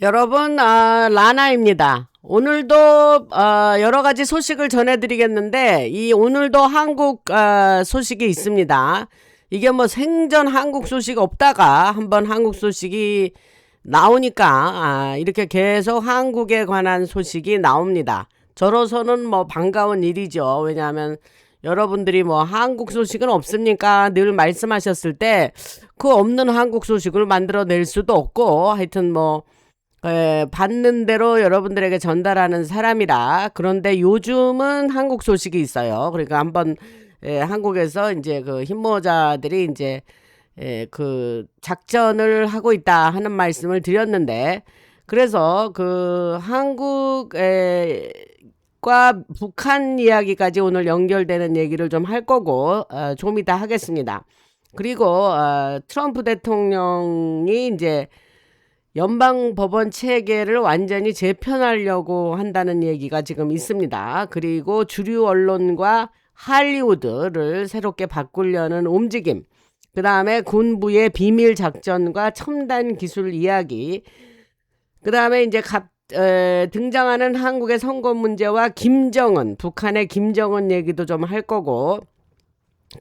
여러분, 라나입니다. 오늘도 여러 가지 소식을 전해드리겠는데, 오늘도 한국 소식이 있습니다. 이게 뭐 생전 한국 소식 없다가 한번 한국 소식이 나오니까 이렇게 계속 한국에 관한 소식이 나옵니다. 저로서는 뭐 반가운 일이죠. 왜냐하면 여러분들이 뭐 한국 소식은 없습니까? 늘 말씀하셨을 때 그 없는 한국 소식을 만들어낼 수도 없고, 하여튼 뭐 받는 대로 여러분들에게 전달하는 사람이라. 그런데 요즘은 한국 소식이 있어요. 그러니까 한번 한국에서 이제 그 흰모자들이 이제 그 작전을 하고 있다 하는 말씀을 드렸는데, 그래서 그 한국과 북한 이야기까지 오늘 연결되는 얘기를 좀 할 거고, 좀 이따 하겠습니다. 그리고 트럼프 대통령이 이제 연방법원 체계를 완전히 재편하려고 한다는 얘기가 지금 있습니다. 그리고 주류 언론과 할리우드를 새롭게 바꾸려는 움직임, 그 다음에 군부의 비밀 작전과 첨단 기술 이야기, 그 다음에 이제 등장하는 한국의 선거 문제와 김정은, 북한의 김정은 얘기도 좀 할 거고,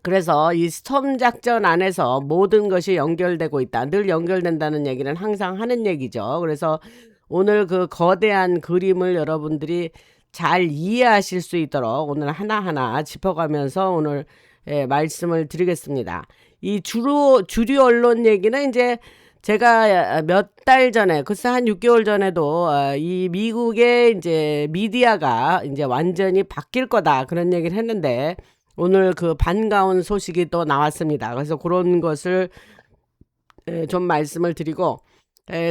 그래서 이 스톰 작전 안에서 모든 것이 연결되고 있다. 늘 연결된다는 얘기는 항상 하는 얘기죠. 그래서 오늘 그 거대한 그림을 여러분들이 잘 이해하실 수 있도록 오늘 하나하나 짚어가면서 오늘 말씀을 드리겠습니다. 이 주류 언론 얘기는 이제 제가 몇 달 전에, 글쎄 한 6개월 전에도 이 미국의 이제 미디어가 이제 완전히 바뀔 거다 그런 얘기를 했는데, 오늘 그 반가운 소식이 또 나왔습니다. 그래서 그런 것을 좀 말씀을 드리고,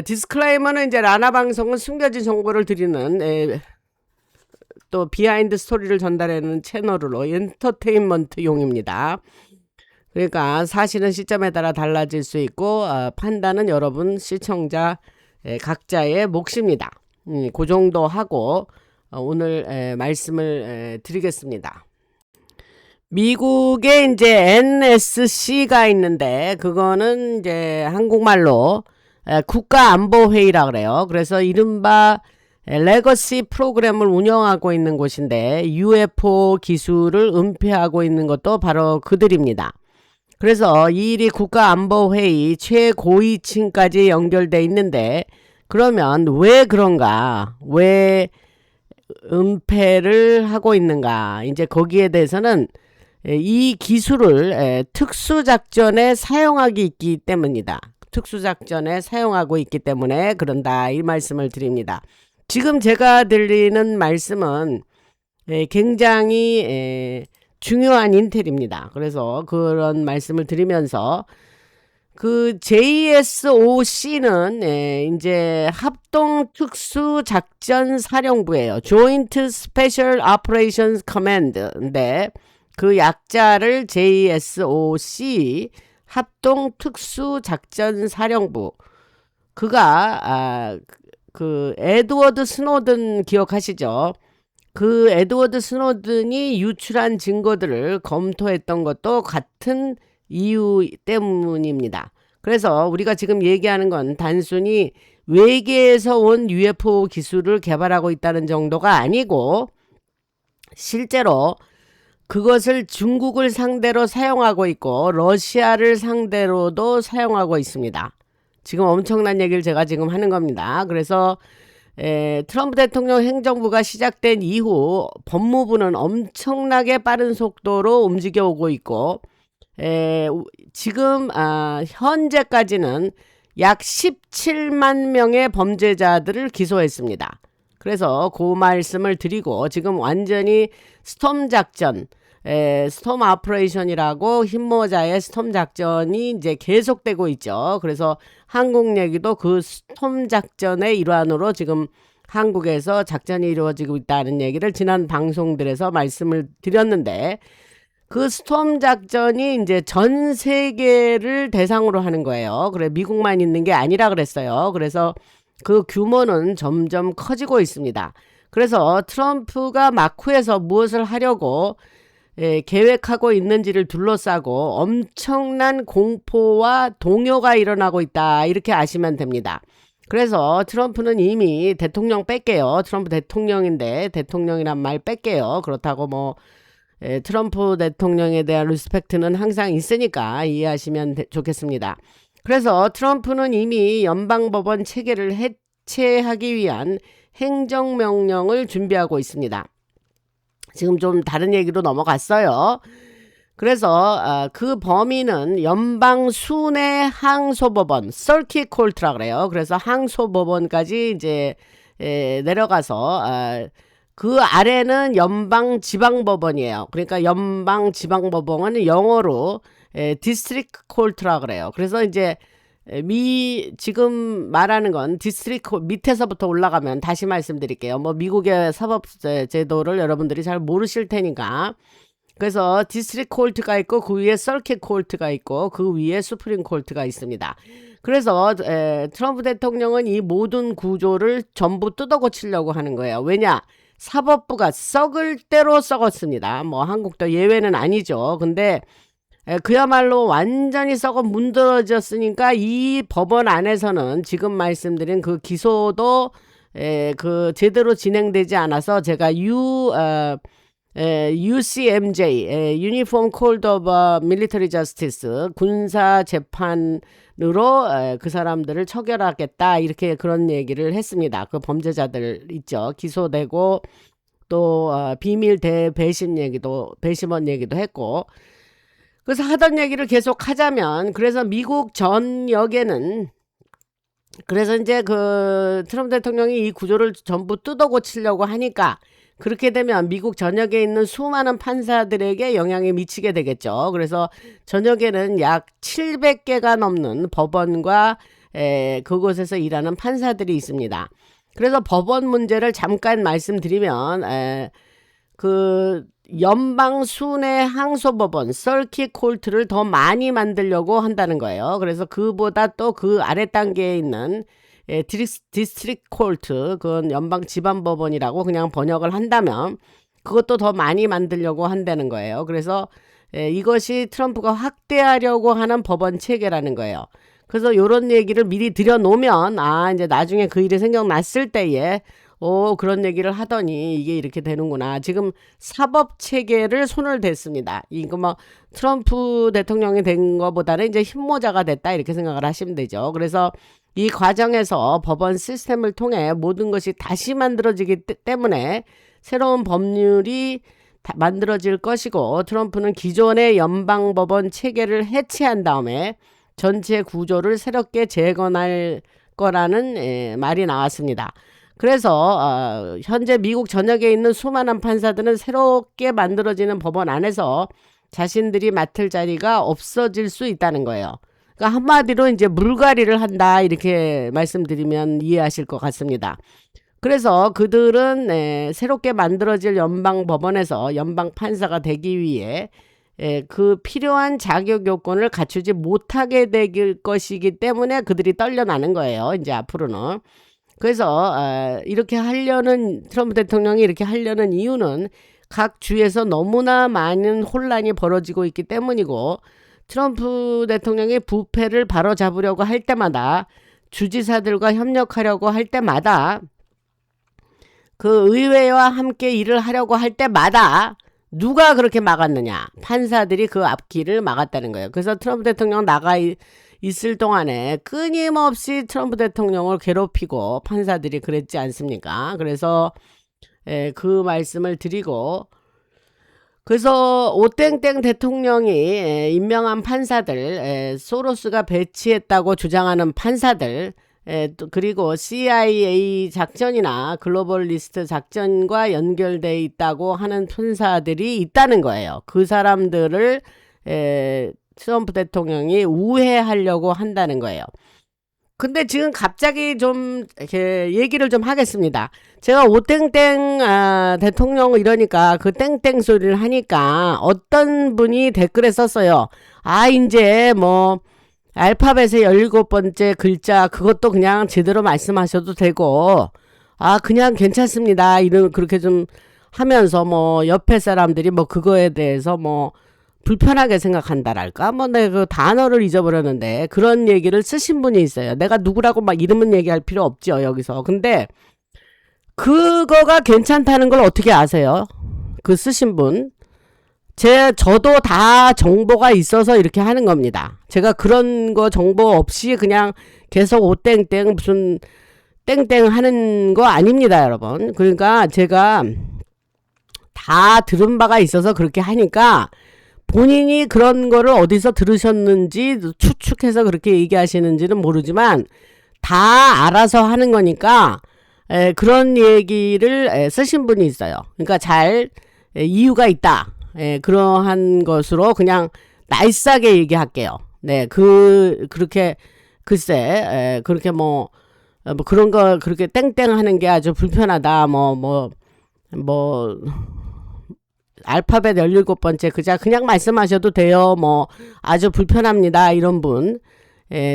디스클레이머는 이제 라나 방송은 숨겨진 정보를 드리는 또 비하인드 스토리를 전달하는 채널로 엔터테인먼트용입니다. 그러니까 사실은 시점에 따라 달라질 수 있고 판단은 여러분 시청자 각자의 몫입니다. 그 정도 하고 오늘 말씀을 드리겠습니다. 미국에 이제 NSC가 있는데, 그거는 이제 한국말로 국가안보회의라 그래요. 그래서 이른바 레거시 프로그램을 운영하고 있는 곳인데, UFO 기술을 은폐하고 있는 것도 바로 그들입니다. 그래서 이 일이 국가안보회의 최고위층까지 연결돼 있는데, 그러면 왜 그런가? 왜 은폐를 하고 있는가? 이제 거기에 대해서는 이 기술을 특수작전에 사용하기 있기 때문이다. 특수작전에 사용하고 있기 때문에 그런다, 이 말씀을 드립니다. 지금 제가 드리는 말씀은 굉장히 중요한 인텔입니다. 그래서 그런 말씀을 드리면서 그 JSOC는 이제 합동특수작전사령부예요. Joint Special Operations Command인데, 그 약자를 JSOC, 합동특수작전사령부. 그가 그 에드워드 스노든 기억하시죠? 그 에드워드 스노든이 유출한 증거들을 검토했던 것도 같은 이유 때문입니다. 그래서 우리가 지금 얘기하는 건 단순히 외계에서 온 UFO 기술을 개발하고 있다는 정도가 아니고, 실제로 그것을 중국을 상대로 사용하고 있고 러시아를 상대로도 사용하고 있습니다. 지금 엄청난 얘기를 제가 지금 하는 겁니다. 그래서 트럼프 대통령 행정부가 시작된 이후 법무부는 엄청나게 빠른 속도로 움직여오고 있고, 지금 현재까지는 약 17만 명의 범죄자들을 기소했습니다. 그래서 그 말씀을 드리고, 지금 완전히 스톰 작전, 스톰 오퍼레이션이라고 흰모자의 스톰 작전이 이제 계속되고 있죠. 그래서 한국 얘기도 그 스톰 작전의 일환으로 지금 한국에서 작전이 이루어지고 있다는 얘기를 지난 방송들에서 말씀을 드렸는데, 그 스톰 작전이 이제 전 세계를 대상으로 하는 거예요. 그래, 미국만 있는 게 아니라 그랬어요. 그래서 그 규모는 점점 커지고 있습니다. 그래서 트럼프가 마쿠에서 무엇을 하려고 계획하고 있는지를 둘러싸고 엄청난 공포와 동요가 일어나고 있다, 이렇게 아시면 됩니다. 그래서 트럼프는 이미 대통령 뺄게요. 트럼프 대통령인데 대통령이란 말 뺄게요. 그렇다고 뭐 트럼프 대통령에 대한 리스펙트는 항상 있으니까 이해하시면 좋겠습니다. 그래서 트럼프는 이미 연방법원 체계를 해체하기 위한 행정명령을 준비하고 있습니다. 지금 좀 다른 얘기로 넘어갔어요. 그래서 그 범위는 연방 순회 항소법원 서킷 콜트라 그래요. 그래서 항소법원까지 이제 내려가서 그 아래는 연방 지방법원이에요. 그러니까 연방 지방법원은 영어로 디스트릭트 콜트라 그래요. 그래서 이제 지금 말하는 건 디스트릭트 밑에서부터 올라가면 다시 말씀드릴게요. 뭐 미국의 사법 제도를 여러분들이 잘 모르실 테니까. 그래서 디스트릭트 콜트가 있고 그 위에 서킷 콜트가 있고 그 위에 수프림 콜트가 있습니다. 그래서 트럼프 대통령은 이 모든 구조를 전부 뜯어고치려고 하는 거예요. 왜냐? 사법부가 썩을 대로 썩었습니다. 뭐 한국도 예외는 아니죠. 근데 그야말로 완전히 썩어 문드러졌으니까 이 법원 안에서는 지금 말씀드린 그 기소도 그 제대로 진행되지 않아서 제가 UCMJ, Uniform Code of Military Justice, 군사 재판으로 그 사람들을 처결하겠다 이렇게 그런 얘기를 했습니다. 그 범죄자들 있죠. 기소되고 또 비밀 배심원 얘기도 했고. 그래서 하던 얘기를 계속 하자면 그래서 미국 전역에는 그래서 이제 그 트럼프 대통령이 이 구조를 전부 뜯어고치려고 하니까 그렇게 되면 미국 전역에 있는 수많은 판사들에게 영향이 미치게 되겠죠. 그래서 전역에는 약 700개가 넘는 법원과 그곳에서 일하는 판사들이 있습니다. 그래서 법원 문제를 잠깐 말씀드리면 그 연방 순회 항소법원 서킷 콜트를 더 많이 만들려고 한다는 거예요. 그래서 그보다 또 그 아래 단계에 있는 디스트릭트 콜트, 그건 연방 지방법원이라고 그냥 번역을 한다면 그것도 더 많이 만들려고 한다는 거예요. 그래서 이것이 트럼프가 확대하려고 하는 법원 체계라는 거예요. 그래서 이런 얘기를 미리 들여놓으면 이제 나중에 그 일이 생각났을 때에 그런 얘기를 하더니 이게 이렇게 되는구나. 지금 사법 체계를 손을 댔습니다. 이거 뭐 트럼프 대통령이 된 것보다는 이제 흰모자가 됐다 이렇게 생각을 하시면 되죠. 그래서 이 과정에서 법원 시스템을 통해 모든 것이 다시 만들어지기 때문에 새로운 법률이 만들어질 것이고 트럼프는 기존의 연방법원 체계를 해체한 다음에 전체 구조를 새롭게 재건할 거라는 말이 나왔습니다. 그래서 현재 미국 전역에 있는 수많은 판사들은 새롭게 만들어지는 법원 안에서 자신들이 맡을 자리가 없어질 수 있다는 거예요. 그러니까 한마디로 이제 물갈이를 한다 이렇게 말씀드리면 이해하실 것 같습니다. 그래서 그들은 새롭게 만들어질 연방법원에서 연방 판사가 되기 위해 그 필요한 자격 요건을 갖추지 못하게 될 것이기 때문에 그들이 떨려나는 거예요. 이제 앞으로는. 그래서 이렇게 하려는 트럼프 대통령이 이렇게 하려는 이유는 각 주에서 너무나 많은 혼란이 벌어지고 있기 때문이고 트럼프 대통령이 부패를 바로잡으려고 할 때마다 주지사들과 협력하려고 할 때마다 그 의회와 함께 일을 하려고 할 때마다 누가 그렇게 막았느냐? 판사들이 그 앞길을 막았다는 거예요. 그래서 트럼프 대통령 나가 있을 동안에 끊임없이 트럼프 대통령을 괴롭히고 판사들이 그랬지 않습니까? 그래서 그 말씀을 드리고 그래서 오땡땡 대통령이 임명한 판사들, 소로스가 배치했다고 주장하는 판사들, 그리고 CIA 작전이나 글로벌 리스트 작전과 연결돼 있다고 하는 판사들이 있다는 거예요. 그 사람들을 트럼프 대통령이 우회하려고 한다는 거예요. 근데 지금 갑자기 좀 이렇게 얘기를 좀 하겠습니다. 제가 오땡땡 대통령 이러니까 그 땡땡 소리를 하니까 어떤 분이 댓글에 썼어요. 이제 뭐 알파벳의 17번째 글자 그것도 그냥 제대로 말씀하셔도 되고 그냥 괜찮습니다. 그렇게 좀 하면서 뭐 옆에 사람들이 뭐 그거에 대해서 뭐 불편하게 생각한다랄까? 뭐, 내가 그 단어를 잊어버렸는데, 그런 얘기를 쓰신 분이 있어요. 내가 누구라고 막 이름은 얘기할 필요 없죠, 여기서. 근데, 그거가 괜찮다는 걸 어떻게 아세요? 그 쓰신 분. 저도 다 정보가 있어서 이렇게 하는 겁니다. 제가 그런 거 정보 없이 그냥 계속 오땡땡 무슨 땡땡 하는 거 아닙니다, 여러분. 그러니까 제가 다 들은 바가 있어서 그렇게 하니까 본인이 그런 거를 어디서 들으셨는지 추측해서 그렇게 얘기하시는지는 모르지만 다 알아서 하는 거니까 그런 얘기를 쓰신 분이 있어요. 그러니까 잘 이유가 있다. 그러한 것으로 그냥 나이스하게 얘기할게요. 네, 그렇게 글쎄 그렇게 뭐 그런 거 그렇게 땡땡 하는 게 아주 불편하다. 뭐 알파벳 17번째 그냥 말씀하셔도 돼요. 뭐 아주 불편합니다. 이런 분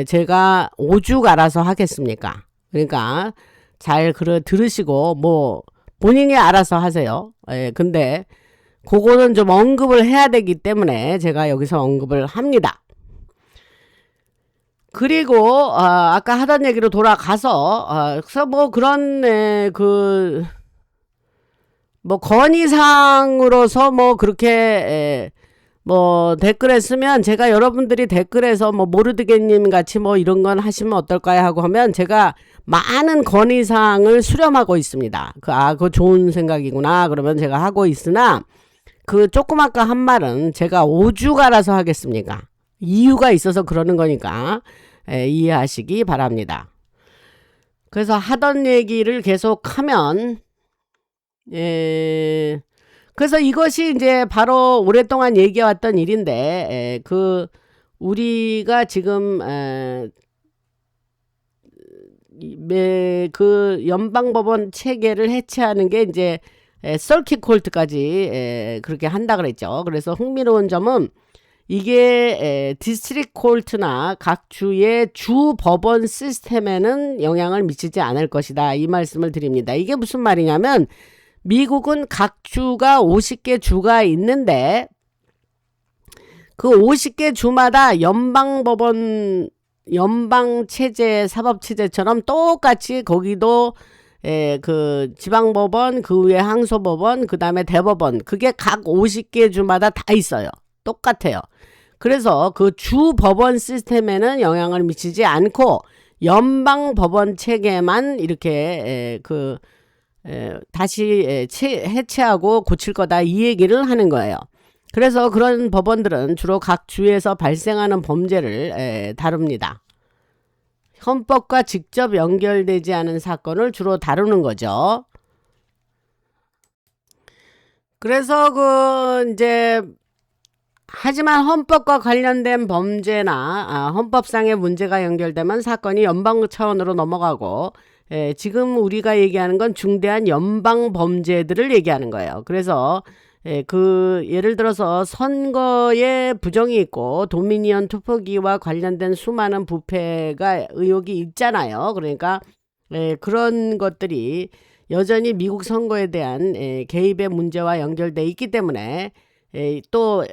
제가 오죽 알아서 하겠습니까? 그러니까 잘 들으시고 뭐 본인이 알아서 하세요. 근데 그거는 좀 언급을 해야 되기 때문에 제가 여기서 언급을 합니다. 그리고 아까 하던 얘기로 돌아가서 그래서 뭐 그런 뭐 건의사항으로서 뭐 그렇게 뭐 댓글에 쓰면 제가 여러분들이 댓글에서 뭐 모르드게님 같이 뭐 이런 건 하시면 어떨까요 하고 하면 제가 많은 건의사항을 수렴하고 있습니다. 그거 좋은 생각이구나 그러면 제가 하고 있으나 그 조금 아까 한 말은 제가 오죽 알아서 하겠습니까? 이유가 있어서 그러는 거니까 이해하시기 바랍니다. 그래서 하던 얘기를 계속 하면 그래서 이것이 이제 바로 오랫동안 얘기해왔던 일인데 우리가 지금 그 연방법원 체계를 해체하는 게 이제 서킷 콜트까지 그렇게 한다 그랬죠. 그래서 흥미로운 점은 이게 디스트릭 콜트나 각 주의 주 법원 시스템에는 영향을 미치지 않을 것이다. 이 말씀을 드립니다. 이게 무슨 말이냐면 미국은 각 주가 50개 주가 있는데 그 50개 주마다 연방법원 연방체제 사법체제처럼 똑같이 거기도 그 지방법원 그 위에 항소법원 그 다음에 대법원 그게 각 50개 주마다 다 있어요. 똑같아요. 그래서 그 주 법원 시스템에는 영향을 미치지 않고 연방법원 체계만 이렇게 다시 해체하고 고칠 거다 이 얘기를 하는 거예요. 그래서 그런 법원들은 주로 각 주에서 발생하는 범죄를 다룹니다. 헌법과 직접 연결되지 않은 사건을 주로 다루는 거죠. 그래서 이제 하지만 헌법과 관련된 범죄나 헌법상의 문제가 연결되면 사건이 연방 차원으로 넘어가고 지금 우리가 얘기하는 건 중대한 연방 범죄들을 얘기하는 거예요. 그래서 예를 들어서 선거에 부정이 있고 도미니언 투표기와 관련된 수많은 부패가 의혹이 있잖아요. 그러니까 그런 것들이 여전히 미국 선거에 대한 개입의 문제와 연결돼 있기 때문에 또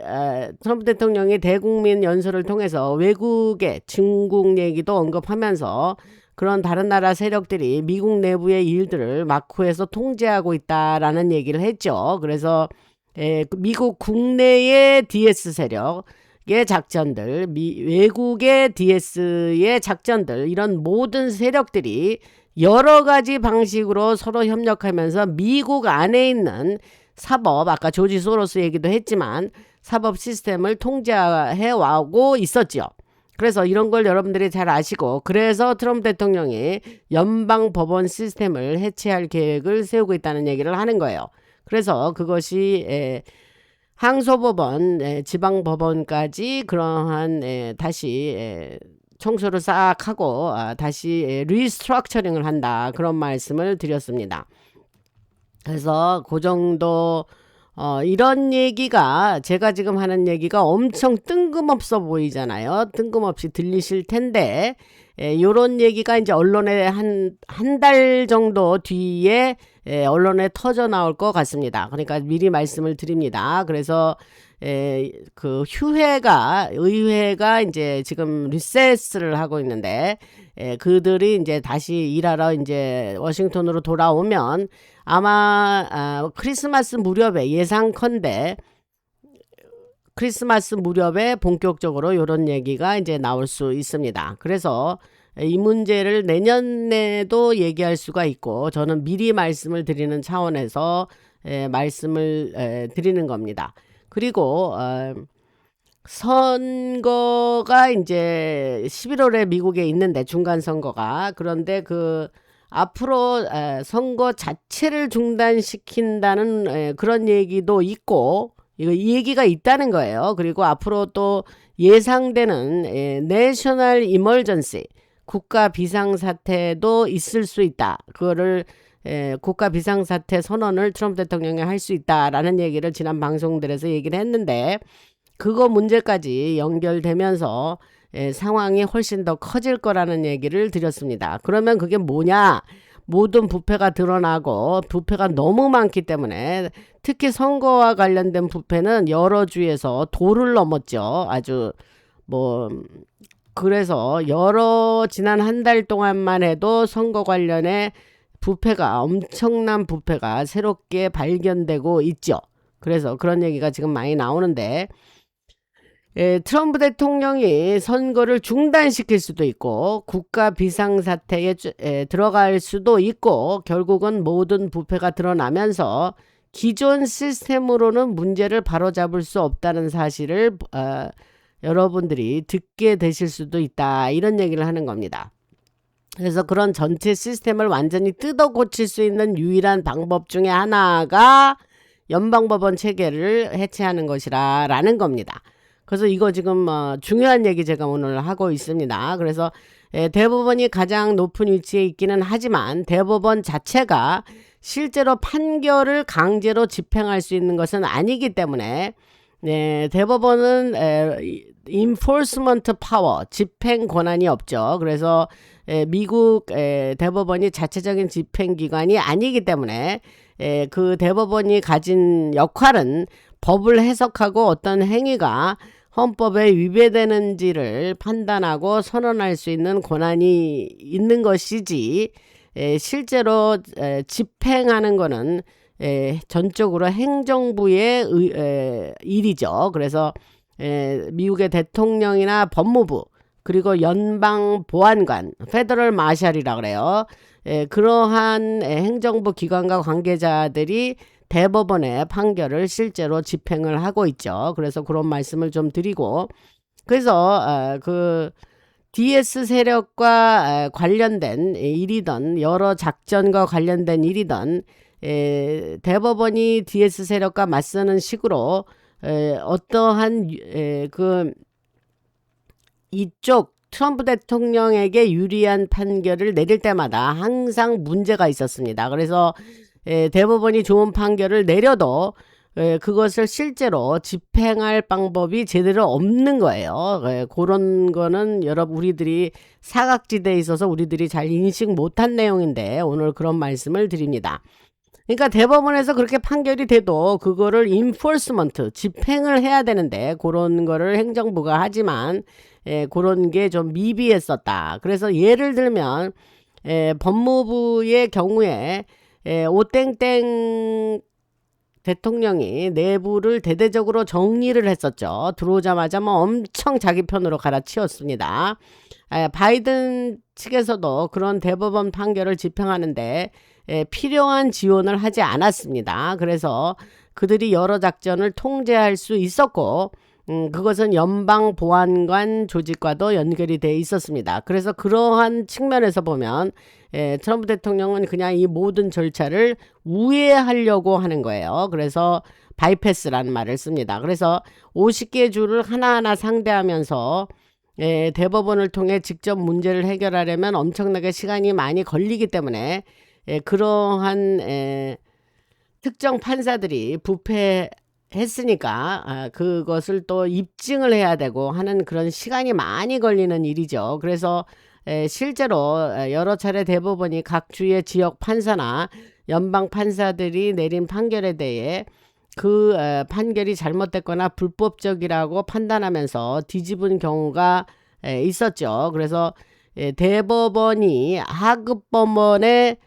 트럼프 대통령이 대국민 연설을 통해서 외국의 중국 얘기도 언급하면서 그런 다른 나라 세력들이 미국 내부의 일들을 마쿠에서 통제하고 있다라는 얘기를 했죠. 그래서 미국 국내의 DS 세력의 작전들, 외국의 DS의 작전들 이런 모든 세력들이 여러 가지 방식으로 서로 협력하면서 미국 안에 있는 사법, 아까 조지 소로스 얘기도 했지만 사법 시스템을 통제해 와고 있었죠. 그래서 이런 걸 여러분들이 잘 아시고 그래서 트럼프 대통령이 연방 법원 시스템을 해체할 계획을 세우고 있다는 얘기를 하는 거예요. 그래서 그것이 항소법원, 지방법원까지 그러한 다시 청소를 싹 하고 다시 리스트럭처링을 한다. 그런 말씀을 드렸습니다. 그래서 그 정도 이런 얘기가 제가 지금 하는 얘기가 엄청 뜬금없어 보이잖아요. 뜬금없이 들리실 텐데 요런 얘기가 이제 언론에 한 달 정도 뒤에 언론에 터져 나올 것 같습니다. 그러니까 미리 말씀을 드립니다. 그래서 그 의회가 이제 지금 리세스를 하고 있는데, 그들이 이제 다시 일하러 이제 워싱턴으로 돌아오면 아마 크리스마스 무렵에 예상컨대 크리스마스 무렵에 본격적으로 이런 얘기가 이제 나올 수 있습니다. 그래서 이 문제를 내년에도 얘기할 수가 있고, 저는 미리 말씀을 드리는 차원에서 말씀을 드리는 겁니다. 그리고 선거가 이제 11월에 미국에 있는데, 중간 선거가, 그런데 그 앞으로 선거 자체를 중단시킨다는 그런 얘기도 있고, 이 얘기가 있다는 거예요. 그리고 앞으로 또 예상되는 내셔널 이머전시, 국가 비상사태도 있을 수 있다. 그거를 국가 비상사태 선언을 트럼프 대통령이 할 수 있다라는 얘기를 지난 방송들에서 얘기를 했는데, 그거 문제까지 연결되면서 상황이 훨씬 더 커질 거라는 얘기를 드렸습니다. 그러면 그게 뭐냐? 모든 부패가 드러나고, 부패가 너무 많기 때문에, 특히 선거와 관련된 부패는 여러 주에서 도를 넘었죠. 아주 그래서 지난 한 달 동안만 해도 선거 관련해 엄청난 부패가 새롭게 발견되고 있죠. 그래서 그런 얘기가 지금 많이 나오는데, 트럼프 대통령이 선거를 중단시킬 수도 있고, 국가 비상사태에 들어갈 수도 있고, 결국은 모든 부패가 드러나면서 기존 시스템으로는 문제를 바로잡을 수 없다는 사실을 여러분들이 듣게 되실 수도 있다, 이런 얘기를 하는 겁니다. 그래서 그런 전체 시스템을 완전히 뜯어 고칠 수 있는 유일한 방법 중에 하나가 연방법원 체계를 해체하는 것이라는 겁니다. 그래서 이거 지금 중요한 얘기 제가 오늘 하고 있습니다. 그래서 대법원이 가장 높은 위치에 있기는 하지만, 대법원 자체가 실제로 판결을 강제로 집행할 수 있는 것은 아니기 때문에, 대법원은 enforcement power, 집행 권한이 없죠. 그래서 미국 대법원이 자체적인 집행기관이 아니기 때문에, 그 대법원이 가진 역할은 법을 해석하고 어떤 행위가 헌법에 위배되는지를 판단하고 선언할 수 있는 권한이 있는 것이지, 실제로 집행하는 거는 전적으로 행정부의 일이죠. 그래서 미국의 대통령이나 법무부, 그리고 연방보안관, 페더럴 마샬이라 그래요. 그러한 행정부 기관과 관계자들이 대법원의 판결을 실제로 집행을 하고 있죠. 그래서 그런 말씀을 좀 드리고, 그래서 그 DS 세력과 관련된 일이든 여러 작전과 관련된 일이든, 대법원이 DS 세력과 맞서는 식으로 어떠한 이쪽 트럼프 대통령에게 유리한 판결을 내릴 때마다 항상 문제가 있었습니다. 그래서 대법원이 좋은 판결을 내려도 그것을 실제로 집행할 방법이 제대로 없는 거예요. 그런 거는 우리들이 사각지대에 있어서 우리들이 잘 인식 못한 내용인데, 오늘 그런 말씀을 드립니다. 그러니까 대법원에서 그렇게 판결이 돼도 그거를 enforcement, 집행을 해야 되는데, 그런 거를 행정부가 하지만 그런 게 좀 미비했었다. 그래서 예를 들면 법무부의 경우에 오땡땡 대통령이 내부를 대대적으로 정리를 했었죠. 들어오자마자 엄청 자기 편으로 갈아치웠습니다. 바이든 측에서도 그런 대법원 판결을 집행하는데 필요한 지원을 하지 않았습니다. 그래서 그들이 여러 작전을 통제할 수 있었고, 그것은 연방보안관 조직과도 연결이 돼 있었습니다. 그래서 그러한 측면에서 보면 트럼프 대통령은 그냥 이 모든 절차를 우회하려고 하는 거예요. 그래서 바이패스라는 말을 씁니다. 그래서 50개 주를 하나하나 상대하면서 대법원을 통해 직접 문제를 해결하려면 엄청나게 시간이 많이 걸리기 때문에 그러한 특정 판사들이 부패했으니까 그것을 또 입증을 해야 되고 하는 그런 시간이 많이 걸리는 일이죠. 그래서 실제로 여러 차례 대법원이 각 주의 지역 판사나 연방 판사들이 내린 판결에 대해 그 판결이 잘못됐거나 불법적이라고 판단하면서 뒤집은 경우가 있었죠. 그래서 대법원이 하급 법원의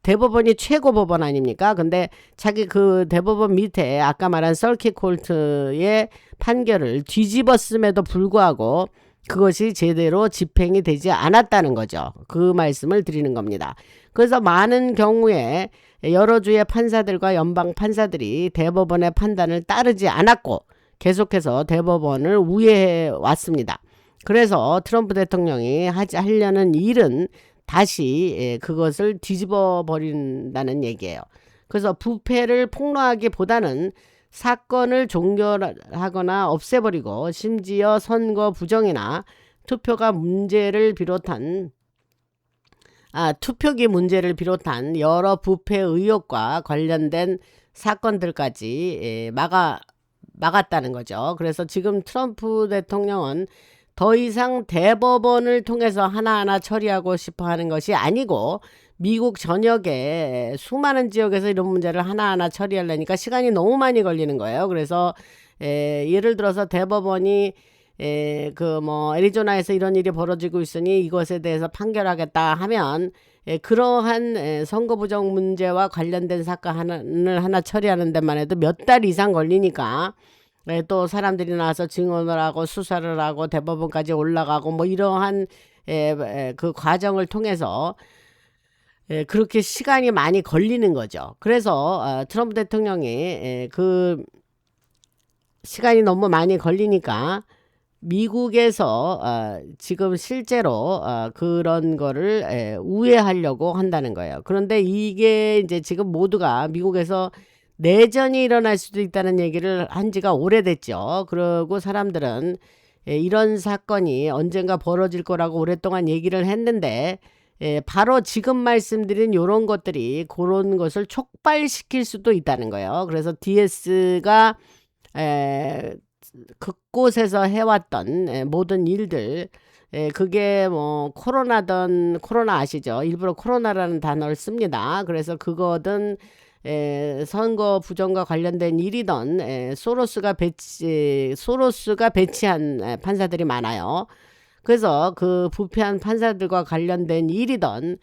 대법원이 최고 법원 아닙니까? 근데 자기 그 대법원 밑에 아까 말한 서킷 코트의 판결을 뒤집었음에도 불구하고 그것이 제대로 집행이 되지 않았다는 거죠. 그 말씀을 드리는 겁니다. 그래서 많은 경우에 여러 주의 판사들과 연방 판사들이 대법원의 판단을 따르지 않았고 계속해서 대법원을 우회해 왔습니다. 그래서 트럼프 대통령이 하려는 일은 다시 그것을 뒤집어 버린다는 얘기예요. 그래서 부패를 폭로하기보다는 사건을 종결하거나 없애버리고 심지어 선거 부정이나 투표가 문제를 비롯한 투표기 문제를 비롯한 여러 부패 의혹과 관련된 사건들까지 막았다는 거죠. 그래서 지금 트럼프 대통령은 더 이상 대법원을 통해서 하나하나 처리하고 싶어 하는 것이 아니고 미국 전역에 수많은 지역에서 이런 문제를 하나하나 처리하려니까 시간이 너무 많이 걸리는 거예요. 그래서 예를 들어서 대법원이 애리조나에서 이런 일이 벌어지고 있으니 이것에 대해서 판결하겠다 하면 그러한 선거 부정 문제와 관련된 사건을 하나 처리하는 데만 해도 몇 달 이상 걸리니까 또 사람들이 나와서 증언을 하고 수사를 하고 대법원까지 올라가고 뭐 이러한 그 과정을 통해서 그렇게 시간이 많이 걸리는 거죠. 그래서 트럼프 대통령이 그 시간이 너무 많이 걸리니까 미국에서 지금 실제로 그런 거를 우회하려고 한다는 거예요. 그런데 이게 이제 지금 모두가 미국에서 내전이 일어날 수도 있다는 얘기를 한 지가 오래됐죠. 그리고 사람들은 이런 사건이 언젠가 벌어질 거라고 오랫동안 얘기를 했는데 바로 지금 말씀드린 이런 것들이 그런 것을 촉발시킬 수도 있다는 거예요. 그래서 DS가 그곳에서 해왔던 모든 일들 그게 뭐 코로나든 코로나 아시죠? 일부러 코로나라는 단어를 씁니다. 그래서 그거든 선거 부정과 관련된 일이던 소로스가 배치한 판사들이 많아요. 그래서 그 부패한 판사들과 관련된 일이던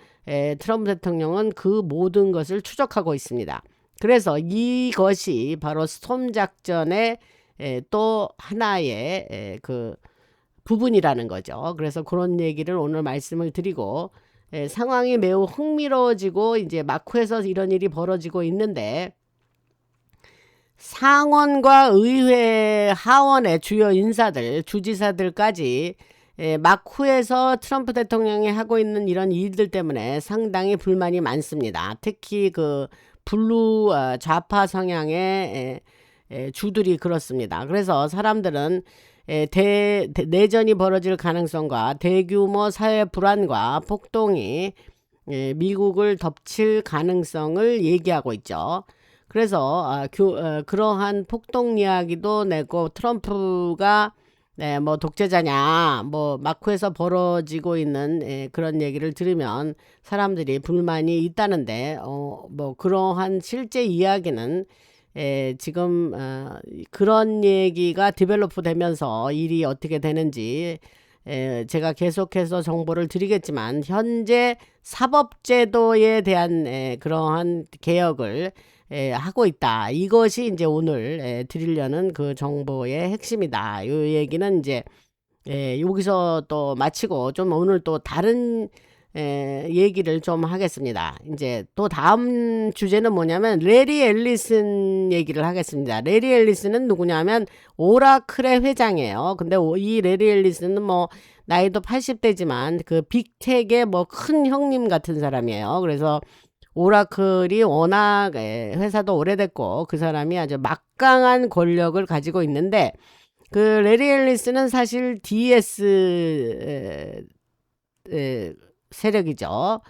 트럼프 대통령은 그 모든 것을 추적하고 있습니다. 그래서 이것이 바로 스톰 작전의 또 하나의 그 부분이라는 거죠. 그래서 그런 얘기를 오늘 말씀을 드리고 상황이 매우 흥미로워지고 이제 마쿠에서 이런 일이 벌어지고 있는데 상원과 의회 하원의 주요 인사들, 주지사들까지 마쿠에서 트럼프 대통령이 하고 있는 이런 일들 때문에 상당히 불만이 많습니다. 특히 그 블루 좌파 성향의 주들이 그렇습니다. 그래서 사람들은 내전이 벌어질 가능성과 대규모 사회 불안과 폭동이 미국을 덮칠 가능성을 얘기하고 있죠. 그래서 그러한 폭동 이야기도 내고 트럼프가 뭐 독재자냐 뭐 마쿠에서 벌어지고 있는 그런 얘기를 들으면 사람들이 불만이 있다는데 뭐 그러한 실제 이야기는 지금 그런 얘기가 디벨로프 되면서 일이 어떻게 되는지 제가 계속해서 정보를 드리겠지만 현재 사법제도에 대한 그러한 개혁을 하고 있다. 이것이 이제 오늘 드리려는 그 정보의 핵심이다. 이 얘기는 이제 여기서 또 마치고 좀 오늘 또 다른 얘기를 좀 하겠습니다. 이제 또 다음 주제는 뭐냐면 레리 앨리슨 얘기를 하겠습니다. 레리 앨리슨은 누구냐면 오라클의 회장이에요. 근데 이 레리 앨리슨은 뭐 나이도 80대지만 그 빅텍의 뭐 큰 형님 같은 사람이에요. 그래서 오라클이 워낙 회사도 오래됐고 그 사람이 아주 막강한 권력을 가지고 있는데 그 레리 앨리슨은 사실 DS 세력이죠.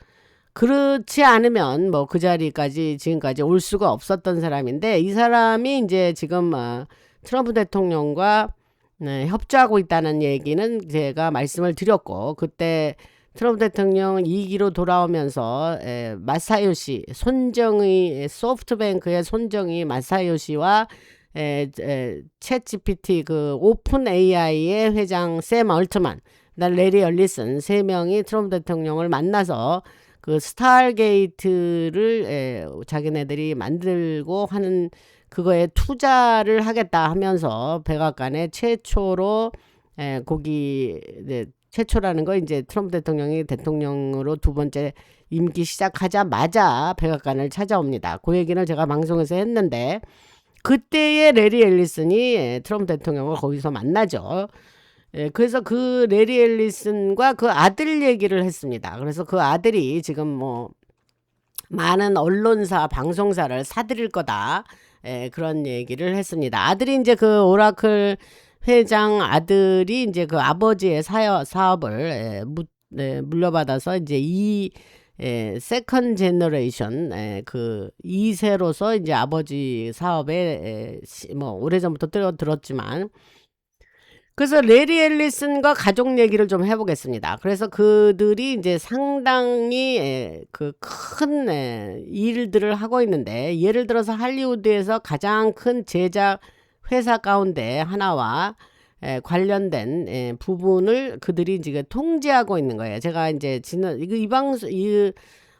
그렇지 않으면 뭐 그 자리까지 지금까지 올 수가 없었던 사람인데 이 사람이 이제 지금 트럼프 대통령과 협조하고 있다는 얘기는 제가 말씀을 드렸고 그때 트럼프 대통령 2기로 돌아오면서 마사요시 손정의 소프트뱅크의 손정의 마사요시와 챗 GPT 그 오픈 AI의 회장 샘 얼트만, 레리 얼리슨 세 명이 트럼프 대통령을 만나서 그 스타게이트를 자기네들이 만들고 하는 그거에 투자를 하겠다 하면서 백악관에 최초로 거기 최초라는 거 이제 트럼프 대통령이 대통령으로 두 번째 임기 시작하자마자 백악관을 찾아옵니다. 그 얘기는 제가 방송에서 했는데 그때의 레리 앨리슨이 트럼프 대통령을 거기서 만나죠. 그래서 그 레리 앨리슨과 그 아들 얘기를 했습니다. 그래서 그 아들이 지금 뭐 많은 언론사, 방송사를 사들일 거다. 그런 얘기를 했습니다. 아들이 이제 그 오라클 회장 아들이 이제 그 아버지의 사업을 물려받아서 이제 이 세컨 제너레이션 그 2세로서 이제 아버지 사업에 뭐 오래전부터 들었지만, 그래서 레리 앨리슨과 가족 얘기를 좀 해보겠습니다. 그래서 그들이 이제 상당히 그 큰 일들을 하고 있는데, 예를 들어서 할리우드에서 가장 큰 제작 회사 가운데 하나와 관련된 부분을 그들이 지금 통제하고 있는 거예요. 제가 이제 이 방송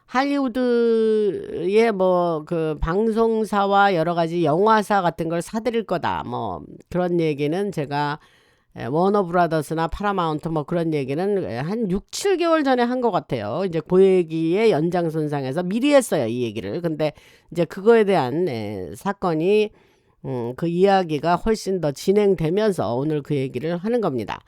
할리우드의 뭐 그 방송사와 여러 가지 영화사 같은 걸 사들일 거다, 뭐 그런 얘기는 제가 워너 브라더스나 파라마운트 뭐 그런 얘기는 한 6, 7개월 전에 한 것 같아요. 이제 그 얘기의 연장선상에서 미리 했어요, 이 얘기를. 근데 이제 그거에 대한 사건이 그 이야기가 훨씬 더 진행되면서 오늘 그 얘기를 하는 겁니다.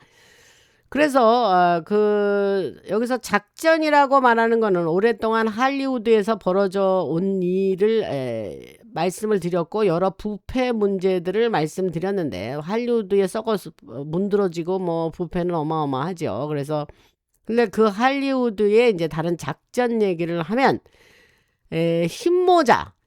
그래서 그 여기서 작전이라고 말하는 거는 오랫동안 할리우드에서 벌어져 온 일을 말씀을 드렸고, 여러 부패 문제들을 말씀드렸는데, 할리우드에 썩어서 문드러지고 뭐 부패는 어마어마하죠. 그래서 근데 그 할리우드의 이제 다른 작전 얘기를 하면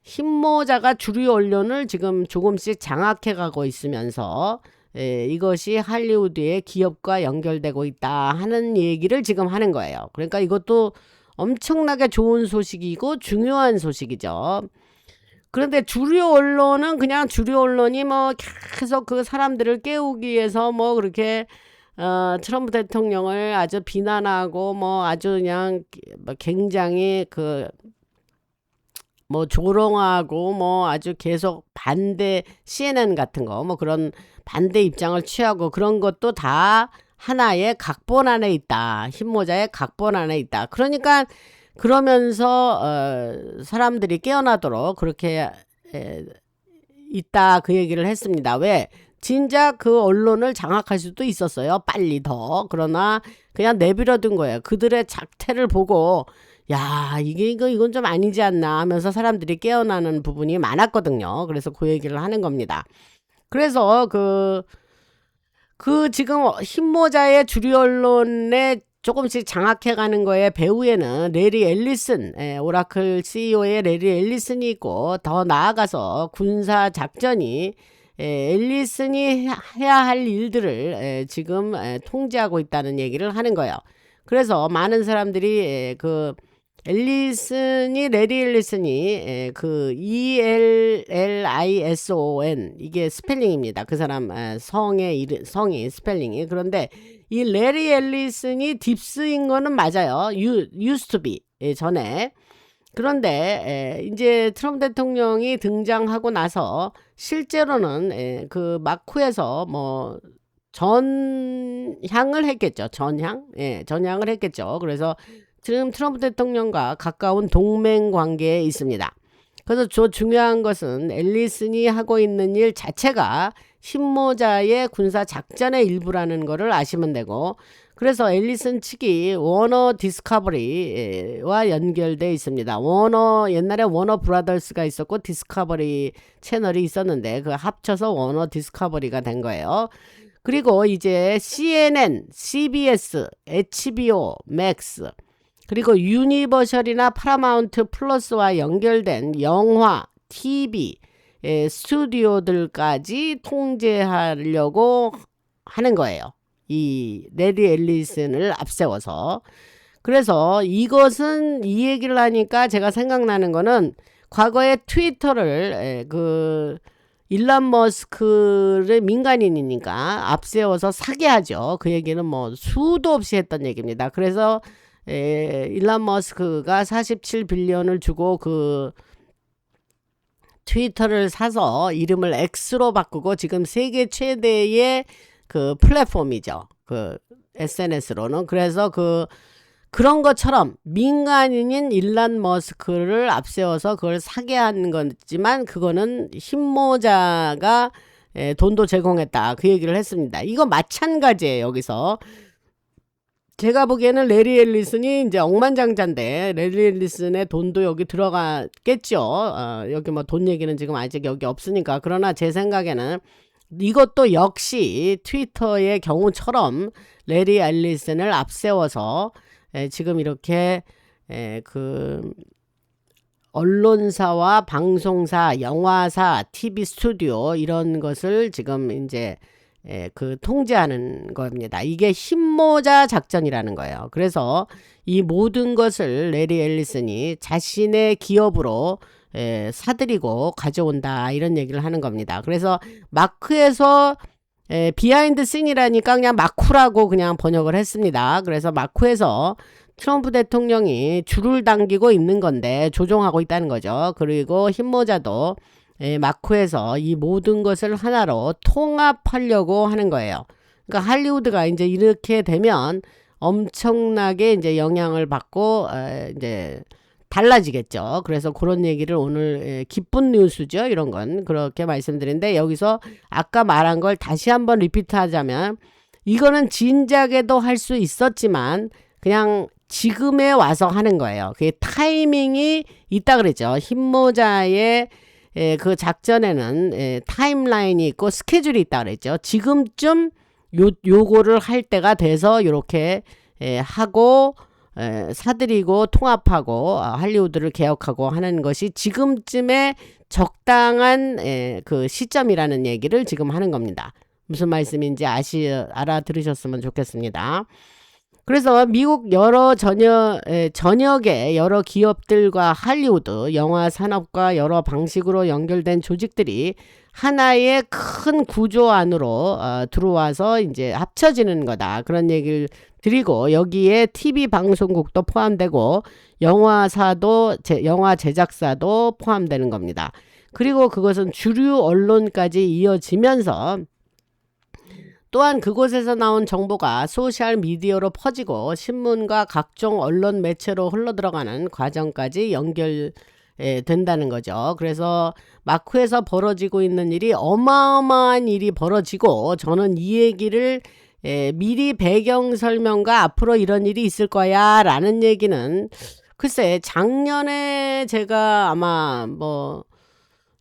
흰모자가 주류 언론을 지금 조금씩 장악해 가고 있으면서 이것이 할리우드의 기업과 연결되고 있다 하는 얘기를 지금 하는 거예요. 그러니까 이것도 엄청나게 좋은 소식이고 중요한 소식이죠. 그런데 주류 언론은 그냥 주류 언론이 뭐 계속 그 사람들을 깨우기 위해서 뭐 그렇게 트럼프 대통령을 아주 비난하고 뭐 아주 그냥 굉장히 그 뭐 조롱하고 뭐 아주 계속 반대, CNN 같은 거 뭐 그런 반대 입장을 취하고 그런 것도 다 하나의 각본 안에 있다. 흰모자의 각본 안에 있다. 그러니까 그러면서 사람들이 깨어나도록 그렇게 있다, 그 얘기를 했습니다. 왜? 진작 그 언론을 장악할 수도 있었어요, 빨리 더. 그러나 그냥 내버려둔 거예요. 그들의 작태를 보고 야, 이건 좀 아니지 않나 하면서 사람들이 깨어나는 부분이 많았거든요. 그래서 그 얘기를 하는 겁니다. 그래서 그 지금 흰모자의 주류 언론에 조금씩 장악해가는 거에 배후에는 레리 앨리슨, 오라클 CEO의 레리 앨리슨이 있고, 더 나아가서 군사 작전이 앨리슨이 해야 할 일들을 지금 통제하고 있다는 얘기를 하는 거예요. 그래서 많은 사람들이 레리 앨리슨이 그 ELLISON 이게 스펠링입니다. 그 사람 성이 스펠링이. 그런데 이 레리 앨리슨이 딥스인 거는 맞아요. used to be 전에. 그런데 이제 트럼프 대통령이 등장하고 나서 실제로는 그 마쿠에서 뭐 전향을 했겠죠. 전향을 했겠죠. 그래서 지금 트럼프 대통령과 가까운 동맹 관계에 있습니다. 그래서 중요한 것은 앨리슨이 하고 있는 일 자체가 흰모자의 군사 작전의 일부라는 것을 아시면 되고, 그래서 앨리슨 측이 워너 디스커버리와 연결돼 있습니다. 옛날에 워너 브라더스가 있었고 디스커버리 채널이 있었는데 그 합쳐서 워너 디스커버리가 된 거예요. 그리고 이제 CNN, CBS, HBO, 맥스, 그리고 유니버셜이나 파라마운트 플러스와 연결된 영화, TV, 스튜디오들까지 통제하려고 하는 거예요. 이 레리 앨리슨을 앞세워서. 그래서 이것은 이 얘기를 하니까 제가 생각나는 거는 과거에 트위터를 그 일론 머스크를 민간인이니까 앞세워서 사게 하죠. 그 얘기는 뭐 수도 없이 했던 얘기입니다. 그래서 일론 머스크가 47빌리언을 주고 그 트위터를 사서 이름을 X로 바꾸고 지금 세계 최대의 그 플랫폼이죠. 그 SNS로는. 그래서 그런 것처럼 민간인인 일론 머스크를 앞세워서 그걸 사게 한 거지만 그거는 흰모자가 돈도 제공했다. 그 얘기를 했습니다. 이거 마찬가지예요. 여기서. 제가 보기에는 레리 앨리슨이 이제 억만장자인데 레리 앨리슨의 돈도 여기 들어갔겠죠. 여기 뭐 돈 얘기는 지금 아직 여기 없으니까. 그러나 제 생각에는 이것도 역시 트위터의 경우처럼 레리 앨리슨을 앞세워서 지금 이렇게 그 언론사와 방송사, 영화사, TV 스튜디오 이런 것을 지금 이제 그 통제하는 겁니다. 이게 흰모자 작전이라는 거예요. 그래서 이 모든 것을 레리 앨리슨이 자신의 기업으로 사들이고 가져온다 이런 얘기를 하는 겁니다. 그래서 마크에서 비하인드 씬이라니까 그냥 마쿠라고 그냥 번역을 했습니다. 그래서 마쿠에서 트럼프 대통령이 줄을 당기고 있는 건데 조종하고 있다는 거죠. 그리고 흰모자도 마쿠에서 이 모든 것을 하나로 통합하려고 하는 거예요. 그러니까 할리우드가 이제 이렇게 되면 엄청나게 이제 영향을 받고 이제 달라지겠죠. 그래서 그런 얘기를 오늘 기쁜 뉴스죠. 이런 건 그렇게 말씀드리는데 여기서 아까 말한 걸 다시 한번 리피트 하자면 이거는 진작에도 할 수 있었지만 그냥 지금에 와서 하는 거예요. 그게 타이밍이 있다 그랬죠. 흰모자의 그 작전에는 타임라인이 있고 스케줄이 있다 그랬죠. 지금쯤 요거를 할 때가 돼서 이렇게 하고 사들이고 통합하고 할리우드를 개혁하고 하는 것이 지금쯤에 적당한 그 시점이라는 얘기를 지금 하는 겁니다. 무슨 말씀인지 알아들으셨으면 좋겠습니다. 그래서 미국 여러 전역의 여러 기업들과 할리우드 영화 산업과 여러 방식으로 연결된 조직들이 하나의 큰 구조 안으로 들어와서 이제 합쳐지는 거다. 그런 얘기를 드리고 여기에 TV 방송국도 포함되고 영화사도 영화 제작사도 포함되는 겁니다. 그리고 그것은 주류 언론까지 이어지면서 또한 그곳에서 나온 정보가 소셜 미디어로 퍼지고 신문과 각종 언론 매체로 흘러들어가는 과정까지 연결된다는 거죠. 그래서 마쿠에서 벌어지고 있는 일이 어마어마한 일이 벌어지고 저는 이 얘기를 미리 배경 설명과 앞으로 이런 일이 있을 거야 라는 얘기는 글쎄 작년에 제가 아마 뭐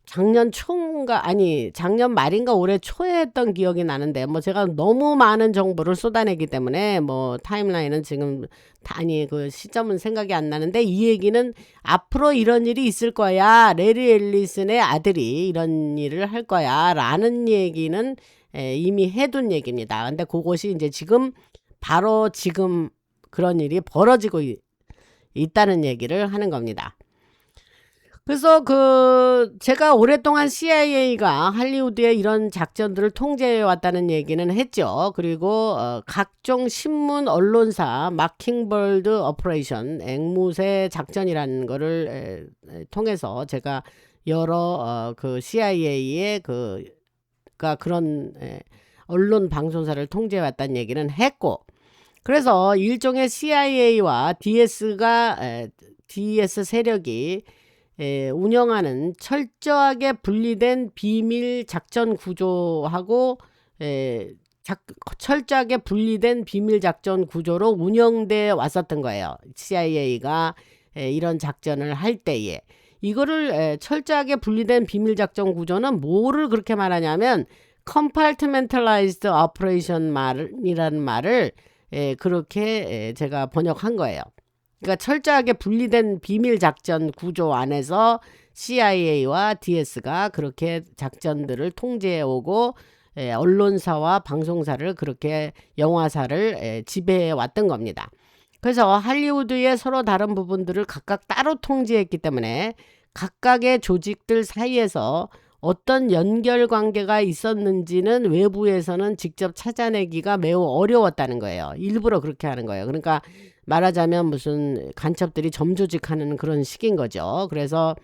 작년 초인가 아니 작년 말인가 올해 초에 했던 기억이 나는데 뭐 제가 너무 많은 정보를 쏟아내기 때문에 뭐 타임라인은 지금 아니 그 시점은 생각이 안 나는데 이 얘기는 앞으로 이런 일이 있을 거야. 레리 앨리슨의 아들이 이런 일을 할 거야 라는 얘기는 이미 해둔 얘기입니다. 근데 그것이 이제 지금 바로 지금 그런 일이 벌어지고 있다는 얘기를 하는 겁니다. 그래서 제가 오랫동안 CIA가 할리우드의 이런 작전들을 통제해 왔다는 얘기는 했죠. 그리고 각종 신문 언론사 마킹버드 오퍼레이션 앵무새 작전이라는 거를 통해서 제가 여러 그 CIA의 그런 언론 방송사를 통제해 왔다는 얘기는 했고 그래서 일종의 CIA와 DS 세력이 운영하는 철저하게 분리된 비밀 작전 구조하고 철저하게 분리된 비밀 작전 구조로 운영돼 왔었던 거예요. CIA가 이런 작전을 할 때에 이거를 철저하게 분리된 비밀 작전 구조는 뭐를 그렇게 말하냐면 compartmentalized operation이라는 말을 그렇게 제가 번역한 거예요. 그러니까 철저하게 분리된 비밀 작전 구조 안에서 CIA와 DS가 그렇게 작전들을 통제해 오고 언론사와 방송사를 그렇게 영화사를 지배해 왔던 겁니다. 그래서 할리우드의 서로 다른 부분들을 각각 따로 통제했기 때문에 각각의 조직들 사이에서 어떤 연결 관계가 있었는지는 외부에서는 직접 찾아내기가 매우 어려웠다는 거예요. 일부러 그렇게 하는 거예요. 그러니까 말하자면 무슨 간첩들이 점조직하는 그런 식인 거죠. 그래서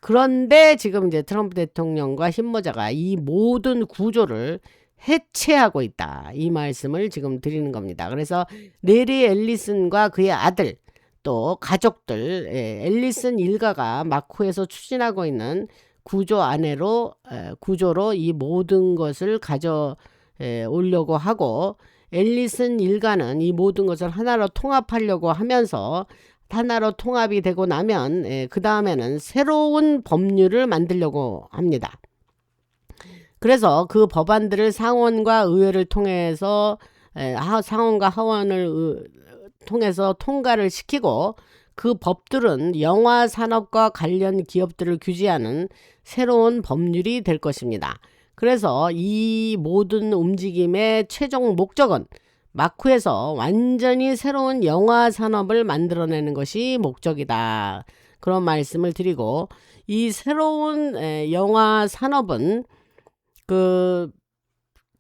그런데 지금 이제 트럼프 대통령과 힘모자가 이 모든 구조를 해체하고 있다. 이 말씀을 지금 드리는 겁니다. 그래서 레리 앨리슨과 그의 아들 또 가족들, 앨리슨 일가가 마쿠에서 추진하고 있는 구조로 이 모든 것을 오려고 하고, 앨리슨 일가는 이 모든 것을 하나로 통합하려고 하면서 하나로 통합이 되고 나면 그 다음에는 새로운 법률을 만들려고 합니다. 그래서 그 법안들을 상원과 의회를 통해서 상원과 하원을 통해서 통과를 시키고, 그 법들은 영화 산업과 관련 기업들을 규제하는 새로운 법률이 될 것입니다. 그래서 이 모든 움직임의 최종 목적은 마쿠에서 완전히 새로운 영화 산업을 만들어내는 것이 목적이다. 그런 말씀을 드리고, 이 새로운 영화 산업은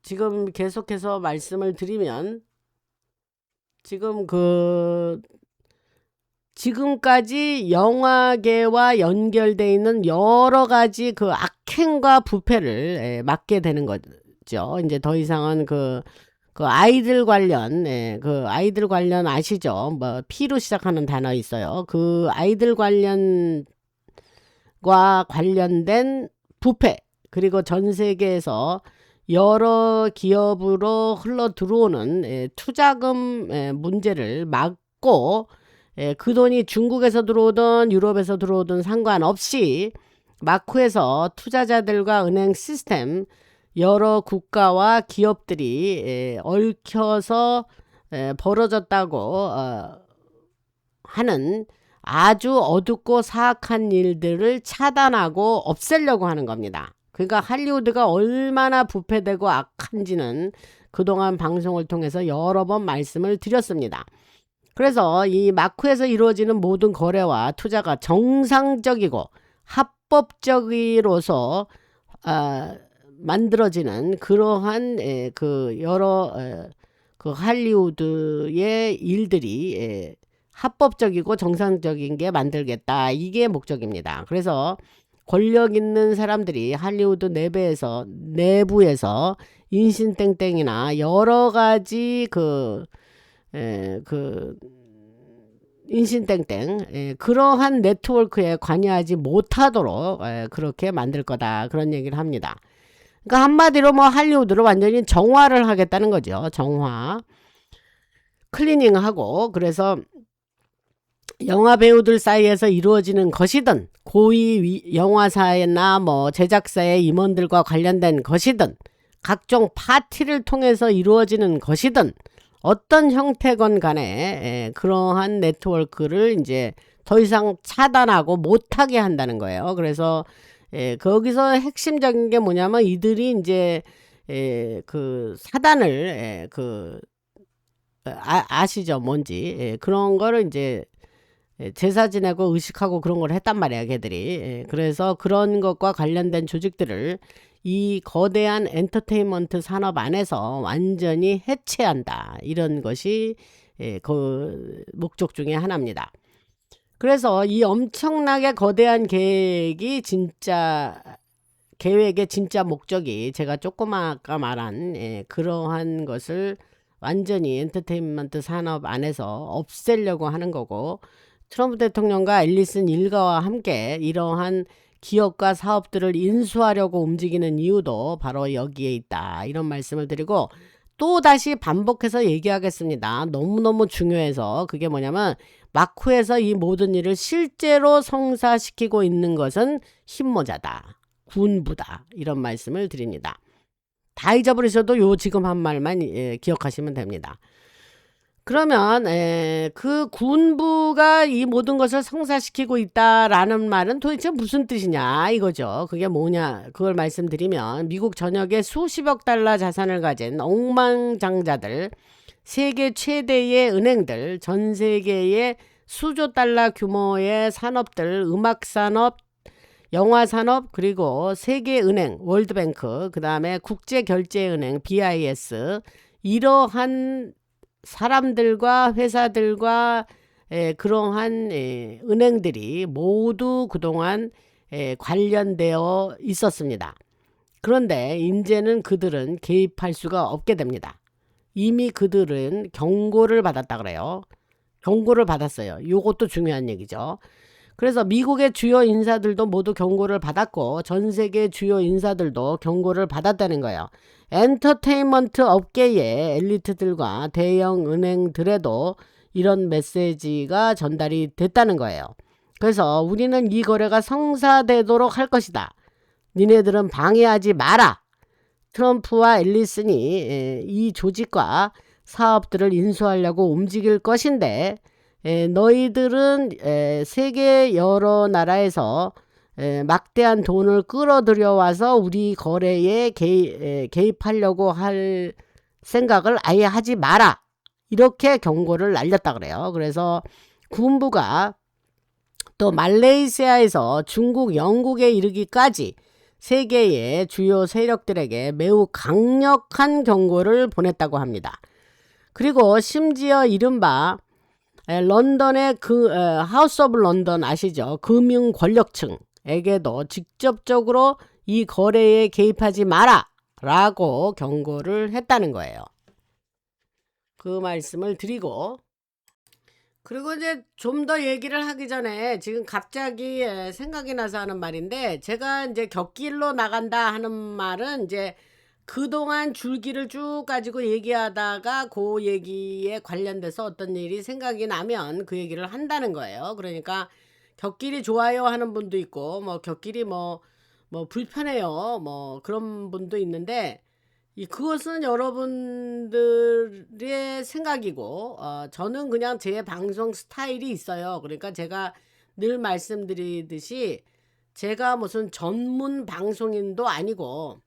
지금 계속해서 말씀을 드리면, 지금까지 영화계와 연결되어 있는 여러 가지 그 악행과 부패를 막게 되는 거죠. 이제 더 이상은 그 아이들 관련, 아이들 관련 아시죠? 뭐 P로 시작하는 단어 있어요. 그 아이들 관련과 관련된 부패, 그리고 전 세계에서 여러 기업으로 흘러 들어오는 투자금 문제를 막고, 그 돈이 중국에서 들어오든 유럽에서 들어오든 상관없이 마쿠에서 투자자들과 은행 시스템, 여러 국가와 기업들이 얽혀서 벌어졌다고 하는 아주 어둡고 사악한 일들을 차단하고 없애려고 하는 겁니다. 그러니까 할리우드가 얼마나 부패되고 악한지는 그동안 방송을 통해서 여러 번 말씀을 드렸습니다. 그래서 이 마쿠에서 이루어지는 모든 거래와 투자가 정상적이고 합법적으로서 만들어지는 그러한 여러 할리우드의 일들이 합법적이고 정상적인 게 만들겠다. 이게 목적입니다. 그래서 권력 있는 사람들이 할리우드 내부에서 인신땡땡이나 여러 가지 인신땡땡 그러한 네트워크에 관여하지 못하도록 그렇게 만들 거다. 그런 얘기를 합니다. 그러니까 한마디로 뭐 할리우드를 완전히 정화를 하겠다는 거죠. 정화. 클리닝하고, 그래서 영화 배우들 사이에서 이루어지는 것이든 고위 영화사나 뭐 제작사의 임원들과 관련된 것이든 각종 파티를 통해서 이루어지는 것이든 어떤 형태건 간에 그러한 네트워크를 이제 더 이상 차단하고 못하게 한다는 거예요. 그래서 거기서 핵심적인 게 뭐냐면 이들이 이제 그 사단을 아시죠? 뭔지. 그런 거를 이제 제사 지내고 의식하고 그런 걸 했단 말이야, 걔들이. 그래서 그런 것과 관련된 조직들을 이 거대한 엔터테인먼트 산업 안에서 완전히 해체한다. 이런 것이 그 목적 중에 하나입니다. 그래서 이 엄청나게 거대한 계획의 진짜 목적이 제가 조금 아까 말한 그러한 것을 완전히 엔터테인먼트 산업 안에서 없애려고 하는 거고, 트럼프 대통령과 앨리슨 일가와 함께 이러한 기업과 사업들을 인수하려고 움직이는 이유도 바로 여기에 있다. 이런 말씀을 드리고, 또 다시 반복해서 얘기하겠습니다. 너무너무 중요해서. 그게 뭐냐면 마쿠에서 이 모든 일을 실제로 성사시키고 있는 것은 힘모자다. 군부다. 이런 말씀을 드립니다. 다 잊어버리셔도 요 지금 한 말만 기억하시면 됩니다. 그러면 그 군부가 이 모든 것을 성사시키고 있다라는 말은 도대체 무슨 뜻이냐 이거죠. 그게 뭐냐, 그걸 말씀드리면 미국 전역에 수십억 달러 자산을 가진 억만장자들, 세계 최대의 은행들, 전 세계의 수조 달러 규모의 산업들, 음악 산업, 영화 산업, 그리고 세계은행, 월드뱅크, 그 다음에 국제결제은행, BIS, 이러한 사람들과 회사들과 그러한 은행들이 모두 그동안 관련되어 있었습니다. 그런데 이제는 그들은 개입할 수가 없게 됩니다. 이미 그들은 경고를 받았다 그래요. 경고를 받았어요. 이것도 중요한 얘기죠. 그래서 미국의 주요 인사들도 모두 경고를 받았고 전 세계 주요 인사들도 경고를 받았다는 거예요. 엔터테인먼트 업계의 엘리트들과 대형 은행들에도 이런 메시지가 전달이 됐다는 거예요. 그래서 우리는 이 거래가 성사되도록 할 것이다. 니네들은 방해하지 마라. 트럼프와 앨리슨이 이 조직과 사업들을 인수하려고 움직일 것인데 너희들은 세계 여러 나라에서 막대한 돈을 끌어들여 와서 우리 거래에 개입하려고 할 생각을 아예 하지 마라. 이렇게 경고를 날렸다 그래요. 그래서 군부가 또 말레이시아에서 중국, 영국에 이르기까지 세계의 주요 세력들에게 매우 강력한 경고를 보냈다고 합니다. 그리고 심지어 이른바 런던의 하우스 오브 런던 아시죠? 금융 권력층에게도 직접적으로 이 거래에 개입하지 마라 라고 경고를 했다는 거예요. 그 말씀을 드리고, 그리고 이제 좀 더 얘기를 하기 전에 지금 갑자기 생각이 나서 하는 말인데, 제가 이제 곁길로 나간다 하는 말은 이제 그동안 줄기를 쭉 가지고 얘기하다가 그 얘기에 관련돼서 어떤 일이 생각이 나면 그 얘기를 한다는 거예요. 그러니까 곁길이 좋아요 하는 분도 있고 뭐 곁길이 뭐 불편해요 뭐 그런 분도 있는데 그것은 여러분들의 생각이고 저는 그냥 제 방송 스타일이 있어요. 그러니까 제가 늘 말씀드리듯이 제가 무슨 전문 방송인도 아니고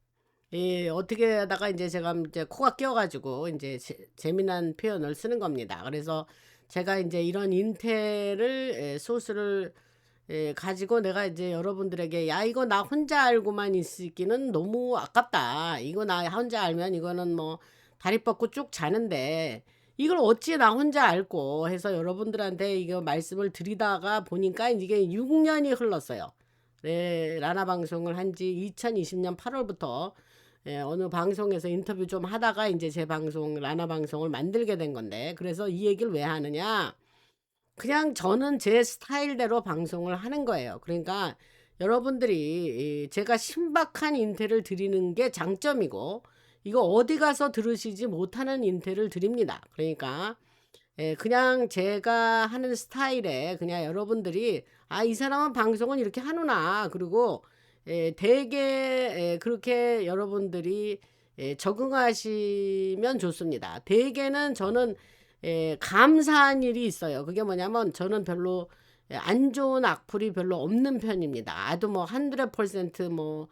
어떻게 하다가 이제 제가 이제 코가 끼어가지고 이제 재미난 표현을 쓰는 겁니다. 그래서 제가 이제 이런 인태를 소스를 가지고 내가 이제 여러분들에게 야 이거 나 혼자 알고만 있기는 너무 아깝다. 이거 나 혼자 알면 이거는 뭐 다리 뻗고 쭉 자는데 이걸 어찌 나 혼자 알고 해서 여러분들한테 이거 말씀을 드리다가 보니까 이게 6년이 흘렀어요. 네, 라나 방송을 한 지 2020년 8월부터 어느 방송에서 인터뷰 좀 하다가 이제 제 방송 라나 방송을 만들게 된 건데, 그래서 이 얘기를 왜 하느냐, 그냥 저는 제 스타일대로 방송을 하는 거예요. 그러니까 여러분들이 제가 신박한 인태를 드리는 게 장점이고 이거 어디 가서 들으시지 못하는 인태를 드립니다. 그러니까 그냥 제가 하는 스타일에 그냥 여러분들이 이 사람은 방송은 이렇게 하누나, 그리고 대개 그렇게 여러분들이 적응하시면 좋습니다. 대개는 저는 감사한 일이 있어요. 그게 뭐냐면 저는 별로 안 좋은 악플이 별로 없는 편입니다. 아주 뭐 100%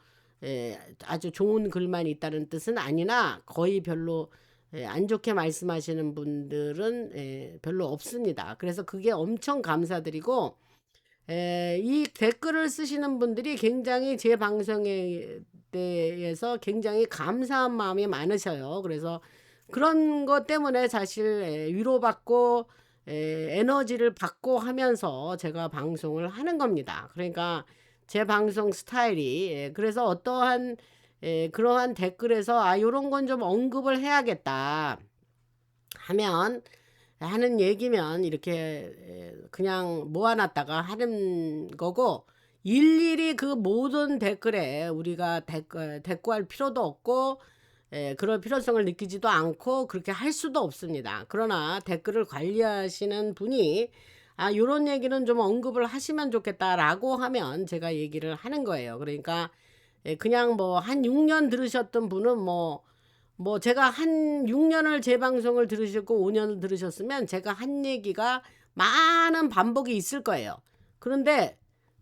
아주 좋은 글만 있다는 뜻은 아니나 거의 별로 안 좋게 말씀하시는 분들은 별로 없습니다. 그래서 그게 엄청 감사드리고 이 댓글을 쓰시는 분들이 굉장히 제 방송에 대해서 굉장히 감사한 마음이 많으셔요. 그래서 그런 것 때문에 사실 위로받고 에너지를 받고 하면서 제가 방송을 하는 겁니다. 그러니까 제 방송 스타일이 그래서 어떠한 그러한 댓글에서 요런 건 좀 언급을 해야겠다 하면 하는 얘기면 이렇게 그냥 모아놨다가 하는 거고, 일일이 그 모든 댓글에 우리가 대꾸할 필요도 없고 그럴 필요성을 느끼지도 않고 그렇게 할 수도 없습니다. 그러나 댓글을 관리하시는 분이 요런 얘기는 좀 언급을 하시면 좋겠다라고 하면 제가 얘기를 하는 거예요. 그러니까 그냥 뭐 한 6년 들으셨던 분은 뭐 제가 한 6년을 제 방송을 들으셨고 5년을 들으셨으면 제가 한 얘기가 많은 반복이 있을 거예요. 그런데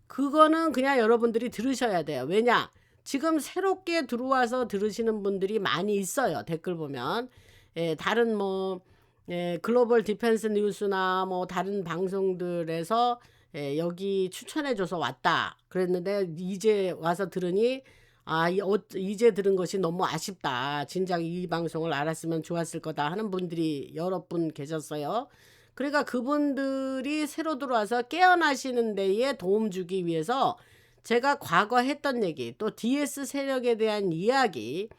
그거는 그냥 여러분들이 들으셔야 돼요. 왜냐? 지금 새롭게 들어와서 들으시는 분들이 많이 있어요. 댓글 보면 다른 뭐 글로벌 디펜스 뉴스나 뭐 다른 방송들에서 여기 추천해줘서 왔다 그랬는데 이제 와서 들으니 이제 들은 것이 너무 아쉽다. 진작 이 방송을 알았으면 좋았을 거다 하는 분들이 여러 분 계셨어요. 그러니까 그분들이 새로 들어와서 깨어나시는 데에 도움 주기 위해서 제가 과거 했던 얘기 또 DS 세력에 대한 이야기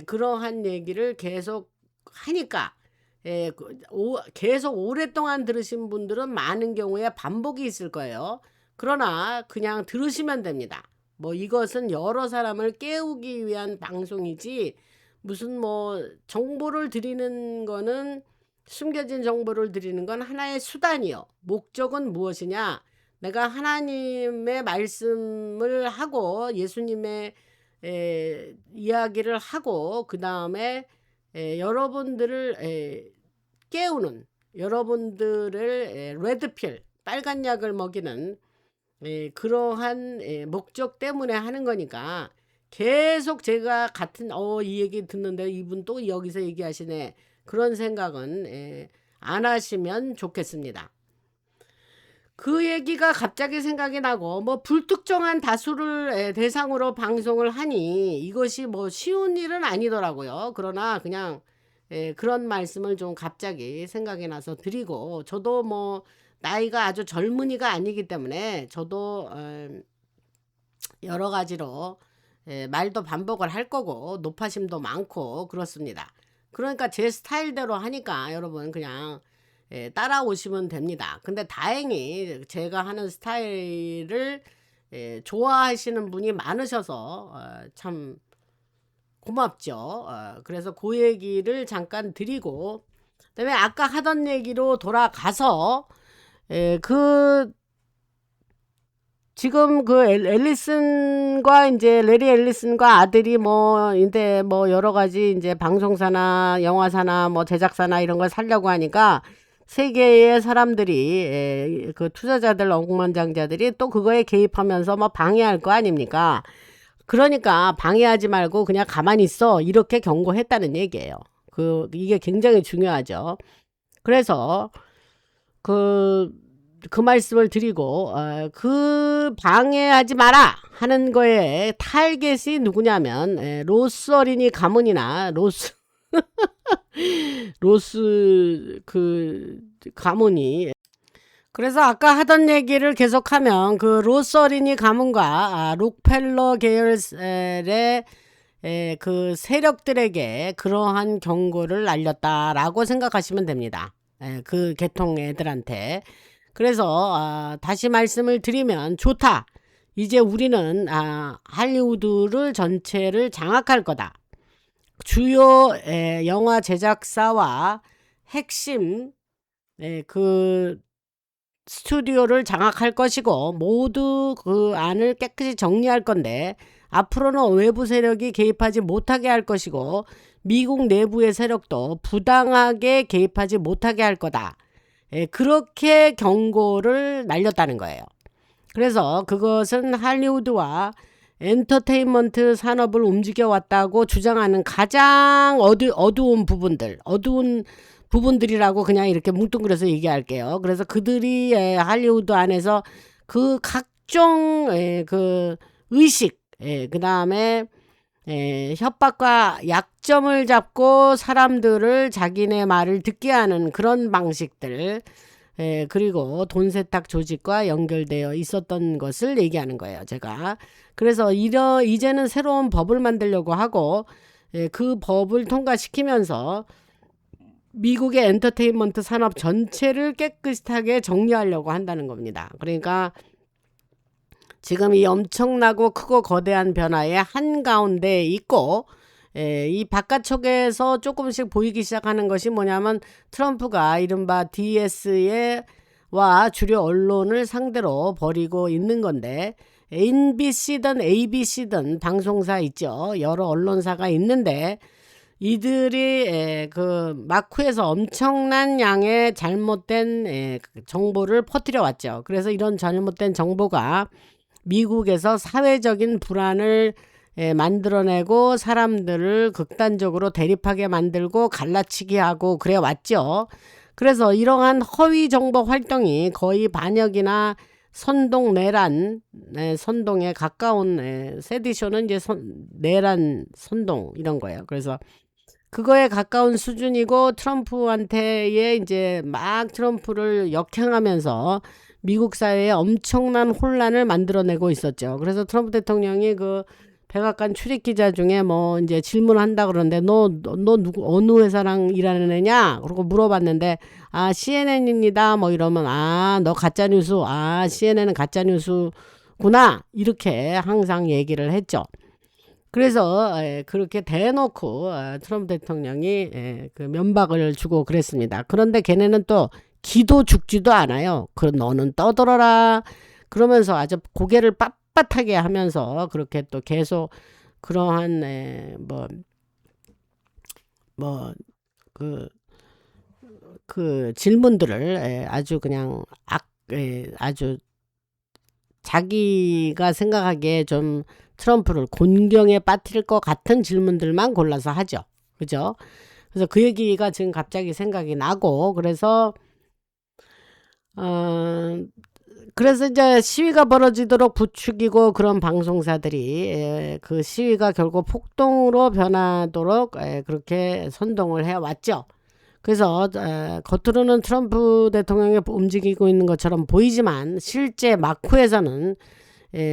그러한 얘기를 계속 하니까 계속 오랫동안 들으신 분들은 많은 경우에 반복이 있을 거예요. 그러나 그냥 들으시면 됩니다. 뭐 이것은 여러 사람을 깨우기 위한 방송이지 무슨 뭐 정보를 드리는 거는 숨겨진 정보를 드리는 건 하나의 수단이요. 목적은 무엇이냐? 내가 하나님의 말씀을 하고 예수님의 이야기를 하고 그 다음에 여러분들을 깨우는 여러분들을 레드필 빨간 약을 먹이는 그러한 목적 때문에 하는 거니까 계속 제가 같은 이 얘기 듣는데 이분 또 여기서 얘기하시네 그런 생각은 안 하시면 좋겠습니다. 그 얘기가 갑자기 생각이 나고 뭐 불특정한 다수를 대상으로 방송을 하니 이것이 뭐 쉬운 일은 아니더라고요. 그러나 그냥 그런 말씀을 좀 갑자기 생각이 나서 드리고 저도 뭐 나이가 아주 젊은이가 아니기 때문에 저도 여러 가지로 말도 반복을 할 거고 높아심도 많고 그렇습니다. 그러니까 제 스타일대로 하니까 여러분 그냥 따라오시면 됩니다. 근데 다행히 제가 하는 스타일을 좋아하시는 분이 많으셔서 참 고맙죠. 그래서 그 얘기를 잠깐 드리고 그다음에 아까 하던 얘기로 돌아가서 지금 그 앨리슨과 이제 레리 앨리슨과 아들이 이제 뭐 여러 가지 이제 방송사나 영화사나 뭐 제작사나 이런 걸 살려고 하니까 세계의 사람들이 그 투자자들 억만장자들이 또 그거에 개입하면서 뭐 방해할 거 아닙니까? 그러니까 방해하지 말고 그냥 가만히 있어 이렇게 경고했다는 얘기예요. 이게 굉장히 중요하죠. 그래서 그 말씀을 드리고 그 방해하지 마라 하는 거에 타겟이 누구냐면 로스 어린이 가문이나 로스 그 가문이 그래서 아까 하던 얘기를 계속하면 그 로스 어린이 가문과 록펠러 계열의 그 세력들에게 그러한 경고를 날렸다라고 생각하시면 됩니다. 그 계통 애들한테. 그래서 다시 말씀을 드리면 좋다. 이제 우리는 할리우드를 전체를 장악할 거다. 주요 영화 제작사와 핵심 그 스튜디오를 장악할 것이고 모두 그 안을 깨끗이 정리할 건데 앞으로는 외부 세력이 개입하지 못하게 할 것이고 미국 내부의 세력도 부당하게 개입하지 못하게 할 거다. 그렇게 경고를 날렸다는 거예요. 그래서 그것은 할리우드와 엔터테인먼트 산업을 움직여왔다고 주장하는 가장 어두운 부분들이라고 그냥 이렇게 뭉뚱그려서 얘기할게요. 그래서 그들이 할리우드 안에서 그 각종 그 의식, 그 다음에 협박과 약점을 잡고 사람들을 자기네 말을 듣게 하는 그런 방식들, 그리고 돈 세탁 조직과 연결되어 있었던 것을 얘기하는 거예요, 제가. 그래서 이제는 새로운 법을 만들려고 하고 그 법을 통과시키면서 미국의 엔터테인먼트 산업 전체를 깨끗하게 정리하려고 한다는 겁니다. 그러니까 지금 이 엄청나고 크고 거대한 변화의 한가운데 있고 이 바깥쪽에서 조금씩 보이기 시작하는 것이 뭐냐면 트럼프가 이른바 DS와 주류 언론을 상대로 벌이고 있는 건데 NBC든 ABC든 방송사 있죠. 여러 언론사가 있는데 이들이 그 마쿠에서 엄청난 양의 잘못된 정보를 퍼뜨려 왔죠. 그래서 이런 잘못된 정보가 미국에서 사회적인 불안을 만들어내고 사람들을 극단적으로 대립하게 만들고 갈라치기 하고 그래 왔죠. 그래서 이러한 허위 정보 활동이 거의 반역이나 선동 내란, 선동에 가까운, 세디션은 이제 내란 선동 이런 거예요. 그래서 그거에 가까운 수준이고, 트럼프한테의 이제 막 트럼프를 역행하면서 미국 사회에 엄청난 혼란을 만들어내고 있었죠. 그래서 트럼프 대통령이 그 백악관 출입 기자 중에 뭐 이제 질문한다 그러는데, 너 누구 어느 회사랑 일하는 애냐? 그러고 물어봤는데, 아 CNN입니다. 뭐 이러면, 아 너 가짜 뉴스, 아 CNN은 가짜 뉴스구나, 이렇게 항상 얘기를 했죠. 그래서 그렇게 대놓고 트럼프 대통령이 그 면박을 주고 그랬습니다. 그런데 걔네는 또 기도 죽지도 않아요. 그 너는 떠들어라 그러면서 아주 고개를 빳빳하게 하면서 그렇게 또 계속 그러한 그 질문들을 아주 그냥 아주 자기가 생각하기에 좀 트럼프를 곤경에 빠뜨릴 것 같은 질문들만 골라서 하죠. 그죠? 그래서 그 얘기가 지금 갑자기 생각이 나고, 그래서 이제 시위가 벌어지도록 부추기고 그런 방송사들이 그 시위가 결국 폭동으로 변하도록 그렇게 선동을 해왔죠. 그래서 겉으로는 트럼프 대통령이 움직이고 있는 것처럼 보이지만 실제 마쿠에서는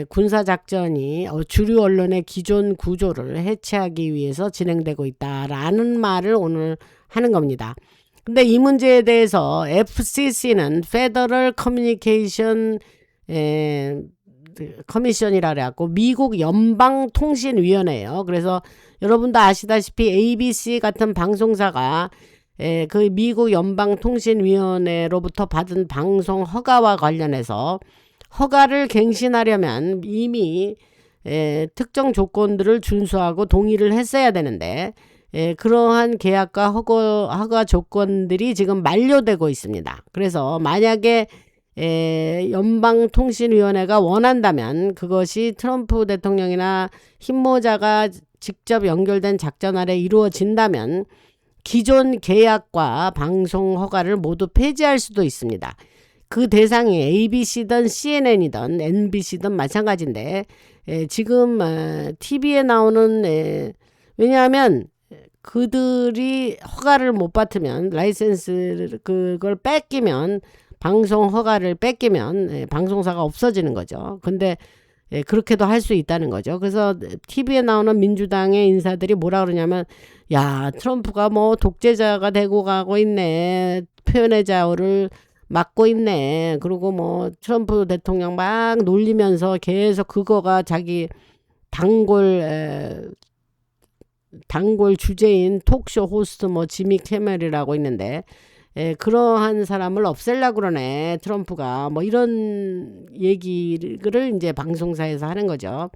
군사작전이 주류 언론의 기존 구조를 해체하기 위해서 진행되고 있다라는 말을 오늘 하는 겁니다. 근데 이 문제에 대해서 FCC는 Federal Communication 커미션이라 그래갖고 미국 연방통신위원회예요. 그래서 여러분도 아시다시피 ABC 같은 방송사가 그 미국 연방통신위원회로부터 받은 방송 허가와 관련해서 허가를 갱신하려면 이미 특정 조건들을 준수하고 동의를 했어야 되는데, 그러한 계약과 허가 조건들이 지금 만료되고 있습니다. 그래서 만약에 연방통신위원회가 원한다면 그것이 트럼프 대통령이나 힘모자가 직접 연결된 작전 아래 이루어진다면 기존 계약과 방송 허가를 모두 폐지할 수도 있습니다. 그 대상이 ABC든 CNN이든 NBC든 마찬가지인데, 지금 TV에 나오는 왜냐하면 그들이 허가를 못 받으면, 라이센스 그걸 뺏기면, 방송 허가를 뺏기면 방송사가 없어지는 거죠. 근데 그렇게도 할 수 있다는 거죠. 그래서 TV에 나오는 민주당의 인사들이 뭐라 그러냐면, 야 트럼프가 뭐 독재자가 되고 가고 있네, 표현의 자유를 막고 있네, 그리고 뭐 트럼프 대통령 막 놀리면서 계속 그거가 자기 단골 주제인 톡쇼 호스트 뭐 지미 캐멜이라고 있는데, 그러한 사람을 없애려고 그러네 트럼프가, 뭐 이런 얘기를 이제 방송사에서 하는 거죠.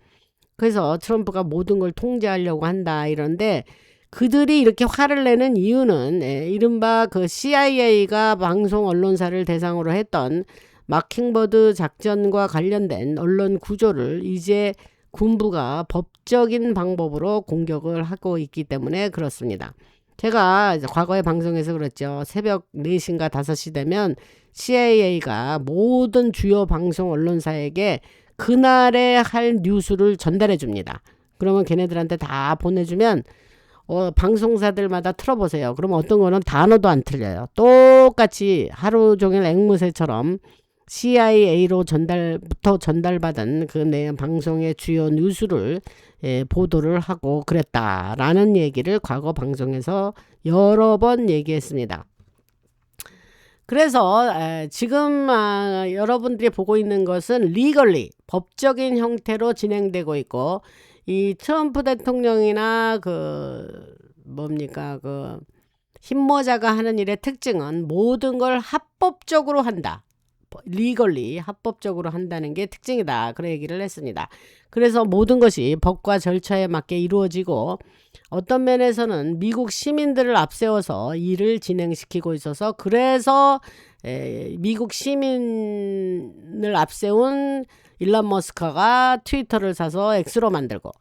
그래서 트럼프가 모든 걸 통제하려고 한다 이런데, 그들이 이렇게 화를 내는 이유는 이른바 그 CIA가 방송 언론사를 대상으로 했던 마킹버드 작전과 관련된 언론 구조를 이제 군부가 법적인 방법으로 공격을 하고 있기 때문에 그렇습니다. 제가 과거에 방송에서 그랬죠. 새벽 4시인가 5시 되면 CIA가 모든 주요 방송 언론사에게 그날에 할 뉴스를 전달해 줍니다. 그러면 걔네들한테 다 보내주면 방송사들마다 틀어보세요. 그러면 어떤 거는 단어도 안 틀려요. 똑같이 하루 종일 앵무새처럼 CIA로 전달받은 그 방송의 주요 뉴스를 보도를 하고 그랬다라는 얘기를 과거 방송에서 여러 번 얘기했습니다. 그래서 지금 여러분들이 보고 있는 것은 리걸리, 법적인 형태로 진행되고 있고, 이 트럼프 대통령이나 그 힘모자가 하는 일의 특징은 모든 걸 합법적으로 한다. 리걸리, 합법적으로 한다는 게 특징이다. 그런 얘기를 했습니다. 그래서 모든 것이 법과 절차에 맞게 이루어지고, 어떤 면에서는 미국 시민들을 앞세워서 일을 진행시키고 있어서, 그래서 미국 시민을 앞세운 일론 머스크가 트위터를 사서 X로 만들고,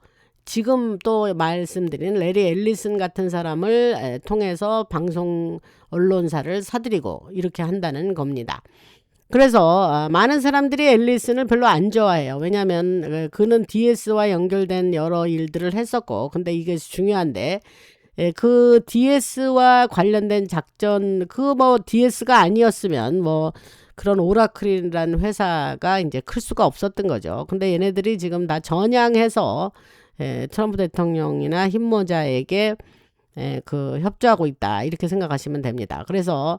지금 또 말씀드린 레리 앨리슨 같은 사람을 통해서 방송 언론사를 사들이고 이렇게 한다는 겁니다. 그래서 많은 사람들이 앨리슨을 별로 안 좋아해요. 왜냐하면 그는 DS와 연결된 여러 일들을 했었고, 근데 이게 중요한데 그 DS와 관련된 작전, 그 뭐 DS가 아니었으면 뭐 그런 오라클이라는 회사가 이제 클 수가 없었던 거죠. 근데 얘네들이 지금 다 전향해서 트럼프 대통령이나 힘모자에게 그 협조하고 있다, 이렇게 생각하시면 됩니다. 그래서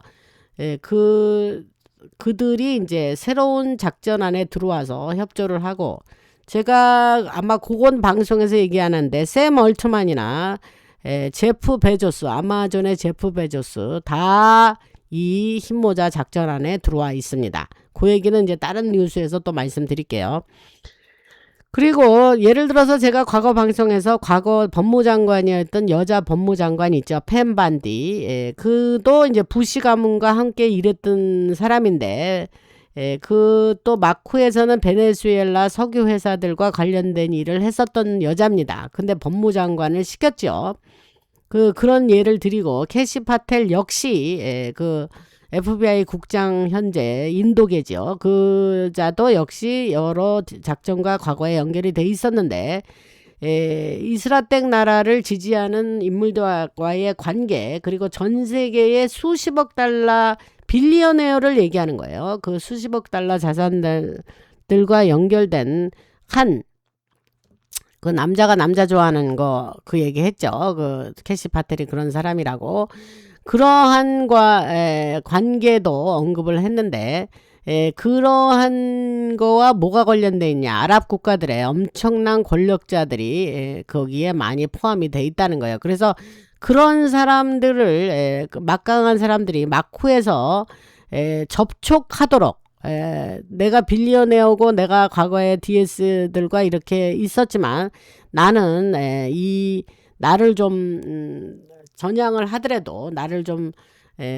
그들이 이제 새로운 작전 안에 들어와서 협조를 하고, 제가 아마 그건 방송에서 얘기하는데 샘 얼트만이나 제프 베조스, 아마존의 제프 베조스 다 이 힘모자 작전 안에 들어와 있습니다. 그 얘기는 이제 다른 뉴스에서 또 말씀드릴게요. 그리고 예를 들어서 제가 과거 방송에서 과거 법무장관이었던 여자 법무장관 있죠. 펜 반디. 그도 이제 부시 가문과 함께 일했던 사람인데, 그 또 마쿠에서는 베네수엘라 석유 회사들과 관련된 일을 했었던 여자입니다. 근데 법무장관을 시켰죠. 그런 예를 드리고, 캐시 파텔 역시 그 FBI 국장 현재 인도계죠. 그 자도 역시 여러 작전과 과거에 연결이 돼 있었는데, 이스라엘 나라를 지지하는 인물들과의 관계, 그리고 전 세계의 수십억 달러 빌리어네어를 얘기하는 거예요. 그 수십억 달러 자산들과 연결된 그 남자가 남자 좋아하는 거, 그 얘기 했죠. 그 캐시 파텔이 그런 사람이라고. 그러한 관계도 언급을 했는데, 그러한 거와 뭐가 관련돼 있냐. 아랍 국가들의 엄청난 권력자들이 거기에 많이 포함이 돼 있다는 거예요. 그래서 그런 사람들을 막강한 사람들이 마쿠에서 접촉하도록, 내가 빌리어네어고 내가 과거에 DS들과 이렇게 있었지만 나는 나를 좀 전향을 하더라도 나를 좀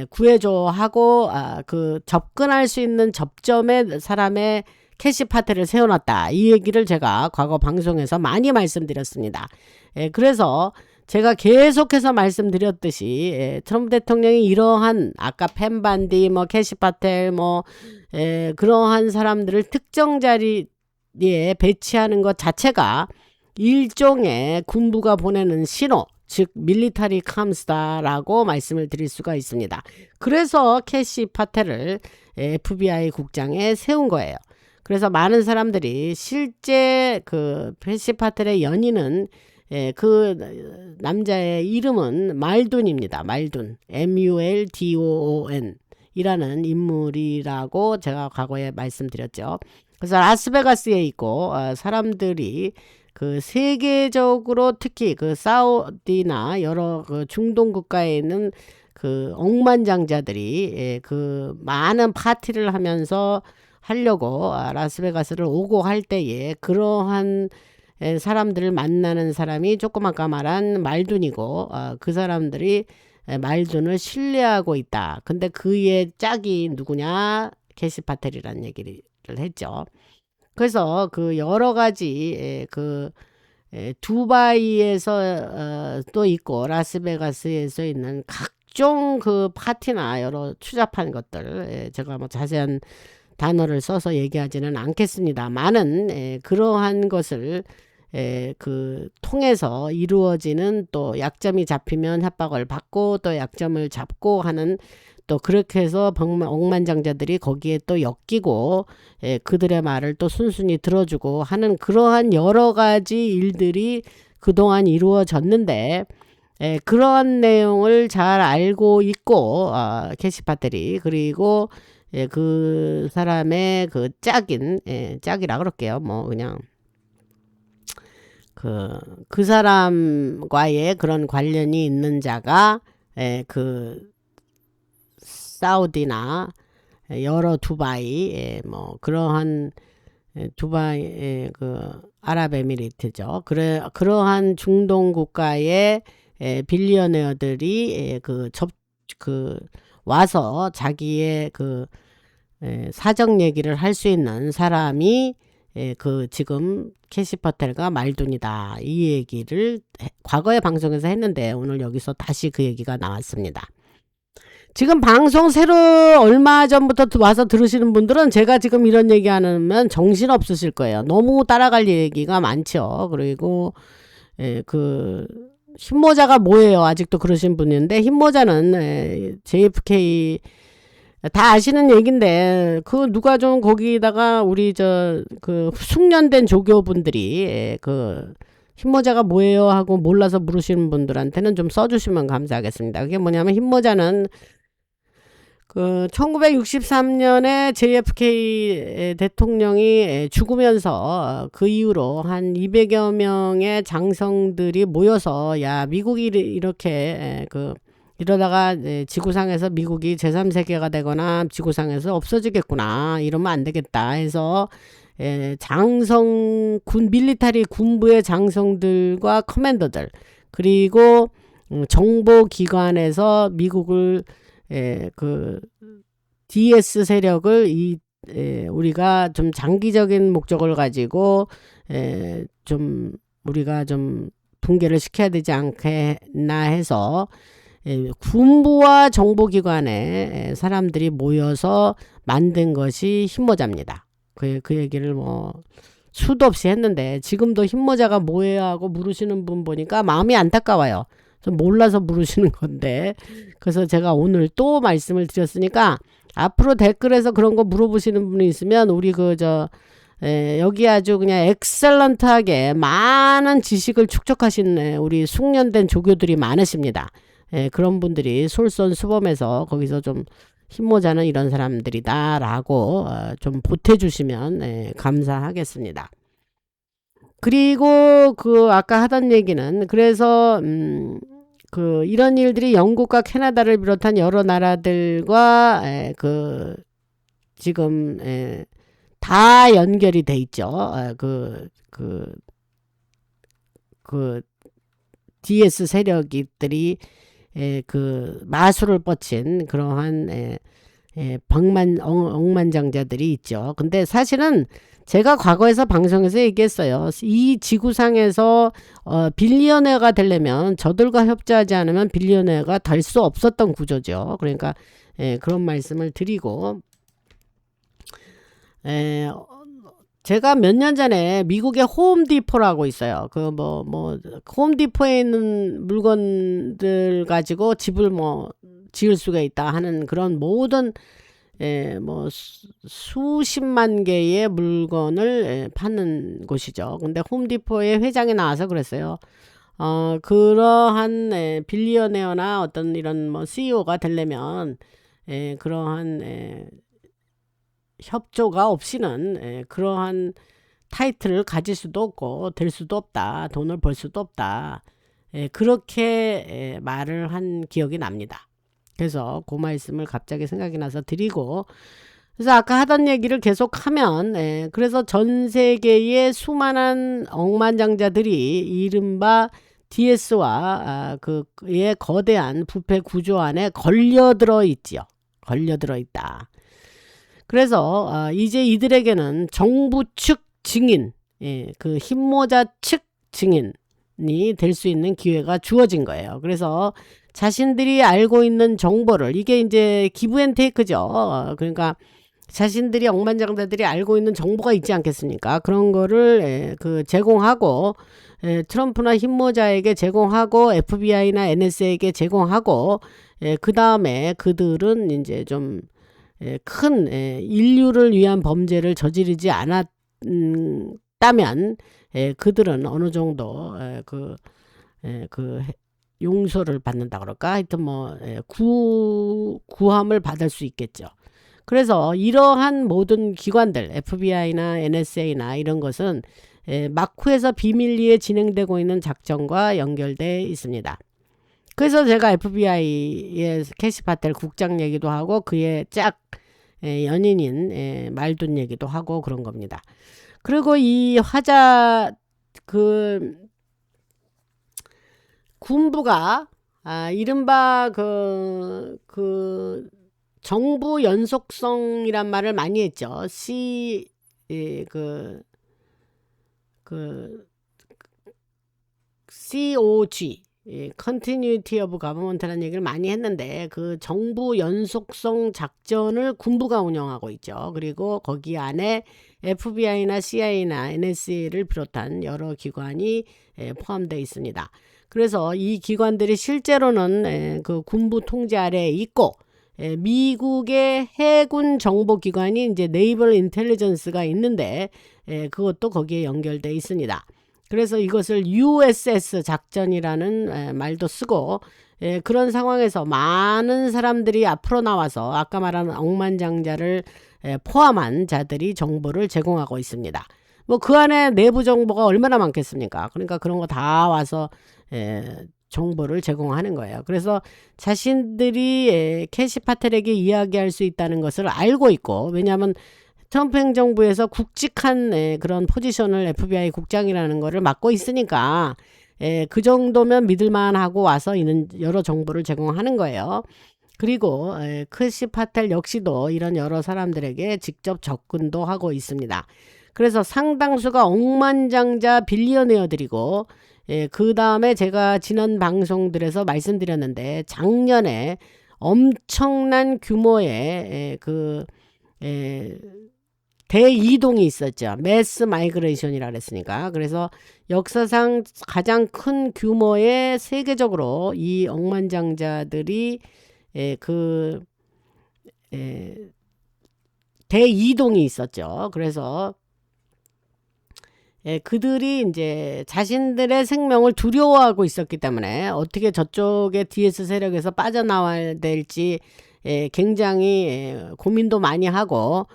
구해줘 하고 그 접근할 수 있는 접점에 사람의 캐시 파트를 세워놨다. 이 얘기를 제가 과거 방송에서 많이 말씀드렸습니다. 그래서 제가 계속해서 말씀드렸듯이 트럼프 대통령이 이러한 아까 펜 반디, 뭐 캐시 파텔, 뭐 그러한 사람들을 특정 자리에 배치하는 것 자체가 일종의 군부가 보내는 신호, 즉 밀리터리 캄스다라고 말씀을 드릴 수가 있습니다. 그래서 캐시 파텔을 FBI 국장에 세운 거예요. 그래서 많은 사람들이 실제 그 캐시 파텔의 연인은 그 남자의 이름은 말둔입니다. 말둔, MULDOON 이라는 인물이라고 제가 과거에 말씀드렸죠. 그래서 라스베가스에 있고 사람들이 그 세계적으로 특히 그 사우디나 여러 그 중동 국가에 있는 그 억만장자들이 그 많은 파티를 하면서 하려고 라스베가스를 오고 할 때에 그러한 사람들을 만나는 사람이 조금 아까 말한 말둔이고, 그 사람들이 말둔을 신뢰하고 있다. 근데 그의 짝이 누구냐? 캐시 파텔이라는 얘기를 했죠. 그래서 그 여러 가지 그 두바이에서 또 있고 라스베가스에서 있는 각종 그 파티나 여러 추잡한 것들, 제가 뭐 자세한 단어를 써서 얘기하지는 않겠습니다. 많은 그러한 것을 그 통해서 이루어지는, 또 약점이 잡히면 협박을 받고 또 약점을 잡고 하는, 또 그렇게 해서 억만장자들이 거기에 또 엮이고 그들의 말을 또 순순히 들어주고 하는 그러한 여러 가지 일들이 그동안 이루어졌는데, 그러한 내용을 잘 알고 있고 캐시 파텔이, 그리고 그 사람의 그 짝이라 그럴게요. 뭐 그냥 그 사람과의 그런 관련이 있는 자가 그 사우디나 여러 두바이, 뭐 그러한 두바이 그 아랍에미리트죠. 그러한 중동 국가의 빌리어네어들이 그 와서 자기의 그 사정 얘기를 할 수 있는 사람이 그 지금 캐시 파텔과 말둔이다. 이 얘기를 과거에 방송에서 했는데 오늘 여기서 다시 그 얘기가 나왔습니다. 지금 방송 새로 얼마 전부터 와서 들으시는 분들은 제가 지금 이런 얘기 하면 정신 없으실 거예요. 너무 따라갈 얘기가 많죠. 그리고 그 흰모자가 뭐예요? 아직도 그러신 분인데, 흰모자는 JFK 다 아시는 얘긴데, 그 누가 좀 거기다가 우리 그 숙련된 조교분들이 그 흰모자가 뭐예요 하고 몰라서 물으시는 분들한테는 좀 써주시면 감사하겠습니다. 그게 뭐냐면, 흰모자는 그 1963년에 JFK 대통령이 죽으면서 그 이후로 한 200여 명의 장성들이 모여서, 야, 미국이 이렇게 이러다가 지구상에서 미국이 제3세계가 되거나 지구상에서 없어지겠구나, 이러면 안 되겠다 해서 밀리터리 군부의 장성들과 커맨더들, 그리고 정보기관에서 미국을 그 DS 세력을 우리가 좀 장기적인 목적을 가지고 좀 우리가 좀 붕괴를 시켜야 되지 않겠나 해서 군부와 정보기관의 사람들이 모여서 만든 것이 흰모자입니다. 그 얘기를 뭐 수도 없이 했는데, 지금도 흰모자가 뭐예요 하고 물으시는 분 보니까 마음이 안타까워요. 좀 몰라서 물으시는 건데, 그래서 제가 오늘 또 말씀을 드렸으니까 앞으로 댓글에서 그런 거 물어보시는 분이 있으면 우리 여기 아주 그냥 엑셀런트하게 많은 지식을 축적하신 우리 숙련된 조교들이 많으십니다. 그런 분들이 솔선수범해서 거기서 좀 흰모자는 이런 사람들이다 라고 좀 보태주시면 감사하겠습니다. 그리고 아까 하던 얘기는, 그래서 이런 일들이 영국과 캐나다를 비롯한 여러 나라들과 지금 다 연결이 돼 있죠. DS 세력들이 그 마술을 뻗친 그러한 억만장자들이 있죠. 근데 사실은 제가 과거에서 방송에서 얘기했어요. 이 지구상에서 빌리어네어가 되려면 저들과 협조하지 않으면 빌리어네어가 될 수 없었던 구조죠. 그러니까 그런 말씀을 드리고, 제가 몇 년 전에 미국의 홈디포라고 있어요. 홈디포에 있는 물건들 가지고 집을 지을 수가 있다 하는 그런 모든 수십만 개의 물건을 파는 곳이죠. 근데 홈디포의 회장이 나와서 그랬어요. 그러한 빌리어네어나 어떤 이런 CEO가 되려면 그러한 협조가 없이는 그러한 타이틀을 가질 수도 없고 될 수도 없다. 돈을 벌 수도 없다. 그렇게 말을 한 기억이 납니다. 그래서 그 말씀을 갑자기 생각이 나서 드리고, 그래서 아까 하던 얘기를 계속하면 그래서 전 세계의 수많은 억만장자들이 이른바 DS와 그의 거대한 부패 구조 안에 걸려들어 있지요. 걸려들어 있다. 그래서 이제 이들에게는 정부 측 증인, 그 흰모자 측 증인이 될 수 있는 기회가 주어진 거예요. 그래서 자신들이 알고 있는 정보를, 이게 이제 기브앤테이크죠. 그러니까 자신들이 억만장자들이 알고 있는 정보가 있지 않겠습니까? 그런 거를 제공하고, 트럼프나 흰모자에게 제공하고, FBI나 NSA에게 제공하고, 그 다음에 그들은 이제 좀 큰 인류를 위한 범죄를 저지르지 않았다면 그들은 어느 정도 용서를 받는다 그럴까? 하여튼 구함을 받을 수 있겠죠. 그래서 이러한 모든 기관들, FBI나 NSA나 이런 것은 마쿠에서 비밀리에 진행되고 있는 작전과 연결되어 있습니다. 그래서 제가 FBI의 캐시 파텔 국장 얘기도 하고 그의 연인인 말둔 얘기도 하고 그런 겁니다. 그리고 이 화자 군부가 이른바 정부 연속성이란 말을 많이 했죠. 그 COG Continuity of Government라는 얘기를 많이 했는데 그 정부 연속성 작전을 군부가 운영하고 있죠. 그리고 거기 안에 FBI나 CIA나 NSA를 비롯한 여러 기관이 포함되어 있습니다. 그래서 이 기관들이 실제로는 그 군부 통제 아래에 있고 미국의 해군 정보기관이 이제 네이벌 인텔리전스가 있는데 그것도 거기에 연결되어 있습니다. 그래서 이것을 USS 작전이라는 말도 쓰고 그런 상황에서 많은 사람들이 앞으로 나와서 아까 말한 억만장자를 포함한 자들이 정보를 제공하고 있습니다. 뭐 그 안에 내부 정보가 얼마나 많겠습니까? 그러니까 그런 거 다 와서 정보를 제공하는 거예요. 그래서 자신들이 캐시파텔에게 이야기할 수 있다는 것을 알고 있고, 왜냐하면 트럼프 행정부에서 굵직한 그런 포지션을 FBI 국장이라는 거를 맡고 있으니까 그 정도면 믿을만하고 와서 이는 여러 정보를 제공하는 거예요. 그리고 캐시파텔 역시도 이런 여러 사람들에게 직접 접근도 하고 있습니다. 그래서 상당수가 억만장자 빌리어네어들이고 그 다음에 제가 지난 방송들에서 말씀드렸는데 작년에 엄청난 규모의 대이동이 있었죠. 매스 마이그레이션이라 그랬으니까. 그래서 역사상 가장 큰 규모의 세계적으로 이 억만장자들이 대이동이 있었죠. 그래서 그들이 이제 자신들의 생명을 두려워하고 있었기 때문에 어떻게 저쪽의 DS 세력에서 빠져나와야 될지 굉장히 고민도 많이 하고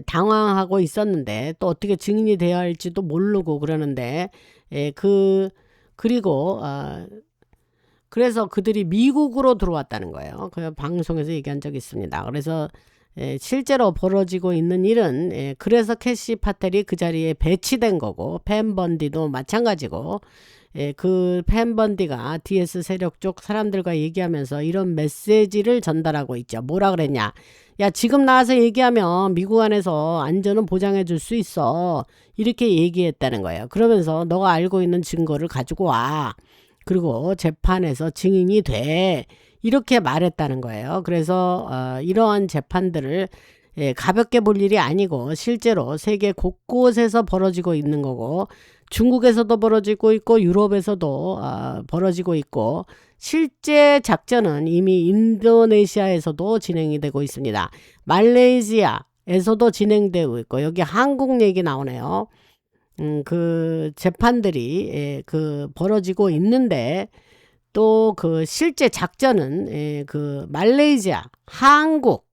당황하고 있었는데, 또 어떻게 증인이 되어야 할지도 모르고 그러는데 그리고 그래서 그들이 미국으로 들어왔다는 거예요. 그 방송에서 얘기한 적이 있습니다. 그래서 실제로 벌어지고 있는 일은 그래서 캐시 파텔이 그 자리에 배치된 거고, 팬 번디도 마찬가지고, 그 팬 번디가 DS 세력 쪽 사람들과 얘기하면서 이런 메시지를 전달하고 있죠. 뭐라 그랬냐? 야, 지금 나와서 얘기하면 미국 안에서 안전은 보장해 줄 수 있어. 이렇게 얘기했다는 거예요. 그러면서 너가 알고 있는 증거를 가지고 와. 그리고 재판에서 증인이 돼. 이렇게 말했다는 거예요. 그래서 이러한 재판들을 가볍게 볼 일이 아니고 실제로 세계 곳곳에서 벌어지고 있는 거고, 중국에서도 벌어지고 있고 유럽에서도 벌어지고 있고, 실제 작전은 이미 인도네시아에서도 진행이 되고 있습니다. 말레이시아에서도 진행되고 있고, 여기 한국 얘기 나오네요. 그 재판들이 벌어지고 있는데, 또 그 실제 작전은 그 말레이시아, 한국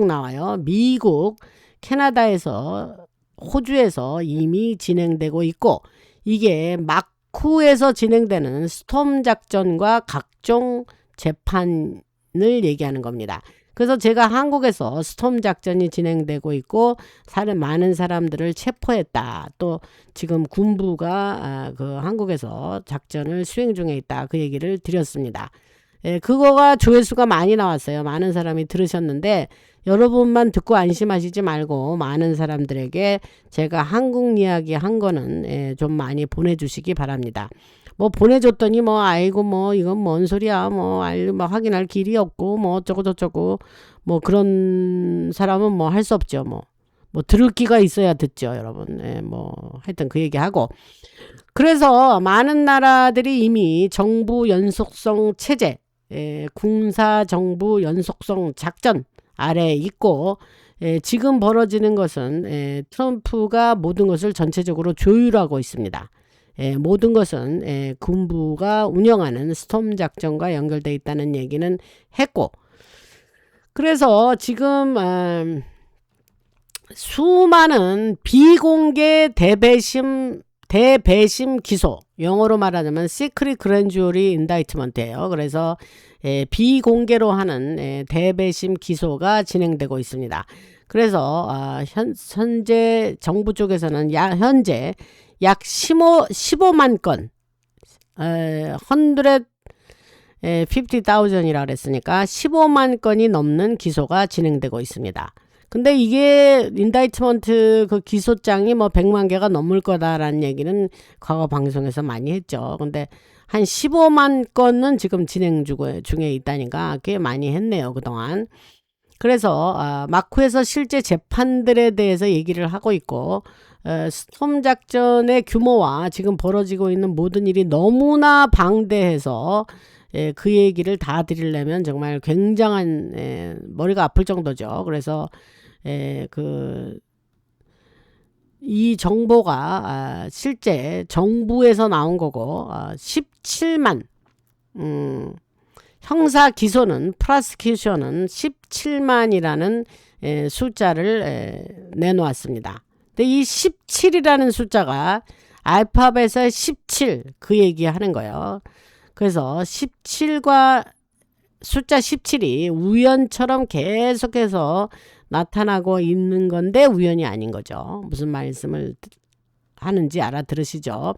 나와요. 미국, 캐나다에서, 호주에서 이미 진행되고 있고, 이게 마쿠에서 진행되는 스톰 작전과 각종 재판을 얘기하는 겁니다. 그래서 제가 한국에서 스톰 작전이 진행되고 있고 많은 사람들을 체포했다. 또 지금 군부가 그 한국에서 작전을 수행 중에 있다. 그 얘기를 드렸습니다. 그거가 조회수가 많이 나왔어요. 많은 사람이 들으셨는데 여러분만 듣고 안심하시지 말고 많은 사람들에게 제가 한국 이야기 한 거는 좀 많이 보내주시기 바랍니다. 뭐 보내줬더니 뭐 아이고 뭐 이건 뭔 소리야 뭐 확인할 길이 없고 뭐 어쩌고 저쩌고 뭐 그런 사람은 뭐 할 수 없죠. 뭐 들을 기가 있어야 듣죠, 여러분. 뭐 하여튼 그 얘기하고, 그래서 많은 나라들이 이미 정부 연속성 체제, 군사 정부 연속성 작전 아래에 있고, 지금 벌어지는 것은 트럼프가 모든 것을 전체적으로 조율하고 있습니다. 모든 것은 군부가 운영하는 스톰 작전과 연결되어 있다는 얘기는 했고, 그래서 지금 수많은 비공개 대배심 기소, 영어로 말하자면 Secret Grand Jury Indictment예요. 그래서 비공개로 하는 대배심 기소가 진행되고 있습니다. 그래서 현재 정부 쪽에서는 현재 약 15만 건, 150,000이라 그랬으니까 15만 건이 넘는 기소가 진행되고 있습니다. 근데 이게 인다이트먼트 그 기소장이 뭐 100만 개가 넘을 거다라는 얘기는 과거 방송에서 많이 했죠. 근데 한 15만 건은 지금 진행 중에 있다니까 꽤 많이 했네요, 그동안. 그래서 마쿠에서 실제 재판들에 대해서 얘기를 하고 있고, 스톰 작전의 규모와 지금 벌어지고 있는 모든 일이 너무나 방대해서 그 얘기를 다 드리려면 정말 굉장한 머리가 아플 정도죠. 그래서 이 정보가 실제 정부에서 나온 거고, 17만 형사 기소는 프로시큐션은 17만이라는 숫자를 내놓았습니다. 근데 이 17이라는 숫자가 알파벳의 17 그 얘기하는 거예요. 그래서 17과 숫자 17이 우연처럼 계속해서 나타나고 있는 건데 우연이 아닌 거죠. 무슨 말씀을 하는지 알아들으시죠?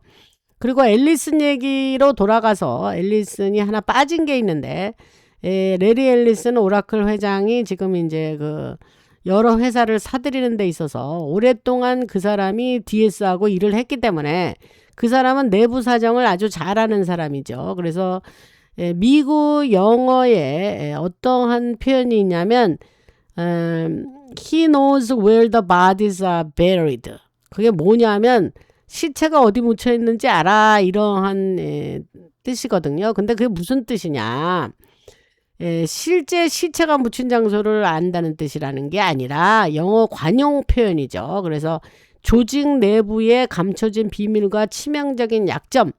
그리고 앨리슨 얘기로 돌아가서 앨리슨이 하나 빠진 게 있는데, 레리 앨리슨 오라클 회장이 지금 이제 여러 회사를 사들이는 데 있어서 오랫동안 그 사람이 DS하고 일을 했기 때문에 그 사람은 내부 사정을 아주 잘 아는 사람이죠. 그래서 미국 영어에 어떠한 표현이 있냐면 he knows where the bodies are buried. 그게 뭐냐면 시체가 어디 묻혀 있는지 알아, 이러한 뜻이거든요. 근데 그게 무슨 뜻이냐, 실제 시체가 묻힌 장소를 안다는 뜻이라는 게 아니라 영어 관용 표현이죠. 그래서 조직 내부에 감춰진 비밀과 치명적인 약점,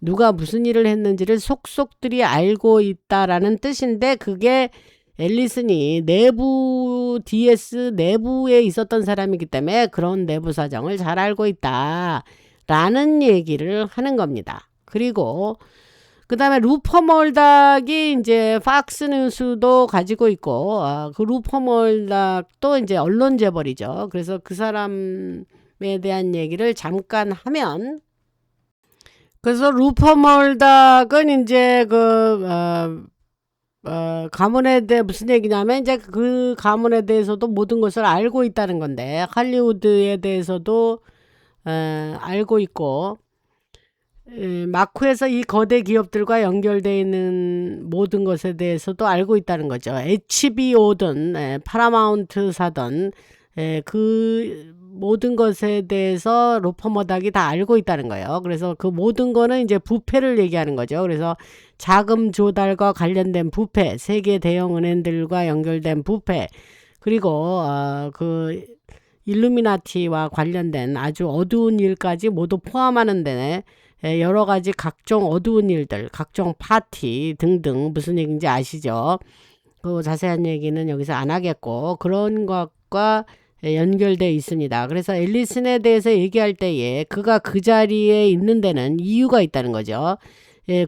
누가 무슨 일을 했는지를 속속들이 알고 있다라는 뜻인데, 그게 앨리슨이 내부 DS 내부에 있었던 사람이기 때문에 그런 내부 사정을 잘 알고 있다라는 얘기를 하는 겁니다. 그리고 그 다음에 루퍼 멀닥이 이제 팍스 뉴스도 가지고 있고, 그 루퍼 멀닥도 이제 언론 재벌이죠. 그래서 그 사람에 대한 얘기를 잠깐 하면, 그래서 루퍼 멀닥은 이제 가문에 대해 무슨 얘기냐면, 이제 그 가문에 대해서도 모든 것을 알고 있다는 건데, 할리우드에 대해서도 알고 있고, 마쿠에서 이 거대 기업들과 연결되어 있는 모든 것에 대해서도 알고 있다는 거죠. HBO든 파라마운트사든 그 모든 것에 대해서 로퍼머닥이 다 알고 있다는 거예요. 그래서 그 모든 거는 이제 부패를 얘기하는 거죠. 그래서 자금 조달과 관련된 부패, 세계 대형 은행들과 연결된 부패, 그리고 그 일루미나티와 관련된 아주 어두운 일까지 모두 포함하는 데 여러 가지 각종 어두운 일들, 각종 파티 등등, 무슨 얘기인지 아시죠? 그 자세한 얘기는 여기서 안 하겠고, 그런 것과 연결되어 있습니다. 그래서 앨리슨에 대해서 얘기할 때에 그가 그 자리에 있는 데는 이유가 있다는 거죠.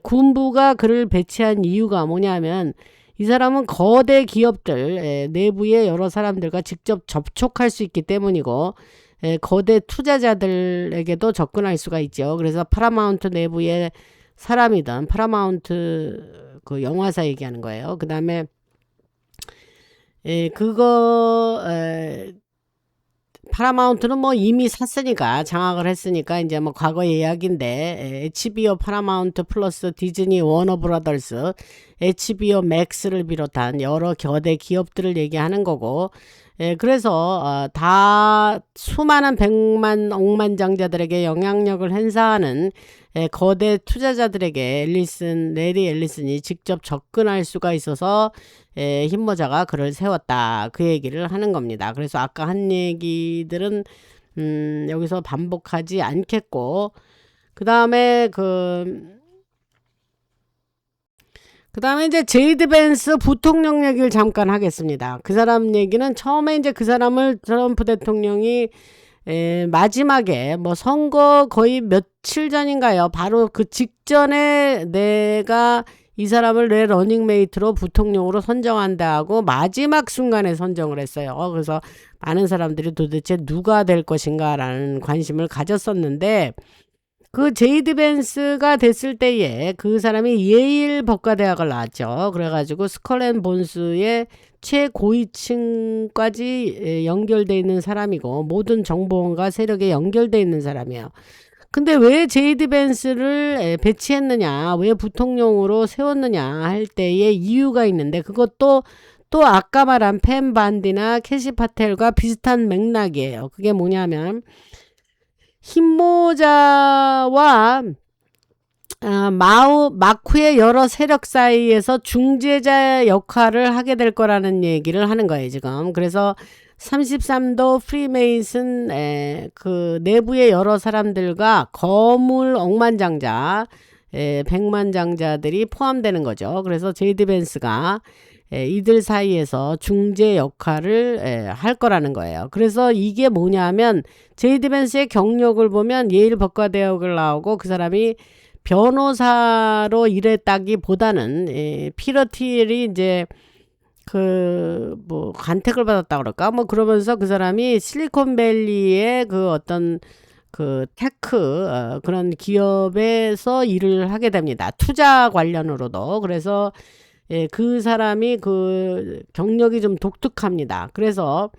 군부가 그를 배치한 이유가 뭐냐면, 이 사람은 거대 기업들 내부의 여러 사람들과 직접 접촉할 수 있기 때문이고, 거대 투자자들에게도 접근할 수가 있죠. 그래서 파라마운트 내부의 사람이든, 파라마운트 그 영화사 얘기하는 거예요. 그 다음에 파라마운트는 뭐 이미 샀으니까, 장악을 했으니까 이제 뭐 과거 이야기인데, HBO 파라마운트 플러스 디즈니 워너브라더스, HBO 맥스를 비롯한 여러 거대 기업들을 얘기하는 거고, 그래서 다 수많은 백만 억만장자들에게 영향력을 행사하는 거대 투자자들에게 레리 앨리슨이 직접 접근할 수가 있어서 힘모자가 그를 세웠다, 그 얘기를 하는 겁니다. 그래서 아까 한 얘기들은 여기서 반복하지 않겠고, 그 다음에 이제 제이드 벤스 부통령 얘기를 잠깐 하겠습니다. 그 사람 얘기는 처음에 이제 그 사람을 트럼프 대통령이 마지막에 뭐 선거 거의 며칠 전인가요? 바로 그 직전에 내가 이 사람을 내 러닝메이트로 부통령으로 선정한다 하고 마지막 순간에 선정을 했어요. 그래서 많은 사람들이 도대체 누가 될 것인가 라는 관심을 가졌었는데, 그 제이드 벤스가 됐을 때에 그 사람이 예일 법과대학을 나왔죠. 그래가지고 스컬 앤 본스의 최고위층까지 연결돼 있는 사람이고 모든 정보원과 세력에 연결돼 있는 사람이에요. 근데 왜 제이드 벤스를 배치했느냐, 왜 부통령으로 세웠느냐 할 때의 이유가 있는데, 그것도 또 아까 말한 펜 반디나 캐시 파텔과 비슷한 맥락이에요. 그게 뭐냐면 흰모자와 마쿠의 여러 세력 사이에서 중재자 역할을 하게 될 거라는 얘기를 하는 거예요, 지금. 그래서 33도 프리메이슨 그 내부의 여러 사람들과 거물 억만장자, 백만장자들이 포함되는 거죠. 그래서 제이드 벤스가 이들 사이에서 중재 역할을 할 거라는 거예요. 그래서 이게 뭐냐면 제이드 벤스의 경력을 보면 예일 법과대학을 나오고 그 사람이 변호사로 일했다기보다는 피러틸이 이제 그 뭐 간택을 받았다 그럴까 뭐 그러면서 그 사람이 실리콘밸리의 그 어떤 그 테크 그런 기업에서 일을 하게 됩니다. 투자 관련으로도. 그래서 그 사람이 그 경력이 좀 독특합니다. 그래서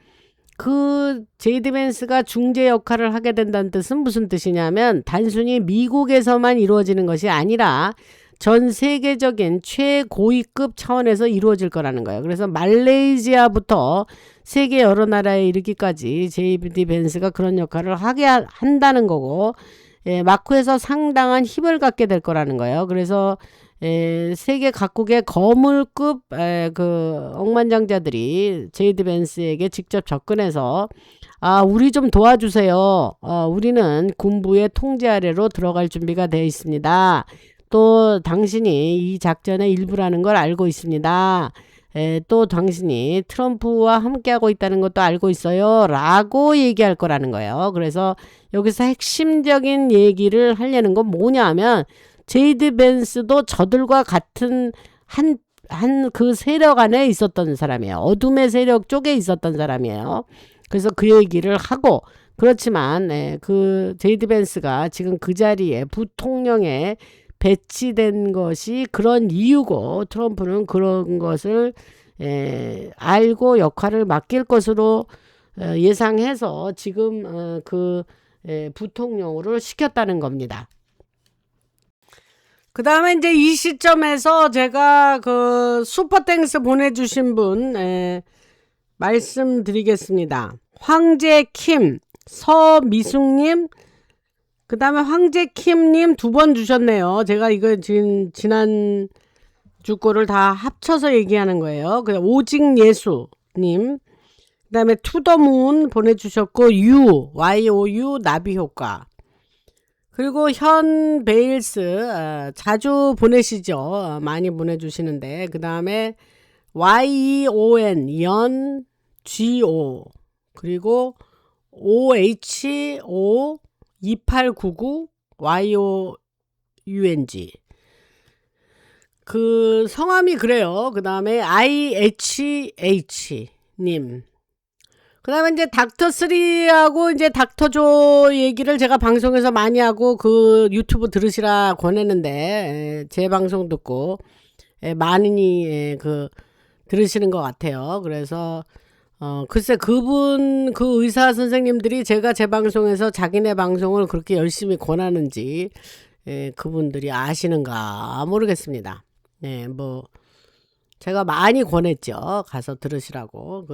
그 제이드 벤스가 중재 역할을 하게 된다는 뜻은 무슨 뜻이냐면 단순히 미국에서만 이루어지는 것이 아니라 전 세계적인 최고위급 차원에서 이루어질 거라는 거예요. 그래서 말레이시아부터 세계 여러 나라에 이르기까지 제이드 벤스가 그런 역할을 하게 한다는 거고, 마쿠에서 상당한 힘을 갖게 될 거라는 거예요. 그래서 세계 각국의 거물급 그 억만장자들이 제이드 벤스에게 직접 접근해서 우리 좀 도와주세요. 우리는 군부의 통제 아래로 들어갈 준비가 되어 있습니다. 또 당신이 이 작전의 일부라는 걸 알고 있습니다. 또 당신이 트럼프와 함께하고 있다는 것도 알고 있어요. 라고 얘기할 거라는 거예요. 그래서 여기서 핵심적인 얘기를 하려는 건 뭐냐면 제이드 벤스도 저들과 같은 한 그 세력 안에 있었던 사람이에요. 어둠의 세력 쪽에 있었던 사람이에요. 그래서 그 얘기를 하고, 그렇지만 그 제이드 벤스가 지금 그 자리에 부통령에 배치된 것이 그런 이유고, 트럼프는 그런 것을 알고 역할을 맡길 것으로 예상해서 지금 그 부통령으로 시켰다는 겁니다. 그 다음에 이제 이 시점에서 제가 그 슈퍼땡스 보내주신 분 말씀드리겠습니다. 황제킴, 서미숙님, 그 다음에 황제킴님 2번 주셨네요. 제가 이거 지난 주 거를 다 합쳐서 얘기하는 거예요. 그냥 오직예수님, 그 다음에 투더문 보내주셨고, YOU 나비효과, 그리고 현 베일스 자주 보내시죠. 많이 보내주시는데, 그 다음에 YEON 연 GO, 그리고 OHO 2899 YOUNG, 그 성함이 그래요. 그 다음에 IHH님, 그 다음에 이제 닥터3하고 이제 닥터조 얘기를 제가 방송에서 많이 하고 그 유튜브 들으시라 권했는데, 제 방송 듣고 많이 그 들으시는 것 같아요. 그래서 글쎄 그분 그 의사 선생님들이 제가 제 방송에서 자기네 방송을 그렇게 열심히 권하는지 그분들이 아시는가 모르겠습니다. 뭐 제가 많이 권했죠. 가서 들으시라고.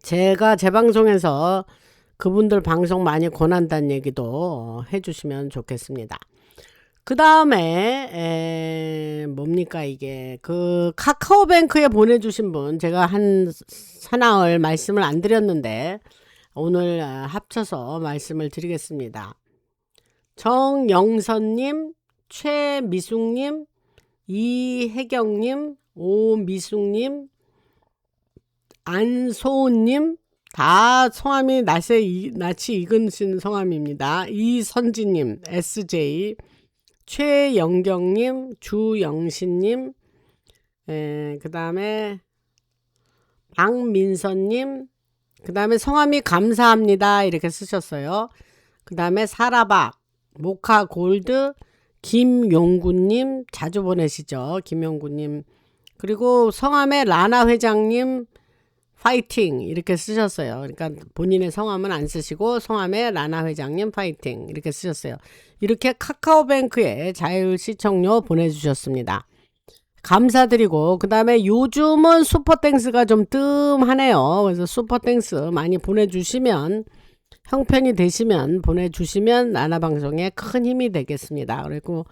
제가 제 방송에서 그분들 방송 많이 권한다는 얘기도 해주시면 좋겠습니다. 그 다음에 뭡니까 이게 그 카카오뱅크에 보내주신 분, 제가 한 사나흘 말씀을 안 드렸는데 오늘 합쳐서 말씀을 드리겠습니다. 정영선님, 최미숙님, 이혜경님, 오미숙님, 안소은님, 다 성함이 낯이 익으신 성함입니다. 이선지님, SJ, 최영경님, 주영신님, 그 다음에 박민선님, 그 다음에 성함이 감사합니다 이렇게 쓰셨어요. 그 다음에 사라박, 모카골드, 김용구님 자주 보내시죠. 김용구님. 그리고 성함에 라나 회장님 파이팅 이렇게 쓰셨어요. 그러니까 본인의 성함은 안 쓰시고 성함에 라나 회장님 파이팅 이렇게 쓰셨어요. 이렇게 카카오뱅크에 자율 시청료 보내주셨습니다. 감사드리고 그 다음에 요즘은 슈퍼땡스가 좀 뜸하네요. 그래서 슈퍼땡스 많이 보내주시면 형편이 되시면 보내주시면 나나방송에 큰 힘이 되겠습니다. 그리고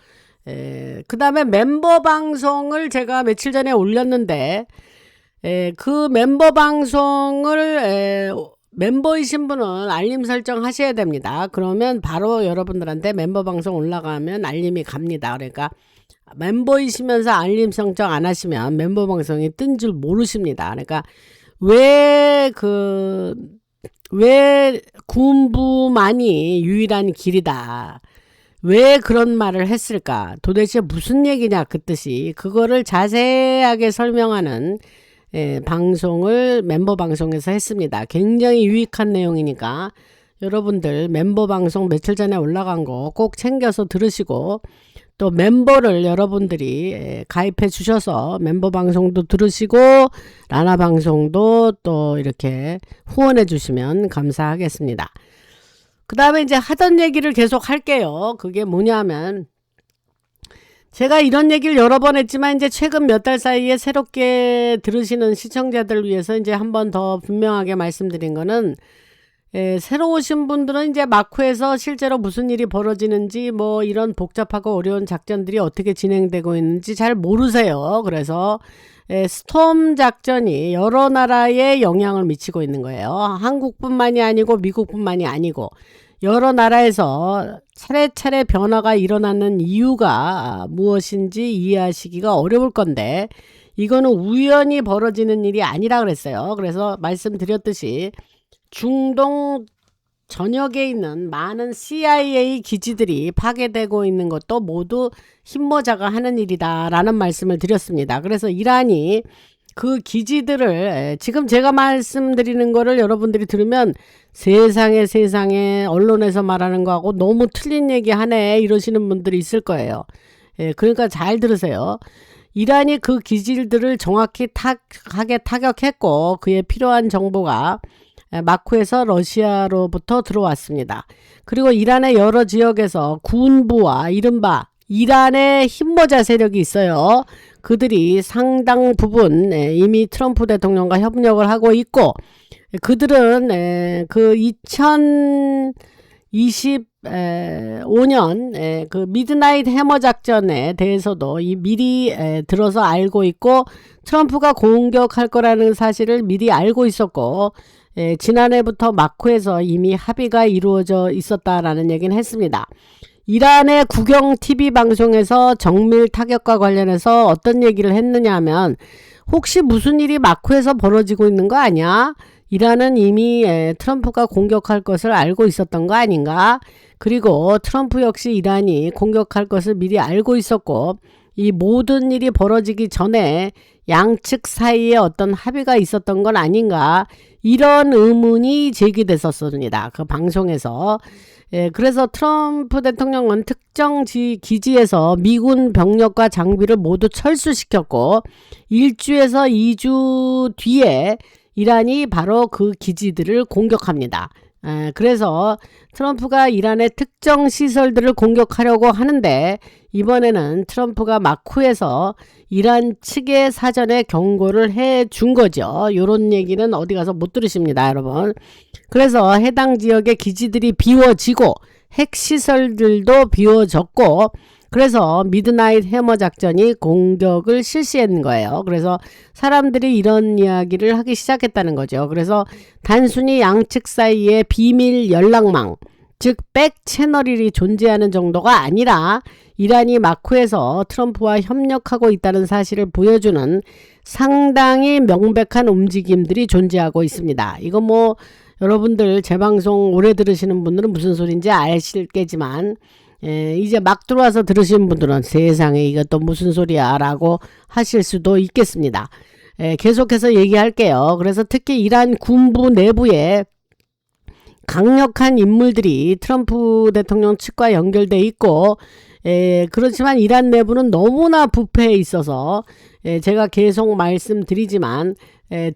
그 다음에 멤버 방송을 제가 며칠 전에 올렸는데 그 멤버 방송을 멤버이신 분은 알림 설정 하셔야 됩니다. 그러면 바로 여러분들한테 member 방송 올라가면 알림이 갑니다. 그러니까 멤버이시면서 알림 설정 안 하시면 멤버 방송이 뜬 줄 모르십니다. 그러니까 왜 군부만이 유일한 길이다. 왜 그런 말을 했을까? 도대체 무슨 얘기냐 그 뜻이. 그거를 자세하게 설명하는 방송을 멤버 방송에서 했습니다. 굉장히 유익한 내용이니까 여러분들 멤버 방송 며칠 전에 올라간 거 꼭 챙겨서 들으시고 또 멤버를 여러분들이 가입해 주셔서 멤버 방송도 들으시고 라나 방송도 또 이렇게 후원해 주시면 감사하겠습니다. 그 다음에 이제 하던 얘기를 계속 할게요. 그게 뭐냐면 제가 이런 얘기를 여러 번 했지만 이제 최근 몇 달 사이에 새롭게 들으시는 시청자들을 위해서 이제 한 번 더 분명하게 말씀드린 거는 새로 오신 분들은 이제 마쿠에서 실제로 무슨 일이 벌어지는지 뭐 이런 복잡하고 어려운 작전들이 어떻게 진행되고 있는지 잘 모르세요. 그래서 스톰 작전이 여러 나라에 영향을 미치고 있는 거예요. 한국뿐만이 아니고 미국뿐만이 아니고 여러 나라에서 차례차례 변화가 일어나는 이유가 무엇인지 이해하시기가 어려울 건데 이거는 우연히 벌어지는 일이 아니라 그랬어요. 그래서 말씀드렸듯이 중동 전역에 있는 많은 CIA 기지들이 파괴되고 있는 것도 모두 힘모자가 하는 일이다 라는 말씀을 드렸습니다. 그래서 이란이 그 기지들을 지금 제가 말씀드리는 거를 여러분들이 들으면 세상에 언론에서 말하는 거하고 너무 틀린 얘기 하네 이러시는 분들이 있을 거예요. 그러니까 잘 들으세요. 이란이 그 기지들을 정확히 타격했고 그에 필요한 정보가 마쿠에서 러시아로부터 들어왔습니다. 그리고 이란의 여러 지역에서 군부와 이른바 이란의 힘모자 세력이 있어요. 그들이 상당 부분 이미 트럼프 대통령과 협력을 하고 있고 그들은 그 2025년 그 미드나잇 해머 작전에 대해서도 미리 들어서 알고 있고 트럼프가 공격할 거라는 사실을 미리 알고 있었고 지난해부터 마쿠에서 이미 합의가 이루어져 있었다라는 얘기는 했습니다. 이란의 국영 TV 방송에서 정밀 타격과 관련해서 어떤 얘기를 했느냐 하면 혹시 무슨 일이 마쿠에서 벌어지고 있는 거 아니야? 이란은 이미 트럼프가 공격할 것을 알고 있었던 거 아닌가? 그리고 트럼프 역시 이란이 공격할 것을 미리 알고 있었고 이 모든 일이 벌어지기 전에 양측 사이에 어떤 합의가 있었던 건 아닌가? 이런 의문이 제기됐었습니다. 그 방송에서. 그래서 트럼프 대통령은 특정 기지에서 미군 병력과 장비를 모두 철수시켰고 1주에서 2주 뒤에 이란이 바로 그 기지들을 공격합니다. 그래서 트럼프가 이란의 특정 시설들을 공격하려고 하는데 이번에는 트럼프가 마쿠에서 이란 측에 사전에 경고를 해 준 거죠. 요런 얘기는 어디 가서 못 들으십니다, 여러분. 그래서 해당 지역의 기지들이 비워지고 핵시설들도 비워졌고 그래서 미드나잇 해머 작전이 공격을 실시한 거예요. 그래서 사람들이 이런 이야기를 하기 시작했다는 거죠. 그래서 단순히 양측 사이에 비밀 연락망, 즉 백 채널이 존재하는 정도가 아니라 이란이 마쿠에서 트럼프와 협력하고 있다는 사실을 보여주는 상당히 명백한 움직임들이 존재하고 있습니다. 이거 뭐 여러분들 제 방송 오래 들으시는 분들은 무슨 소리인지 아실 게지만 이제 막 들어와서 들으신 분들은 세상에 이것도 무슨 소리야 라고 하실 수도 있겠습니다. 계속해서 얘기할게요. 그래서 특히 이란 군부 내부에 강력한 인물들이 트럼프 대통령 측과 연결돼 있고, 그렇지만 이란 내부는 너무나 부패해 있어서 제가 계속 말씀드리지만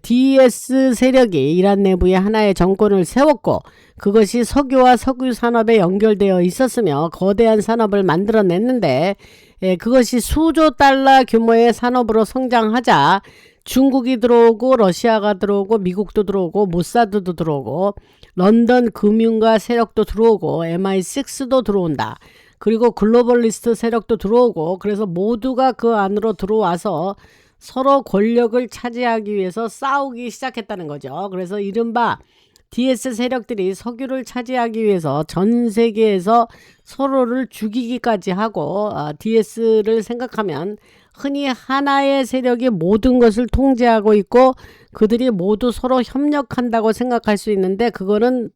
DS 세력이 이란 내부에 하나의 정권을 세웠고, 그것이 석유와 석유 산업에 연결되어 있었으며 거대한 산업을 만들어냈는데, 그것이 수조 달러 규모의 산업으로 성장하자 중국이 들어오고 러시아가 들어오고 미국도 들어오고 모사드도 들어오고 런던 금융가 세력도 들어오고 MI6도 들어온다. 그리고 글로벌리스트 세력도 들어오고, 그래서 모두가 그 안으로 들어와서 서로 권력을 차지하기 위해서 싸우기 시작했다는 거죠. 그래서 이른바 DS 세력들이 석유를 차지하기 위해서 전 세계에서 서로를 죽이기까지 하고, DS를 생각하면 흔히 하나의 세력이 모든 것을 통제하고 있고 그들이 모두 서로 협력한다고 생각할 수 있는데, 그거는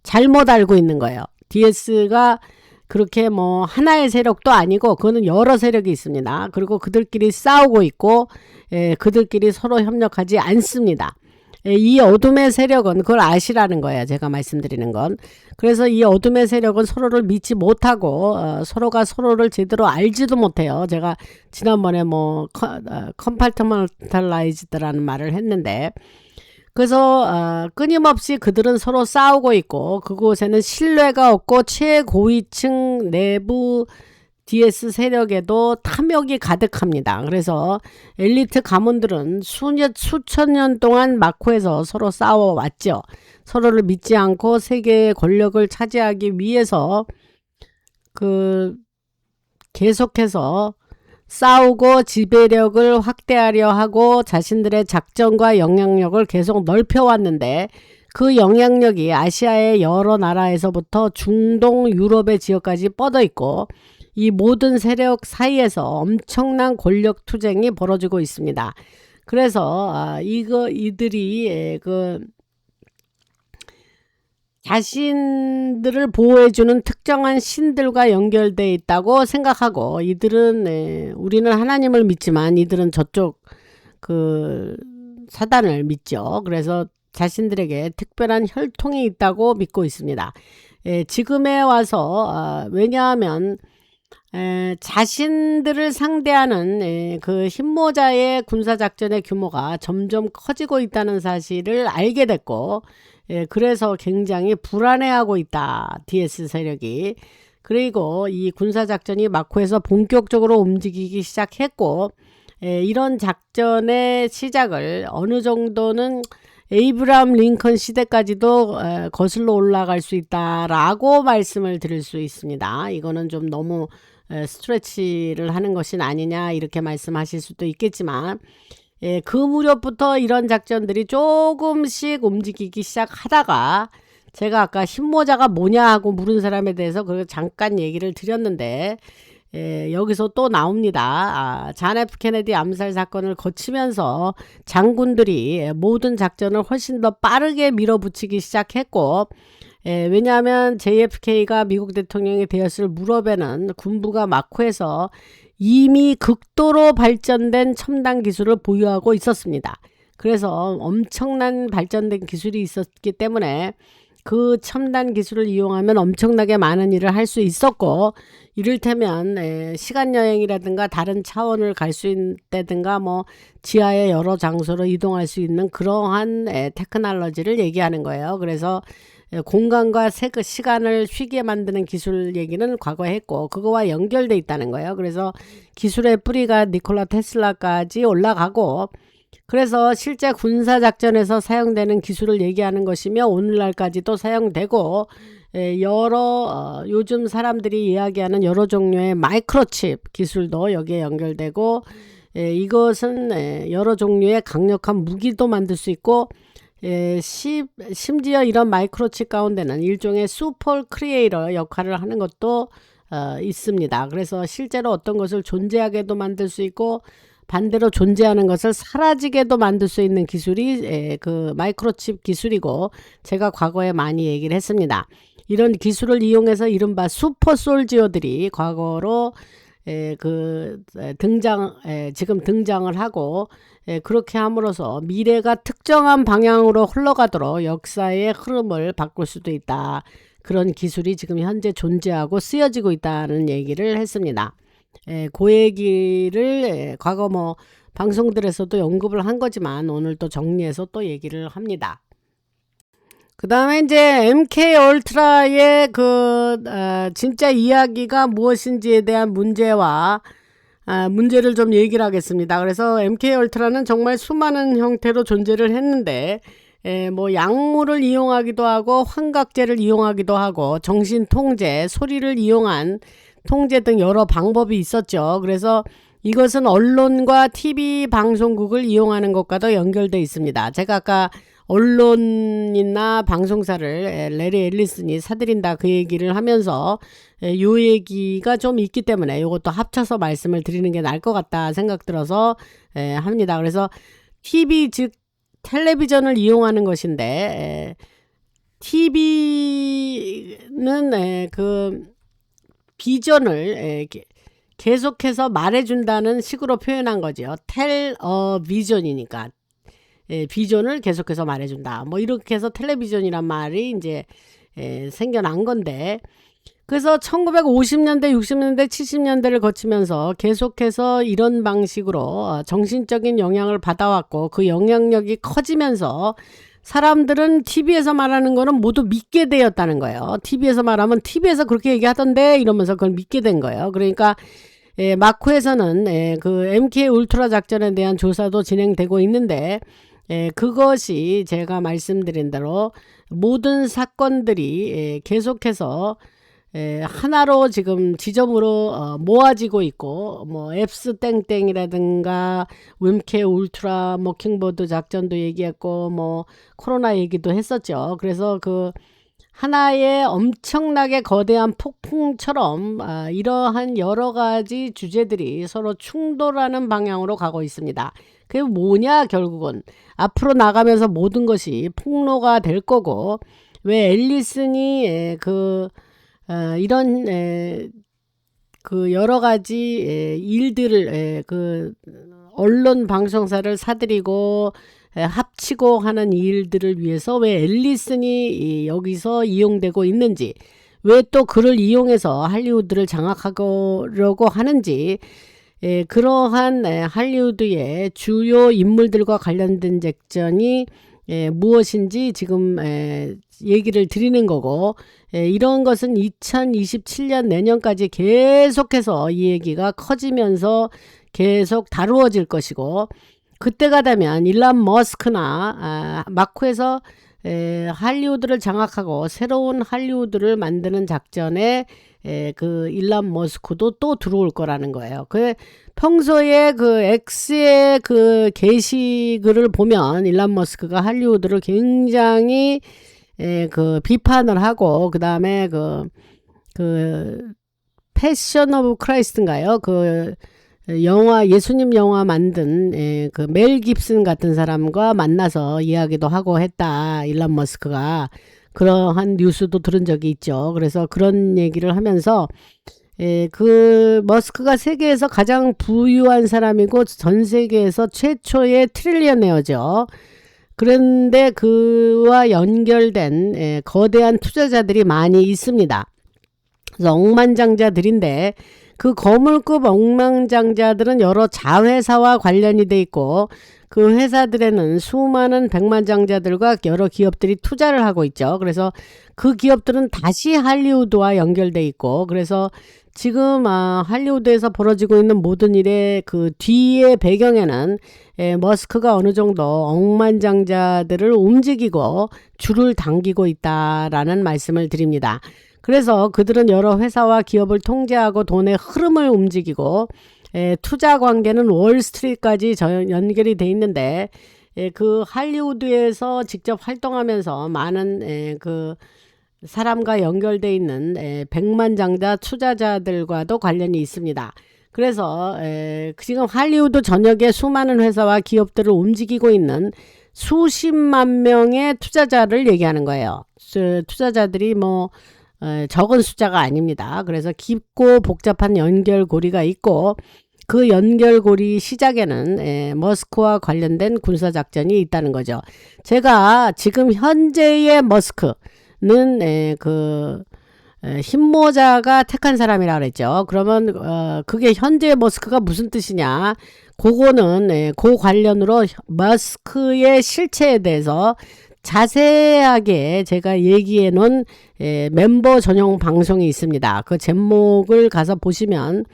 잘못 알고 있는 거예요. DS가 그렇게 뭐 하나의 세력도 아니고 그거는 여러 세력이 있습니다. 그리고 그들끼리 싸우고 있고 그들끼리 서로 협력하지 않습니다. 이 어둠의 세력은 그걸 아시라는 거예요. 제가 말씀드리는 건. 그래서 이 어둠의 세력은 서로를 믿지 못하고 서로가 서로를 제대로 알지도 못해요. 제가 지난번에 뭐 컴파트먼탈라이즈드라는 말을 했는데, 그래서 끊임없이 그들은 서로 싸우고 있고 그곳에는 신뢰가 없고 최고위층 내부 DS 세력에도 탐욕이 가득합니다. 그래서 엘리트 가문들은 수천 년 동안 마코에서 서로 싸워왔죠. 서로를 믿지 않고 세계의 권력을 차지하기 위해서 계속해서 싸우고 지배력을 확대하려 하고 자신들의 작전과 영향력을 계속 넓혀왔는데, 그 영향력이 아시아의 여러 나라에서부터 중동, 유럽의 지역까지 뻗어 있고 이 모든 세력 사이에서 엄청난 권력 투쟁이 벌어지고 있습니다. 그래서 이들이 자신들을 보호해주는 특정한 신들과 연결되어 있다고 생각하고, 이들은 우리는 하나님을 믿지만 이들은 저쪽 사단을 믿죠. 그래서 자신들에게 특별한 혈통이 있다고 믿고 있습니다. 지금에 와서 왜냐하면 자신들을 상대하는 그 흰모자의 군사작전의 규모가 점점 커지고 있다는 사실을 알게 됐고, 그래서 굉장히 불안해하고 있다, DS 세력이. 그리고 이 군사작전이 마코에서 본격적으로 움직이기 시작했고, 이런 작전의 시작을 어느 정도는 에이브람 링컨 시대까지도 거슬러 올라갈 수 있다라고 말씀을 드릴 수 있습니다. 이거는 좀 너무 스트레치를 하는 것이 아니냐 이렇게 말씀하실 수도 있겠지만, 그 무렵부터 이런 작전들이 조금씩 움직이기 시작하다가, 제가 아까 흰모자가 뭐냐 하고 물은 사람에 대해서 잠깐 얘기를 드렸는데, 여기서 또 나옵니다. 잔 F 케네디 암살 사건을 거치면서 장군들이 모든 작전을 훨씬 더 빠르게 밀어붙이기 시작했고, 왜냐하면 JFK가 미국 대통령이 되었을 무렵에는 군부가 마코에서 이미 극도로 발전된 첨단 기술을 보유하고 있었습니다. 그래서 엄청난 발전된 기술이 있었기 때문에 그 첨단 기술을 이용하면 엄청나게 많은 일을 할 수 있었고, 이를테면 시간여행이라든가 다른 차원을 갈 수 있다든가 뭐 지하의 여러 장소로 이동할 수 있는 그러한 테크놀로지를 얘기하는 거예요. 그래서 공간과 시간을 쉬게 만드는 기술 얘기는 과거에 했고, 그거와 연결돼 있다는 거예요. 그래서 기술의 뿌리가 니콜라 테슬라까지 올라가고, 그래서 실제 군사작전에서 사용되는 기술을 얘기하는 것이며 오늘날까지도 사용되고, 요즘 사람들이 이야기하는 여러 종류의 마이크로칩 기술도 여기에 연결되고, 이것은 여러 종류의 강력한 무기도 만들 수 있고, 심지어 이런 마이크로칩 가운데는 일종의 슈퍼 크리에이터 역할을 하는 것도 있습니다. 그래서 실제로 어떤 것을 존재하게도 만들 수 있고 반대로 존재하는 것을 사라지게도 만들 수 있는 기술이 그 마이크로칩 기술이고, 제가 과거에 많이 얘기를 했습니다. 이런 기술을 이용해서 이른바 슈퍼 솔지어들이 과거로 지금 등장을 하고 그렇게 함으로써 미래가 특정한 방향으로 흘러가도록 역사의 흐름을 바꿀 수도 있다. 그런 기술이 지금 현재 존재하고 쓰여지고 있다는 얘기를 했습니다. 그 얘기를 과거 뭐 방송들에서도 언급을 한 거지만 오늘 또 정리해서 또 얘기를 합니다. 그 다음에 이제 MK 울트라의 진짜 이야기가 무엇인지에 대한 문제와 문제를 좀 얘기를 하겠습니다. 그래서 MK 울트라는 정말 수많은 형태로 존재를 했는데 뭐 약물을 이용하기도 하고 환각제를 이용하기도 하고 정신통제, 소리를 이용한 통제 등 여러 방법이 있었죠. 그래서 이것은 언론과 TV 방송국을 이용하는 것과도 연결되어 있습니다. 제가 아까 언론이나 방송사를 레리 앨리슨이 사들인다 그 얘기를 하면서 요 얘기가 좀 있기 때문에 이것도 합쳐서 말씀을 드리는 게 나을 것 같다 생각 들어서 합니다. 그래서 TV 즉 텔레비전을 이용하는 것인데 TV는 그 비전을 계속해서 말해준다는 식으로 표현한 거죠. 텔어비전이니까 비전을 계속해서 말해준다. 뭐 이렇게 해서 텔레비전이란 말이 이제 생겨난 건데, 그래서 1950년대, 60년대, 70년대를 거치면서 계속해서 이런 방식으로 정신적인 영향을 받아왔고 그 영향력이 커지면서 사람들은 TV에서 말하는 거는 모두 믿게 되었다는 거예요. TV에서 말하면 TV에서 그렇게 얘기하던데 이러면서 그걸 믿게 된 거예요. 그러니까 마쿠에서는 그 MK 울트라 작전에 대한 조사도 진행되고 있는데 그것이 제가 말씀드린 대로 모든 사건들이 계속해서 하나로 지금 지점으로 모아지고 있고, 뭐 앱스 땡땡이라든가 웸케 울트라 머킹버드 작전도 얘기했고 뭐 코로나 얘기도 했었죠. 그래서 그 하나의 엄청나게 거대한 폭풍처럼 이러한 여러 가지 주제들이 서로 충돌하는 방향으로 가고 있습니다. 그게 뭐냐, 결국은 앞으로 나가면서 모든 것이 폭로가 될 거고, 왜 앨리슨이 이런 그 여러 가지 일들을 그 언론 방송사를 사들이고 합치고 하는 일들을 위해서 왜 앨리슨이 여기서 이용되고 있는지, 왜 또 그를 이용해서 할리우드를 장악하려고 하는지, 그러한 할리우드의 주요 인물들과 관련된 작전이 무엇인지 지금 얘기를 드리는 거고, 이런 것은 2027년 내년까지 계속해서 이 얘기가 커지면서 계속 다루어질 것이고, 그때가 되면 일론 머스크나 마쿠에서 할리우드를 장악하고 새로운 할리우드를 만드는 작전에 그 일론 머스크도 또 들어올 거라는 거예요. 그 평소에 그 X의 그 게시글을 보면 일론 머스크가 할리우드를 굉장히 그 비판을 하고, 그 다음에 그 패션 오브 크라이스트인가요? 그 영화, 예수님 영화 만든 그 멜 깁슨 같은 사람과 만나서 이야기도 하고 했다, 일론 머스크가. 그러한 뉴스도 들은 적이 있죠. 그래서 그런 얘기를 하면서 그 머스크가 세계에서 가장 부유한 사람이고 전 세계에서 최초의 트릴리언웨어죠. 그런데 그와 연결된 거대한 투자자들이 많이 있습니다. 그래서 억만장자들인데 그 거물급 억만장자들은 여러 자회사와 관련이 돼 있고, 그 회사들에는 수많은 백만장자들과 여러 기업들이 투자를 하고 있죠. 그래서 그 기업들은 다시 할리우드와 연결돼 있고, 그래서 지금 할리우드에서 벌어지고 있는 모든 일의 그 뒤의 배경에는 머스크가 어느 정도 억만장자들을 움직이고 줄을 당기고 있다라는 말씀을 드립니다. 그래서 그들은 여러 회사와 기업을 통제하고 돈의 흐름을 움직이고, 투자 관계는 월스트리트까지 연결이 돼 있는데, 그 할리우드에서 직접 활동하면서 많은 그 사람과 연결돼 있는 백만장자 투자자들과도 관련이 있습니다. 그래서 지금 할리우드 전역의 수많은 회사와 기업들을 움직이고 있는 수십만 명의 투자자를 얘기하는 거예요. 투자자들이 뭐 적은 숫자가 아닙니다. 그래서 깊고 복잡한 연결고리가 있고 그 연결고리 시작에는 머스크와 관련된 군사작전이 있다는 거죠. 제가 지금 현재의 머스크는 흰모자가 택한 사람이라 그랬죠. 그러면 그게 현재의 머스크가 무슨 뜻이냐, 그거는 그 관련으로 머스크의 실체에 대해서 자세하게 제가 얘기해 놓은 멤버 전용 방송이 있습니다. 그 제목을 가서 보시면,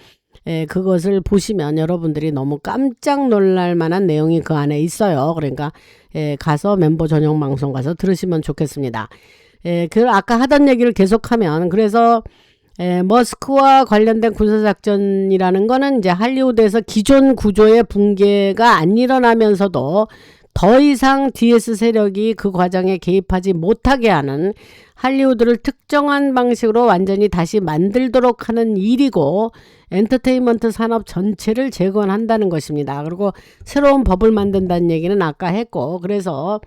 그것을 보시면 여러분들이 너무 깜짝 놀랄 만한 내용이 그 안에 있어요. 그러니까 가서 멤버 전용 방송 가서 들으시면 좋겠습니다. 그 아까 하던 얘기를 계속하면, 그래서 머스크와 관련된 군사작전이라는 거는 이제 할리우드에서 기존 구조의 붕괴가 안 일어나면서도 더 이상 DS 세력이 그 과정에 개입하지 못하게 하는, 할리우드를 특정한 방식으로 완전히 다시 만들도록 하는 일이고, 엔터테인먼트 산업 전체를 재건한다는 것입니다. 그리고 새로운 법을 만든다는 얘기는 아까 했고, 그래서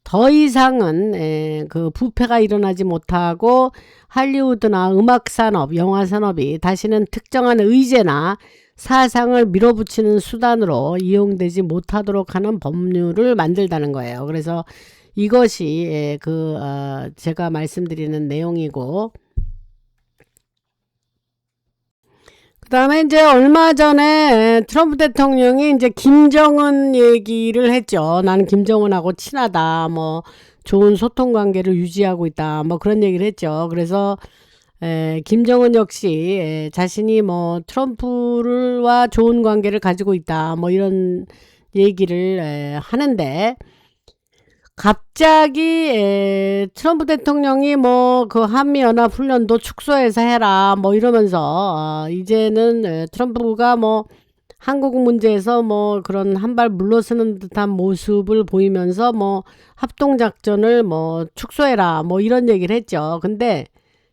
더 이상은 그 부패가 일어나지 못하고 할리우드나 음악 산업, 영화 산업이 다시는 특정한 의제나 사상을 밀어붙이는 수단으로 이용되지 못하도록 하는 법률을 만들다는 거예요. 그래서 이것이 제가 말씀드리는 내용이고, 그 다음에 이제 얼마 전에 트럼프 대통령이 이제 김정은 얘기를 했죠. 나는 김정은하고 친하다, 뭐 좋은 소통 관계를 유지하고 있다, 뭐 그런 얘기를 했죠. 그래서 김정은 역시 자신이 뭐 트럼프와 좋은 관계를 가지고 있다, 뭐 이런 얘기를 하는데, 갑자기 트럼프 대통령이 뭐 그 한미연합훈련도 축소해서 해라, 뭐 이러면서 이제는 트럼프가 뭐 한국 문제에서 뭐 그런 한 발 물러서는 듯한 모습을 보이면서 뭐 합동작전을 뭐 축소해라, 뭐 이런 얘기를 했죠. 근데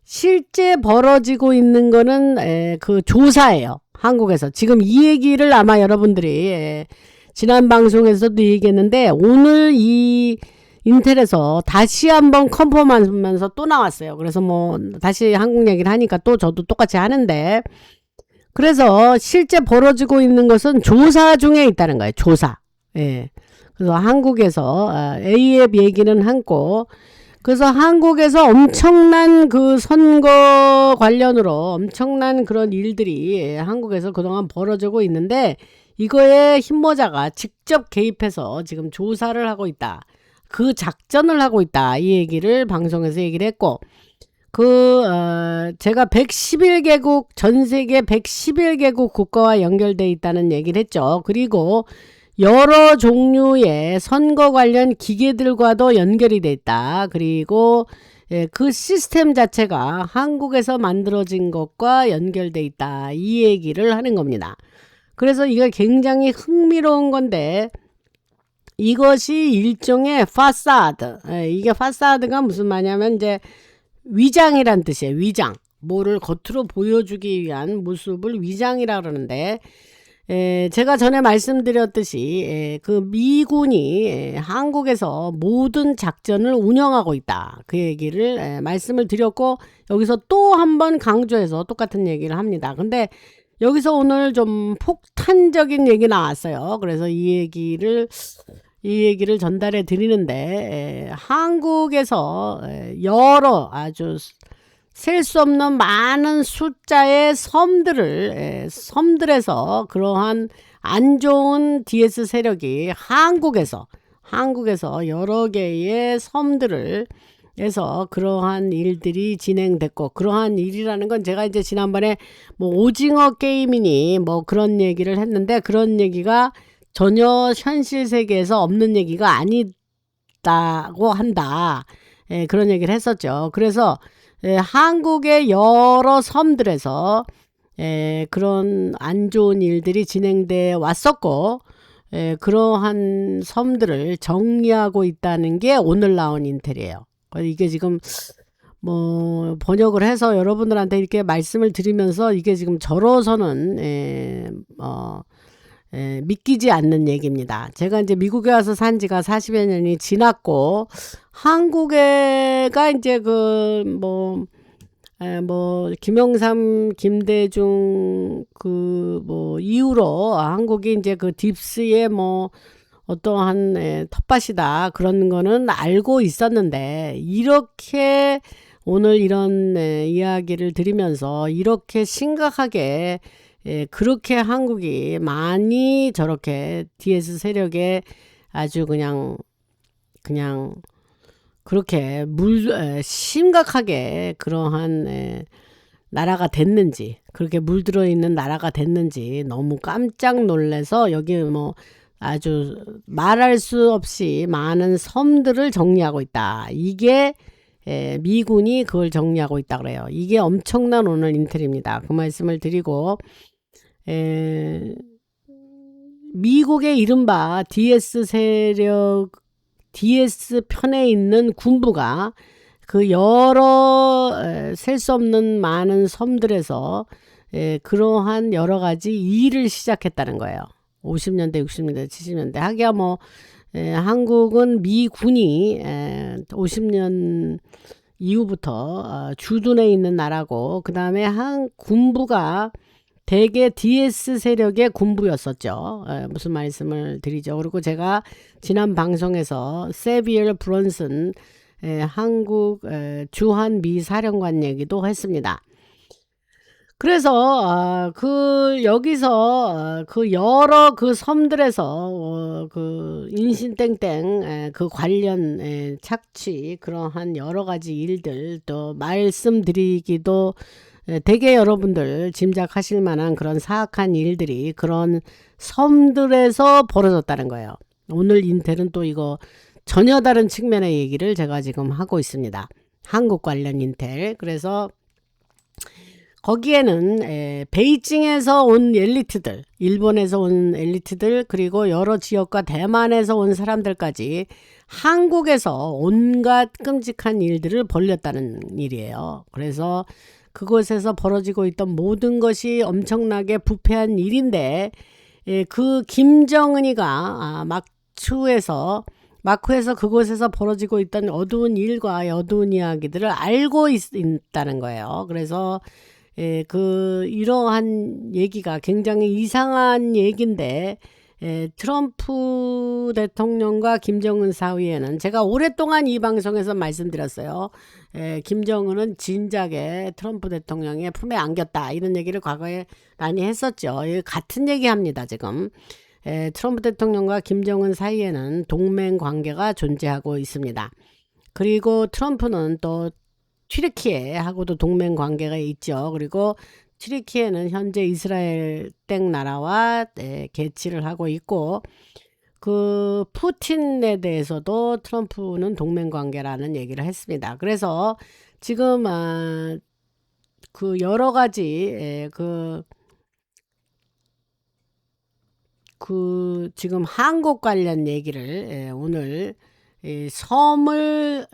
실제 벌어지고 있는 거는 그 조사예요. 한국에서 지금 이 얘기를 아마 여러분들이 지난 방송에서도 얘기했는데, 오늘 이 인텔에서 다시 한번 컨펌하면서 또 나왔어요. 그래서 뭐 다시 한국 얘기를 하니까 또 저도 똑같이 하는데, 그래서 실제 벌어지고 있는 것은 조사 중에 있다는 거예요. 조사. 그래서 한국에서 A앱 얘기는 한고, 그래서 한국에서 엄청난 그 선거 관련으로 엄청난 그런 일들이 한국에서 그동안 벌어지고 있는데, 이거에 흰모자가 직접 개입해서 지금 조사를 하고 있다, 그 작전을 하고 있다, 이 얘기를 방송에서 얘기를 했고, 제가 111개국, 전 세계 111개국 국가와 연결돼 있다는 얘기를 했죠. 그리고 여러 종류의 선거 관련 기계들과도 연결이 돼 있다. 그리고 그 시스템 자체가 한국에서 만들어진 것과 연결돼 있다, 이 얘기를 하는 겁니다. 그래서 이게 굉장히 흥미로운 건데, 이것이 일종의 파사드. 이게 파사드가 무슨 말이냐면 이제 위장이란 뜻이에요. 위장. 뭐를 겉으로 보여주기 위한 모습을 위장이라 그러는데, 제가 전에 말씀드렸듯이 그 미군이 한국에서 모든 작전을 운영하고 있다, 그 얘기를 말씀을 드렸고, 여기서 또 한 번 강조해서 똑같은 얘기를 합니다. 근데 여기서 오늘 좀 폭탄적인 얘기 나왔어요. 그래서 이 얘기를 전달해 드리는데, 한국에서 여러 아주 셀 수 없는 많은 숫자의 섬들에서 그러한 안 좋은 DS 세력이 한국에서 여러 개의 섬들에서 그러한 일들이 진행됐고, 그러한 일이라는 건 제가 이제 지난번에 뭐 오징어 게임이니 뭐 그런 얘기를 했는데, 그런 얘기가 전혀 현실 세계에서 없는 얘기가 아니다고 한다, 그런 얘기를 했었죠. 그래서 한국의 여러 섬들에서 그런 안 좋은 일들이 진행돼 왔었고, 그러한 섬들을 정리하고 있다는 게 오늘 나온 인텔이에요. 이게 지금 뭐 번역을 해서 여러분들한테 이렇게 말씀을 드리면서, 이게 지금 저로서는 믿기지 않는 얘기입니다. 제가 이제 미국에 와서 산 지가 40여 년이 지났고, 한국에가 이제 김영삼, 김대중 이후로 한국이 이제 그 딥스의 어떠한 텃밭이다 그런 거는 알고 있었는데, 이렇게 오늘 이런 이야기를 드리면서 이렇게 심각하게 그렇게 한국이 많이 저렇게 DS 세력에 아주 그냥 그렇게 심각하게 그러한 나라가 됐는지, 그렇게 물들어 있는 나라가 됐는지 너무 깜짝 놀라서 여기 아주 말할 수 없이 많은 섬들을 정리하고 있다. 이게 미군이 그걸 정리하고 있다 그래요. 이게 엄청난 오늘 인텔입니다. 그 말씀을 드리고, 미국의 이른바 DS 세력, DS 편에 있는 군부가 그 여러 셀 수 없는 많은 섬들에서 그러한 여러 가지 일을 시작했다는 거예요. 50년대, 60년대, 70년대. 하기야 한국은 미군이 50년 이후부터 주둔해 있는 나라고, 그 다음에 한 군부가 대개 DS 세력의 군부였었죠. 무슨 말씀을 드리죠. 그리고 제가 지난 방송에서 세비얼 브론슨 한국 주한 미 사령관 얘기도 했습니다. 그래서 여기서 여러 섬들에서 인신땡땡 그 관련 착취 그러한 여러 가지 일들 또 말씀드리기도 되게 여러분들 짐작하실 만한 그런 사악한 일들이 그런 섬들에서 벌어졌다는 거예요. 오늘 인텔은 또 이거 전혀 다른 측면의 얘기를 제가 지금 하고 있습니다. 한국 관련 인텔. 그래서 거기에는 베이징에서 온 엘리트들, 일본에서 온 엘리트들, 그리고 여러 지역과 대만에서 온 사람들까지 한국에서 온갖 끔찍한 일들을 벌였다는 일이에요. 그래서 그곳에서 벌어지고 있던 모든 것이 엄청나게 부패한 일인데, 그 김정은이가 마쿠에서 그곳에서 벌어지고 있던 어두운 일과 어두운 이야기들을 알고 있다는 거예요. 그래서 이러한 얘기가 굉장히 이상한 얘기인데, 트럼프 대통령과 김정은 사이에는 제가 오랫동안 이 방송에서 말씀드렸어요. 김정은은 진작에 트럼프 대통령의 품에 안겼다 이런 얘기를 과거에 많이 했었죠. 같은 얘기합니다. 지금 트럼프 대통령과 김정은 사이에는 동맹 관계가 존재하고 있습니다. 그리고 트럼프는 또 튀르키예하고도 동맹 관계가 있죠. 그리고 튀르키예는 현재 이스라엘 땡 나라와 개치를 하고 있고, 그 푸틴에 대해서도 트럼프는 동맹 관계라는 얘기를 했습니다. 그래서 지금 여러 가지 지금 한국 관련 얘기를 오늘 섬을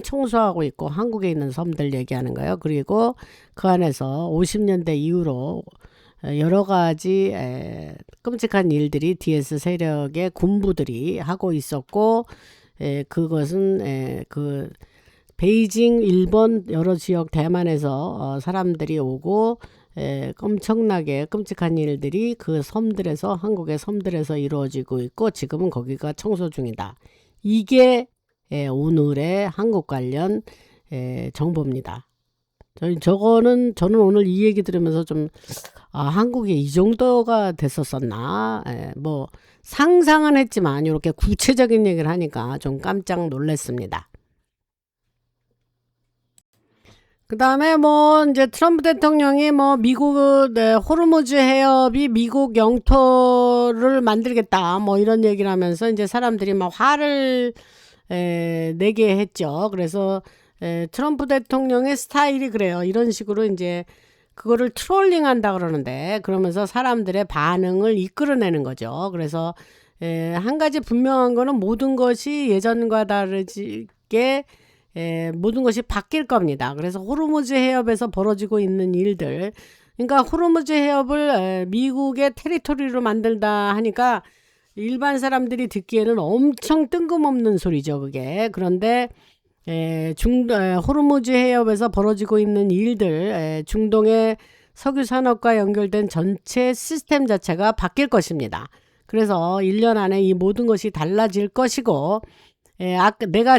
청소하고 있고, 한국에 있는 섬들 얘기하는 거예요. 그리고 그 안에서 50년대 이후로 여러 가지 끔찍한 일들이 DS 세력의 군부들이 하고 있었고, 그것은 베이징, 일본 여러 지역 대만에서 사람들이 오고 엄청나게 끔찍한 일들이 그 섬들에서, 한국의 섬들에서 이루어지고 있고, 지금은 거기가 청소 중이다. 이게 오늘의 한국 관련 정보입니다. 저는 오늘 이 얘기 들으면서 좀 한국이 이 정도가 됐었었나, 상상은 했지만 이렇게 구체적인 얘기를 하니까 좀 깜짝 놀랐습니다. 그 다음에 이제 트럼프 대통령이 미국 호르무즈 해협이 미국 영토를 만들겠다 이런 얘기를 하면서 이제 사람들이 화를 내게 했죠. 그래서 트럼프 대통령의 스타일이 그래요. 이런 식으로 이제 그거를 트롤링 한다 그러는데, 그러면서 사람들의 반응을 이끌어내는 거죠. 그래서 한 가지 분명한 거는 모든 것이 예전과 다르게 모든 것이 바뀔 겁니다. 그래서 호르무즈 해협에서 벌어지고 있는 일들, 그러니까 호르무즈 해협을 미국의 테리토리로 만들다 하니까 일반 사람들이 듣기에는 엄청 뜬금없는 소리죠, 그게. 그런데 호르무즈 해협에서 벌어지고 있는 일들, 중동의 석유 산업과 연결된 전체 시스템 자체가 바뀔 것입니다. 그래서 1년 안에 이 모든 것이 달라질 것이고,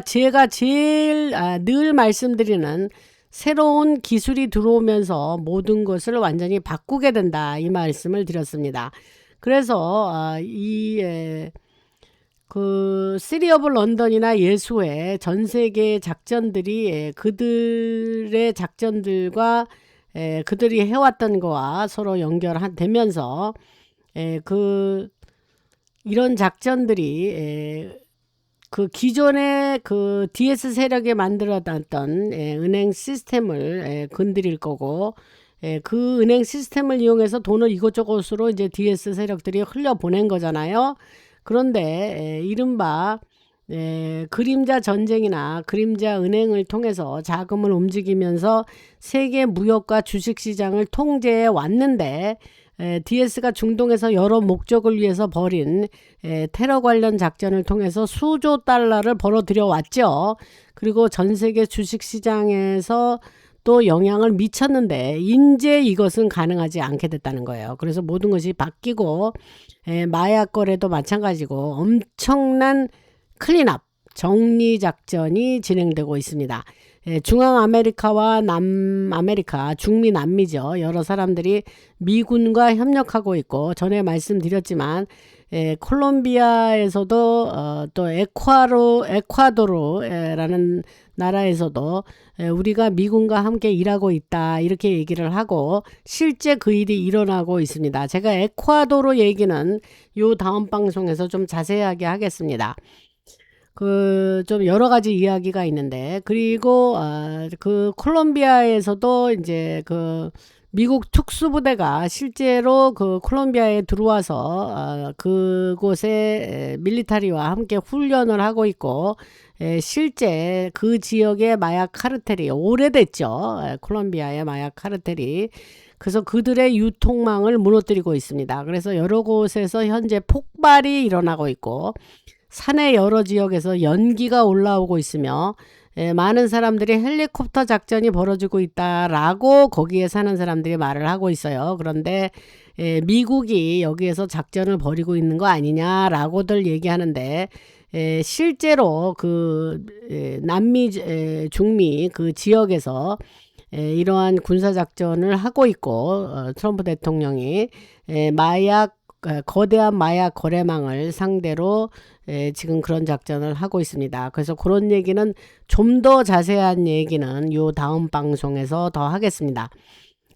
제가 제일 늘 말씀드리는 새로운 기술이 들어오면서 모든 것을 완전히 바꾸게 된다, 이 말씀을 드렸습니다. 그래서 시리 오브 런던이나 예수의 전 세계 작전들이 그들의 작전들과 그들이 해왔던 거와 서로 연결되면서 이런 작전들이 그 기존의 그 DS 세력이 만들어놨던 은행 시스템을 건드릴 거고, 그 은행 시스템을 이용해서 돈을 이곳저곳으로 이제 DS 세력들이 흘려보낸 거잖아요. 그런데 이른바 그림자 전쟁이나 그림자 은행을 통해서 자금을 움직이면서 세계 무역과 주식시장을 통제해 왔는데, DS가 중동에서 여러 목적을 위해서 벌인 테러 관련 작전을 통해서 수조 달러를 벌어들여 왔죠. 그리고 전 세계 주식시장에서 또 영향을 미쳤는데 이제 이것은 가능하지 않게 됐다는 거예요. 그래서 모든 것이 바뀌고, 마약 거래도 마찬가지고 엄청난 클린업, 정리 작전이 진행되고 있습니다. 중앙아메리카와 남아메리카, 중미 남미죠. 여러 사람들이 미군과 협력하고 있고, 전에 말씀드렸지만 콜롬비아에서도 또 에콰도르라는 나라에서도 우리가 미군과 함께 일하고 있다, 이렇게 얘기를 하고 실제 그 일이 일어나고 있습니다. 제가 에콰도르 얘기는 요 다음 방송에서 좀 자세하게 하겠습니다. 좀 여러 가지 이야기가 있는데, 그리고 그 콜롬비아에서도 이제 그 미국 특수부대가 실제로 그 콜롬비아에 들어와서 그곳에 밀리터리와 함께 훈련을 하고 있고, 실제 그 지역의 마약 카르텔이 오래됐죠. 콜롬비아의 마약 카르텔이. 그래서 그들의 유통망을 무너뜨리고 있습니다. 그래서 여러 곳에서 현재 폭발이 일어나고 있고, 산의 여러 지역에서 연기가 올라오고 있으며, 많은 사람들이 헬리콥터 작전이 벌어지고 있다라고 거기에 사는 사람들이 말을 하고 있어요. 그런데 미국이 여기에서 작전을 벌이고 있는 거 아니냐라고들 얘기하는데, 실제로 그 남미 중미 그 지역에서 이러한 군사작전을 하고 있고, 트럼프 대통령이 거대한 마약 거래망을 상대로 지금 그런 작전을 하고 있습니다. 그래서 그런 얘기는 좀 더 자세한 얘기는 요 다음 방송에서 더 하겠습니다.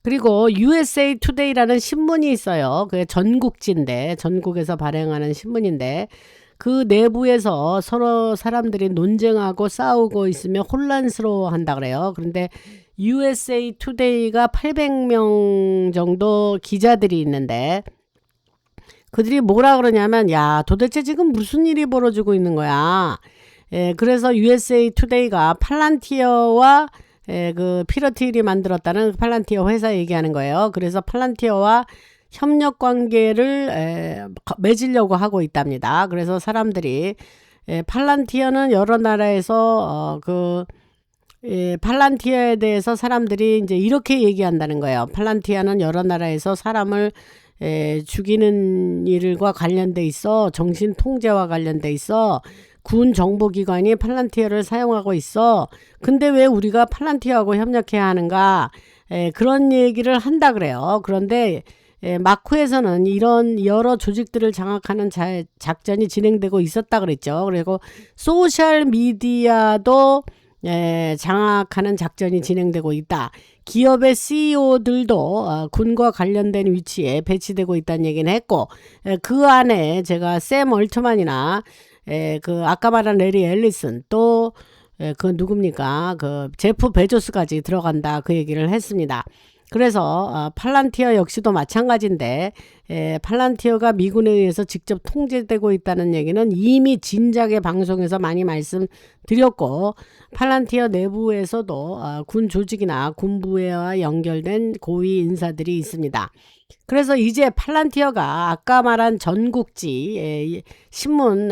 그리고 USA Today라는 신문이 있어요. 그게 전국지인데, 전국에서 발행하는 신문인데, 그 내부에서 서로 사람들이 논쟁하고 싸우고 있으면 혼란스러워 한다 그래요. 그런데 USA Today가 800명 정도 기자들이 있는데, 그들이 뭐라 그러냐면, 야, 도대체 지금 무슨 일이 벌어지고 있는 거야. 그래서 USA Today가 팔란티어와 그 피러틸이 만들었다는 팔란티어 회사 얘기하는 거예요. 그래서 팔란티어와 협력 관계를 맺으려고 하고 있답니다. 그래서 사람들이 팔란티어는 여러 나라에서 팔란티어에 대해서 사람들이 이제 이렇게 얘기한다는 거예요. 팔란티어는 여러 나라에서 사람을 죽이는 일과 관련돼 있어, 정신 통제와 관련돼 있어, 군 정보기관이 팔란티어를 사용하고 있어. 근데 왜 우리가 팔란티어하고 협력해야 하는가? 그런 얘기를 한다 그래요. 그런데 마쿠에서는 이런 여러 조직들을 장악하는 작전이 진행되고 있었다 그랬죠. 그리고 소셜 미디어도 장악하는 작전이 진행되고 있다. 기업의 CEO들도 군과 관련된 위치에 배치되고 있다는 얘기는 했고, 그 안에 제가 샘 얼트만이나 그 아까 말한 레리 앨리슨, 또 그 누굽니까, 그 제프 베조스까지 들어간다, 그 얘기를 했습니다. 그래서 팔란티어 역시도 마찬가지인데, 팔란티어가 미군에 의해서 직접 통제되고 있다는 얘기는 이미 진작에 방송에서 많이 말씀드렸고, 팔란티어 내부에서도 군 조직이나 군부와 연결된 고위 인사들이 있습니다. 그래서 이제 팔란티어가 아까 말한 전국지 신문,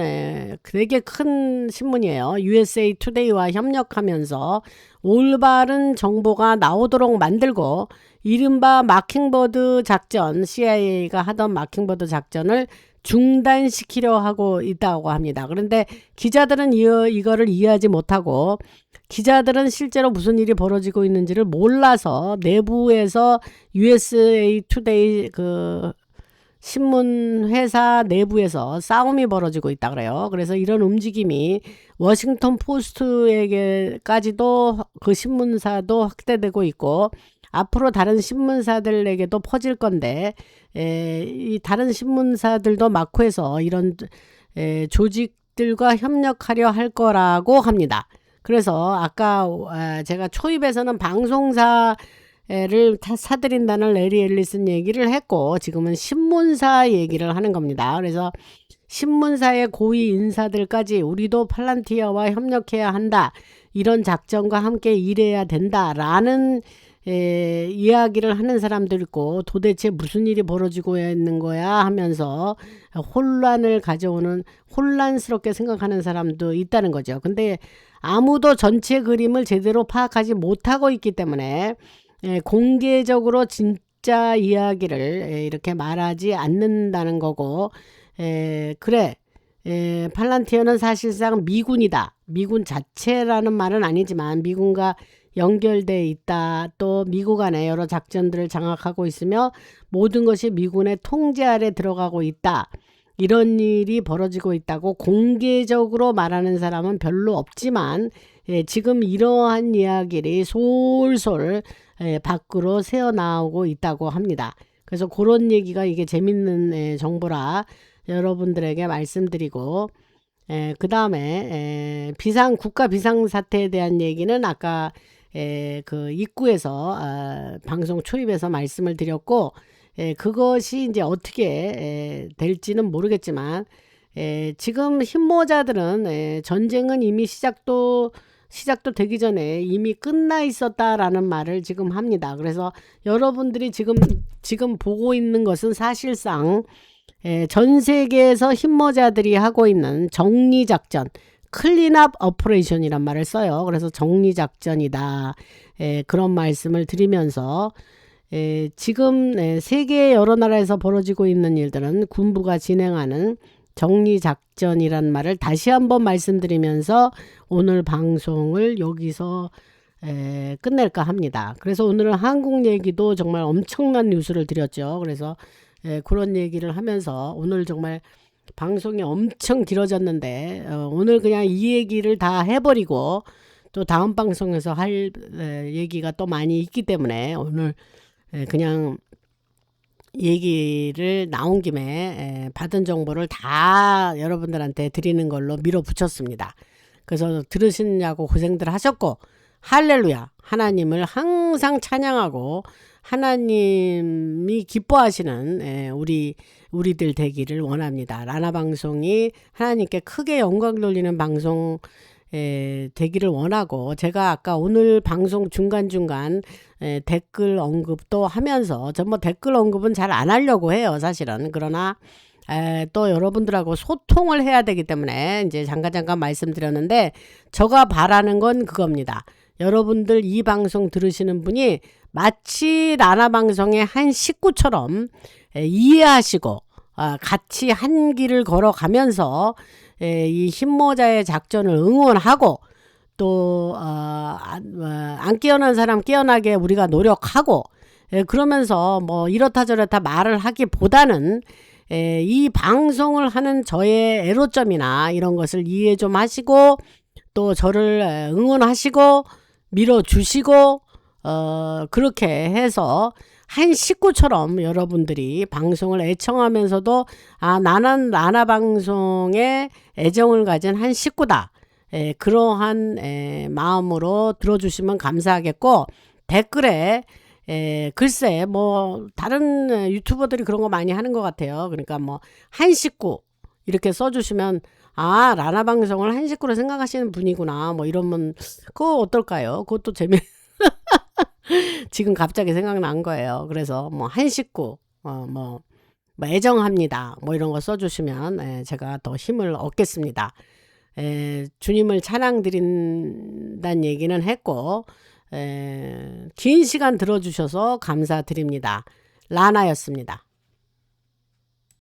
되게 큰 신문이에요. USA 투데이와 협력하면서 올바른 정보가 나오도록 만들고, 이른바 마킹버드 작전, CIA가 하던 마킹버드 작전을 중단시키려 하고 있다고 합니다. 그런데 기자들은 이거를 이해하지 못하고, 기자들은 실제로 무슨 일이 벌어지고 있는지를 몰라서 내부에서 USA 투데이 신문 회사 내부에서 싸움이 벌어지고 있다 그래요. 그래서 이런 움직임이 워싱턴 포스트에게까지도 그 신문사도 확대되고 있고, 앞으로 다른 신문사들에게도 퍼질 건데, 이 다른 신문사들도 마쿠에서 이런 조직들과 협력하려 할 거라고 합니다. 그래서 아까 제가 초입에서는 방송사를 사들인다는 레리 앨리슨 얘기를 했고, 지금은 신문사 얘기를 하는 겁니다. 그래서 신문사의 고위 인사들까지 우리도 팔란티어와 협력해야 한다, 이런 작전과 함께 일해야 된다라는 이야기를 하는 사람도 있고, 도대체 무슨 일이 벌어지고 있는 거야 하면서 혼란을 가져오는, 혼란스럽게 생각하는 사람도 있다는 거죠. 근데 아무도 전체 그림을 제대로 파악하지 못하고 있기 때문에 공개적으로 진짜 이야기를 이렇게 말하지 않는다는 거고, 그래, 팔란티어는 사실상 미군이다, 미군 자체라는 말은 아니지만 미군과 연결돼 있다, 또 미국 안에 여러 작전들을 장악하고 있으며 모든 것이 미군의 통제 아래 들어가고 있다, 이런 일이 벌어지고 있다고 공개적으로 말하는 사람은 별로 없지만, 지금 이러한 이야기들이 솔솔 밖으로 새어나오고 있다고 합니다. 그래서 그런 얘기가, 이게 재밌는 정보라 여러분들에게 말씀드리고, 그 다음에 국가 비상사태에 대한 얘기는 아까 그 입구에서 방송 초입에서 말씀을 드렸고, 그것이 이제 어떻게 될지는 모르겠지만, 지금 흰모자들은 전쟁은 이미 시작도 되기 전에 이미 끝나 있었다라는 말을 지금 합니다. 그래서 여러분들이 지금 보고 있는 것은 사실상 전 세계에서 흰모자들이 하고 있는 정리작전, 클린업 오퍼레이션이란 말을 써요. 그래서 정리작전이다, 그런 말씀을 드리면서, 지금 세계 여러 나라에서 벌어지고 있는 일들은 군부가 진행하는 정리작전이란 말을 다시 한번 말씀드리면서 오늘 방송을 여기서 끝낼까 합니다. 그래서 오늘은 한국 얘기도 정말 엄청난 뉴스를 드렸죠. 그래서 그런 얘기를 하면서 오늘 정말 방송이 엄청 길어졌는데, 오늘 그냥 이 얘기를 다 해버리고 또 다음 방송에서 할 얘기가 또 많이 있기 때문에 오늘 그냥 얘기를 나온 김에 받은 정보를 다 여러분들한테 드리는 걸로 밀어붙였습니다. 그래서 들으시냐고 고생들 하셨고, 할렐루야, 하나님을 항상 찬양하고 하나님이 기뻐하시는 우리들 되기를 원합니다. 라나 방송이 하나님께 크게 영광 돌리는 방송 되기를 원하고, 제가 아까 오늘 방송 중간중간 댓글 언급도 하면서, 전 뭐 댓글 언급은 잘 안 하려고 해요, 사실은. 그러나 또 여러분들하고 소통을 해야 되기 때문에 이제 잠깐 말씀드렸는데, 제가 바라는 건 그겁니다. 여러분들 이 방송 들으시는 분이 마치 라나 방송의 한 식구처럼 이해하시고 같이 한 길을 걸어가면서 이 흰모자의 작전을 응원하고, 또 안 깨어난 사람 깨어나게 우리가 노력하고, 그러면서 뭐 이렇다 저렇다 말을 하기보다는 이 방송을 하는 저의 애로점이나 이런 것을 이해 좀 하시고, 또 저를 응원하시고 밀어주시고, 그렇게 해서 한 식구처럼 여러분들이 방송을 애청하면서도 나는 라나 방송에 애정을 가진 한 식구다, 그러한 마음으로 들어주시면 감사하겠고, 댓글에 글쎄 뭐 다른 유튜버들이 그런 거 많이 하는 것 같아요. 그러니까 뭐 한 식구 이렇게 써주시면 아 라나 방송을 한 식구로 생각하시는 분이구나 뭐 이러면 그거 어떨까요? 그것도 지금 갑자기 생각난 거예요. 그래서 뭐 한 식구 뭐 애정합니다 뭐 이런 거 써주시면 제가 더 힘을 얻겠습니다. 주님을 찬양 드린다는 얘기는 했고 긴 시간 들어주셔서 감사드립니다. 라나였습니다.